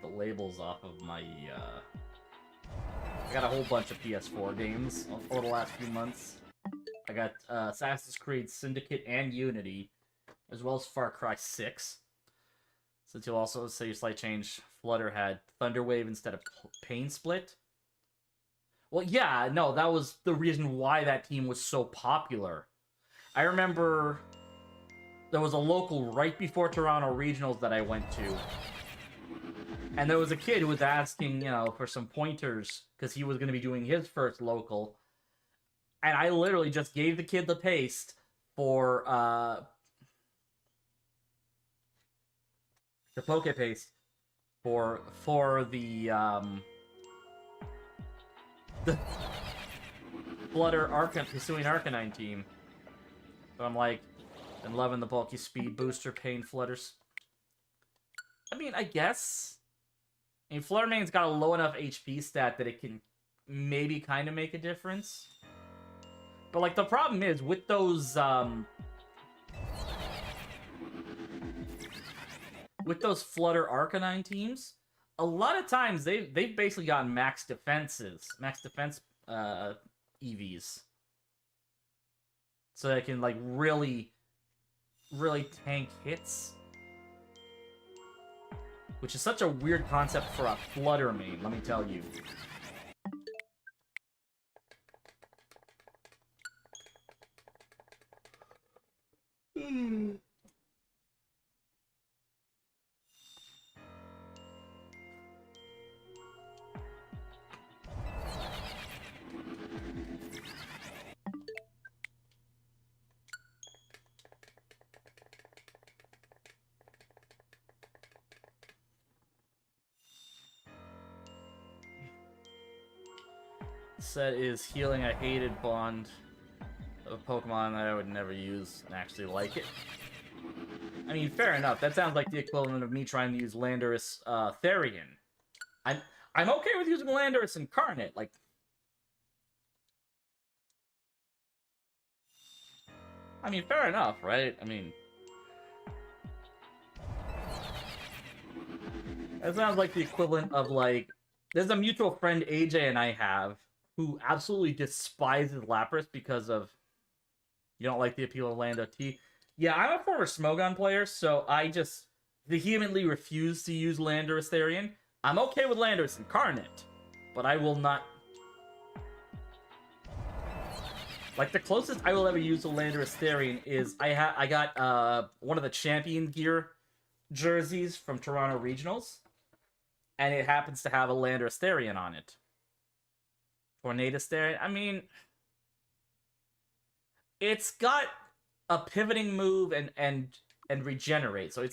labels off of my I got a whole bunch of PS4 games over the last few months. I got Assassin's Creed Syndicate and Unity, as well as Far Cry 6. Since you'll also say slight change, Flutter had Thunderwave instead of Pain Split. Well, yeah, no, that was the reason why that team was so popular. I remember there was a local right before Toronto Regionals that I went to. And there was a kid who was asking, you know, for some pointers because he was going to be doing his first local. And I literally just gave the kid the paste for the Poke Paste for the Flutter Pursuing Arcanine team. So I'm like, been loving the bulky speed booster Pain Flutters. I mean, I guess. I mean, Fluttermane's got a low enough HP stat that it can maybe kind of make a difference. But, like, the problem is, with those Flutter Arcanine teams, a lot of times they've basically gotten max defense EVs. So they can, like, really tank hits. Which is such a weird concept for a Flutter main, let me tell you. Set is healing a hated bond of Pokemon that I would never use and actually like it. I mean, fair enough. That sounds like the equivalent of me trying to use Landorus Therian. I'm okay with using Landorus Incarnate. Like, I mean, fair enough, right? I mean, that sounds like the equivalent of, like, there's a mutual friend AJ and I have who absolutely despises Lapras because of you don't like the appeal of Lando T. Yeah, I'm a former Smogon player, so I just vehemently refuse to use Landorus Therian. I'm okay with Landorus Incarnate, but I will not... Like, the closest I will ever use to Landorus Therian is I got one of the champion gear jerseys from Toronto Regionals, and it happens to have a Landorus Therian on it. Tornadus Therian. I mean, it's got a pivoting move and regenerate, so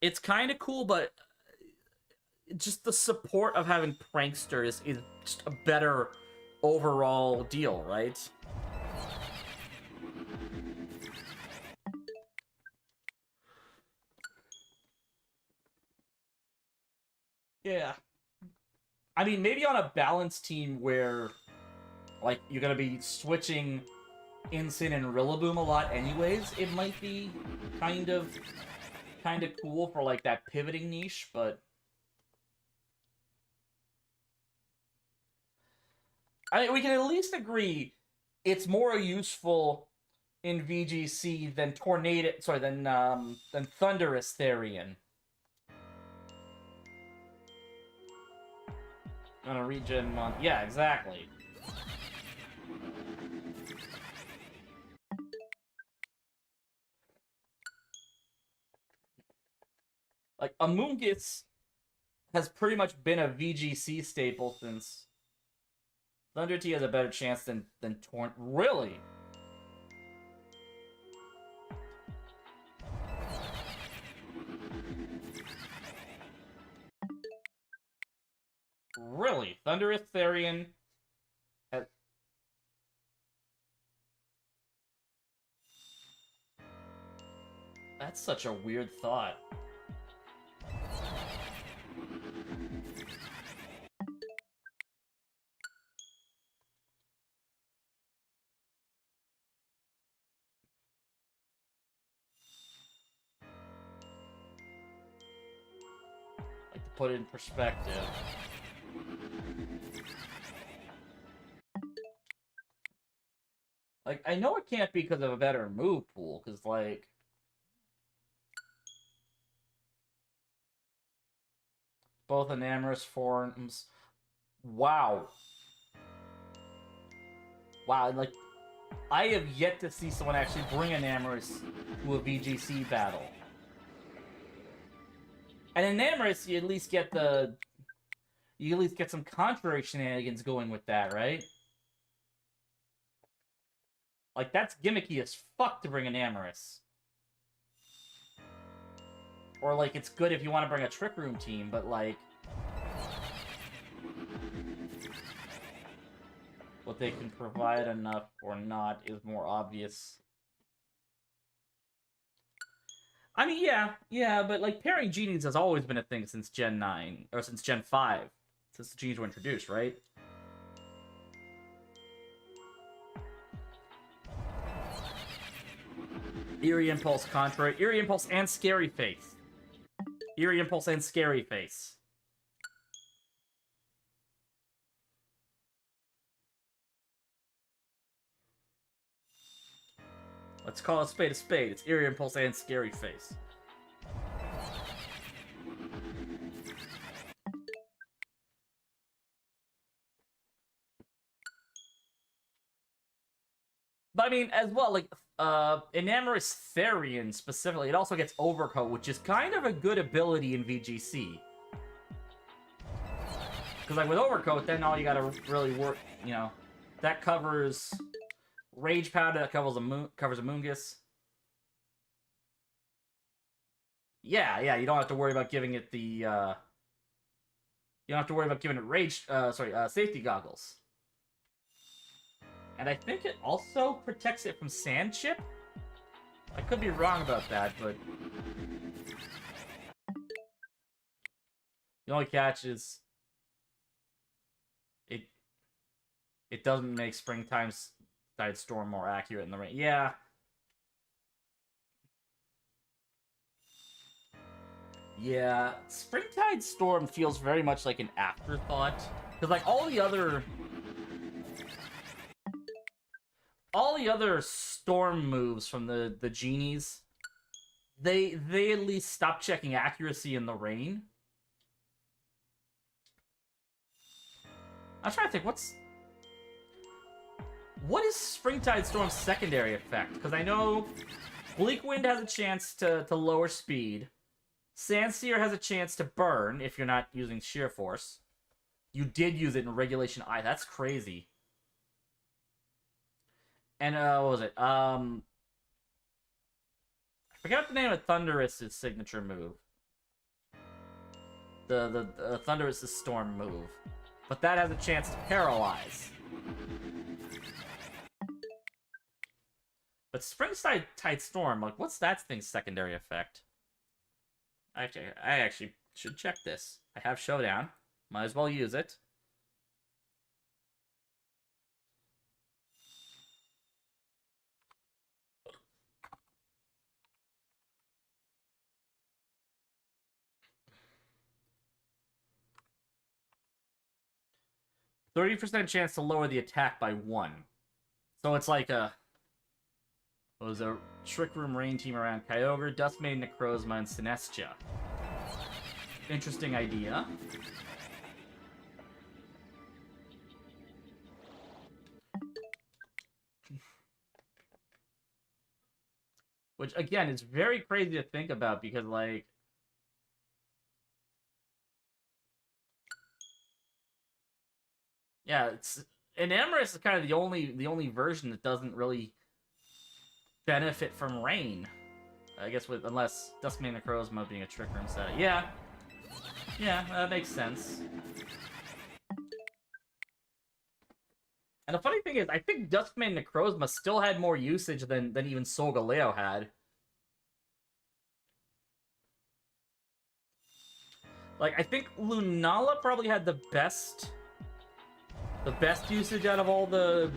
it's kind of cool, but just the support of having Prankster is just a better overall deal, right? Yeah. I mean, maybe on a balanced team where, like, you're gonna be switching Incin and Rillaboom a lot anyways, it might be kind of cool for, like, that pivoting niche, but I mean, we can at least agree it's more useful in VGC than than Thunderous Therian. On a regen month. Yeah, exactly. Like, Amoonguss has pretty much been a VGC staple since Thunder T has a better chance than Torn. Really? Really? Thunderous Therian has... That's such a weird thought. Like, to put it in perspective. Like, I know it can't be because of a better move pool, because, like... Both Enamorous forms... Wow. Wow, like... I have yet to see someone actually bring Enamorous to a VGC battle. And Enamorous, you at least get the... You at least get some contrary shenanigans going with that, right? Like, that's gimmicky as fuck to bring Enamorous. Or, like, it's good if you want to bring a Trick Room team, but, like... What they can provide enough or not is more obvious. I mean, yeah, but, like, pairing genies has always been a thing since Gen 9, or since Gen 5. Since the genies were introduced, right? Eerie Impulse contrary. Eerie Impulse and Scary Face. Eerie Impulse and Scary Face. Let's call a spade a spade. It's Eerie Impulse and Scary Face. But I mean, as well, like, Enamorous Therian specifically, it also gets Overcoat, which is kind of a good ability in VGC. Because, like, with Overcoat, then all you gotta really work, you know, that covers Rage Powder, that covers Amoonguss. Yeah, you don't have to worry about giving it the, you don't have to worry about giving it safety goggles. And I think it also protects it from Sand Chip? I could be wrong about that, but... The only catch is... It doesn't make Springtime's Tide Storm more accurate in the rain. Yeah. Yeah, Springtide Storm feels very much like an afterthought. Because, like, all the other storm moves from the genies, they at least stop checking accuracy in the rain. I'm trying to think, what's... What is Springtide Storm's secondary effect? Because I know Bleak Wind has a chance to lower speed. Sandseer has a chance to burn if you're not using Sheer Force. You did use it in Regulation I. That's crazy. And, what was it? I forgot the name of Thunderous's signature move. The Thunderous's Storm move. But that has a chance to paralyze. But Springtide Storm, like, what's that thing's secondary effect? I actually should check this. I have Showdown. Might as well use it. %30 chance to lower the attack by 1. So it's like a... It was a Trick Room Rain team around Kyogre, Duskmane, Necrozma, and Sinestia. Interesting idea. Which, again, is very crazy to think about because, like... Yeah, it's... And Emrys is kind of the only version that doesn't really benefit from rain. I guess unless Duskmane Necrozma being a Trick Room set. Yeah. Yeah, that makes sense. And the funny thing is, I think Duskmane Necrozma still had more usage than even Solgaleo had. Like, I think Lunala probably had the best usage out of all the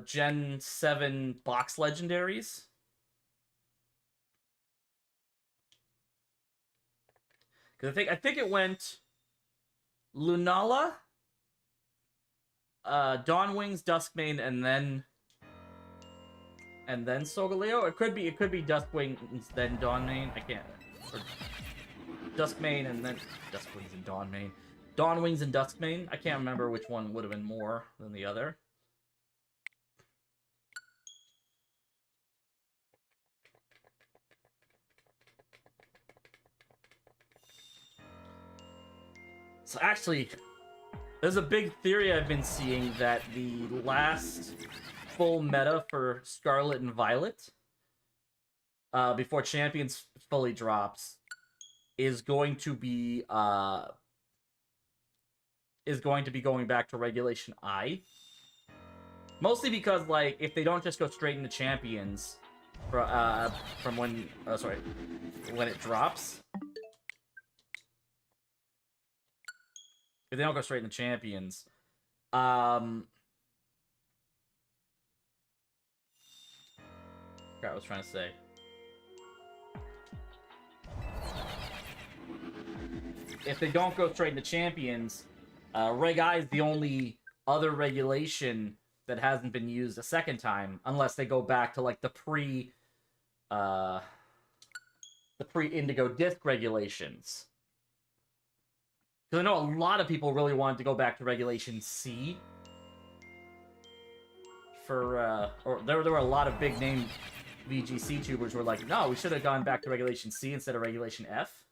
Gen 7 box legendaries. Because I think it went Lunala, Dawnwings, Duskmane, and then Solgaleo. It could be Duskwings, then Dawnmane. I can't. Or Duskmane and then Duskwings and Dawnmane. Dawnwings and Duskmane. I can't remember which one would have been more than the other. So actually, there's a big theory I've been seeing that the last full meta for Scarlet and Violet, before Champions fully drops, is going to be going back to Regulation I. Mostly because, like, if they don't just go straight into Champions from when it drops. If they don't go straight into Champions, I forgot what I was trying to say. If they don't go straight into Champions, Reg I is the only other regulation that hasn't been used a second time, unless they go back to like the pre-Indigo Disc regulations. Because I know a lot of people really wanted to go back to Regulation C. Or there were a lot of big name VGC tubers who were like, no, we should have gone back to Regulation C instead of Regulation F.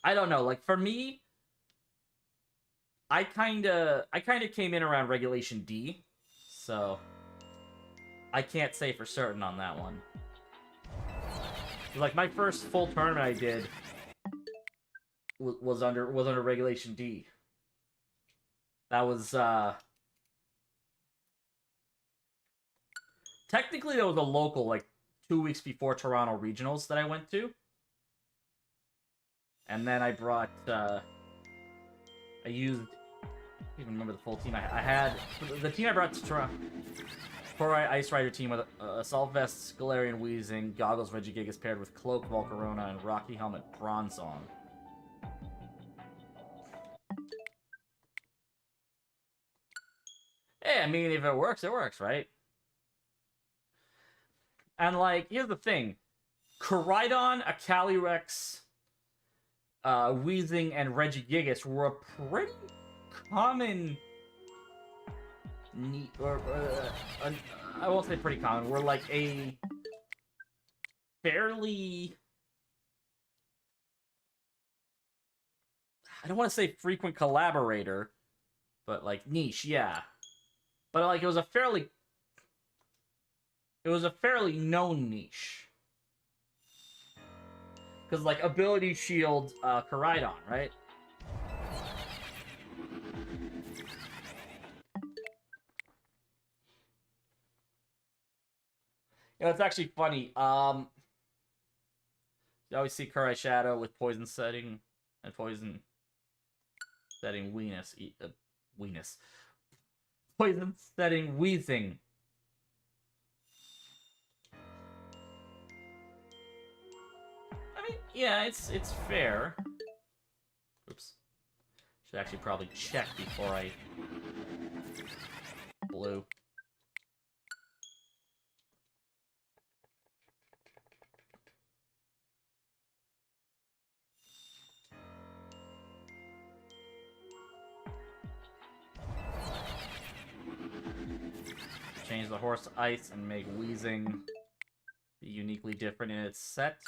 I don't know. Like, for me, I kinda came in around Regulation D, so I can't say for certain on that one. Like, my first full tournament I did was under Regulation D. That was technically that was a local, like 2 weeks before Toronto Regionals that I went to. And then I brought I used, I don't even remember the full team I had. The team I brought to Toronto, Poor Ice Rider team with Assault Vest, Galarian Weezing, Goggles Regigigas paired with Cloak, Volcarona, and Rocky Helmet Bronzong. Hey, I mean, if it works, right? And, like, here's the thing. Koraidon, a Calyrex, Weezing, and Regigigas were a pretty common... I won't say pretty common. We're like a fairly... I don't want to say frequent collaborator, but like niche, yeah. But like it was a fairly known niche. Because like Ability Shield Koraidon, right? You know, it's actually funny. You always see Kurai Shadow with Poison Setting and Poison Setting Weenus. Poison Setting Wheezing. I mean, yeah, it's fair. Oops. Should actually probably check before I blew. Change the horse to ice and make Wheezing be uniquely different in its set.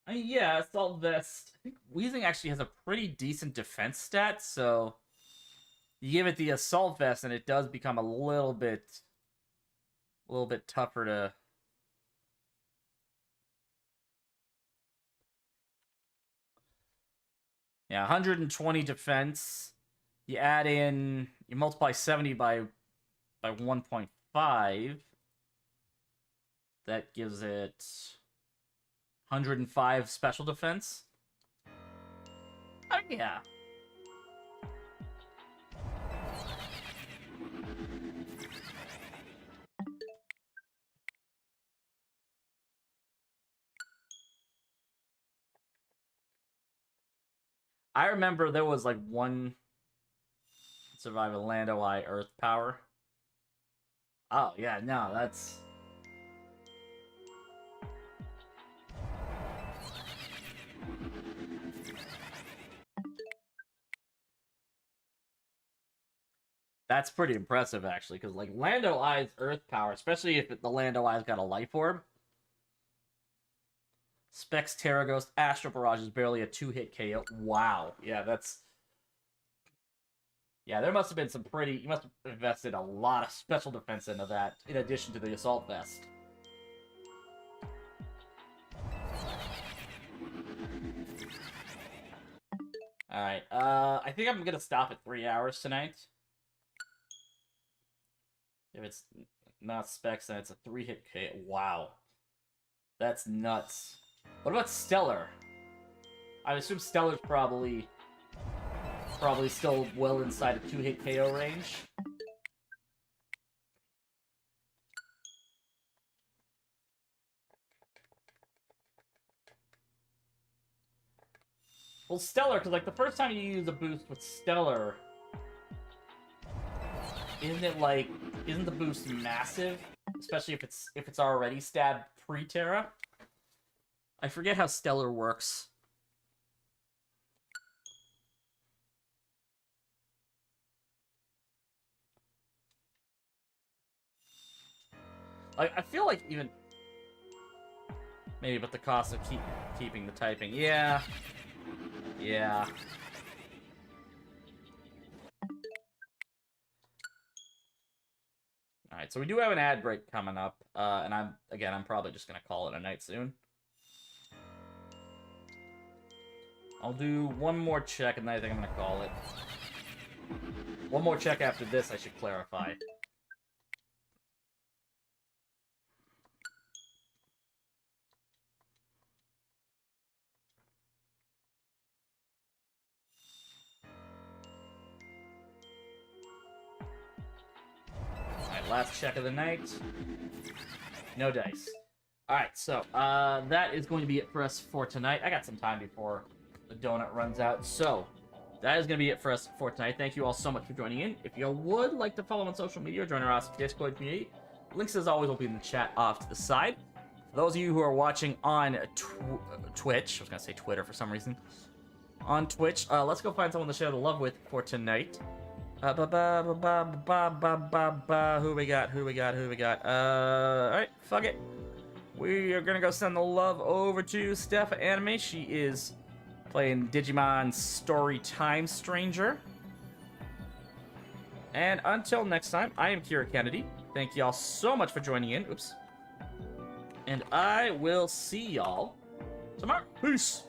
I mean, yeah, Assault Vest. I think Wheezing actually has a pretty decent defense stat, so you give it the Assault Vest and it does become a little bit tougher to... Yeah, 120 defense. You add in... You multiply 70 by 1.5. That gives it 105 special defense. Oh, yeah. I remember there was like one survive a Lando Eye Earth power. Oh, yeah, no, that's... That's pretty impressive, actually, because, like, Lando Eye's Earth power, especially if the Lando Eye's got a Life Orb. Specs, Terra Ghost, Astral Barrage is barely a 2-hit KO. Wow. Yeah, that's... Yeah, there must have been some pretty... You must have invested a lot of special defense into that, in addition to the Assault Vest. Alright, I think I'm gonna stop at 3 hours tonight. If it's not Specs, then it's a 3-hit KO. Wow. That's nuts. What about Stellar? I assume Stellar's probably still well inside a 2-hit KO range. Well, Stellar, because like the first time you use a boost with Stellar, isn't the boost massive? Especially if it's already stabbed pre-Terra? I forget how Stellar works. I feel like even... Maybe, but the cost of keeping the typing. Yeah. Yeah. Alright, so we do have an ad break coming up. And I'm probably just going to call it a night soon. I'll do one more check, and then I think I'm going to call it. One more check after this, I should clarify. Alright, last check of the night. No dice. Alright, so, that is going to be it for us for tonight. I got some time before the donut runs out, so that is going to be it for us for tonight. Thank you all so much for joining in. If you would like to follow on social media or join our awesome Discord community, links as always will be in the chat off to the side. For those of you who are watching on Twitch, I was going to say Twitter for some reason, on Twitch. Let's go find someone to share the love with for tonight. Who we got? Alright, fuck it. We are gonna go send the love over to Steph Anime. She is playing Digimon Story Time Stranger. And until next time, I am Kira Kennedy. Thank y'all so much for joining in. Oops. And I will see y'all tomorrow. Peace.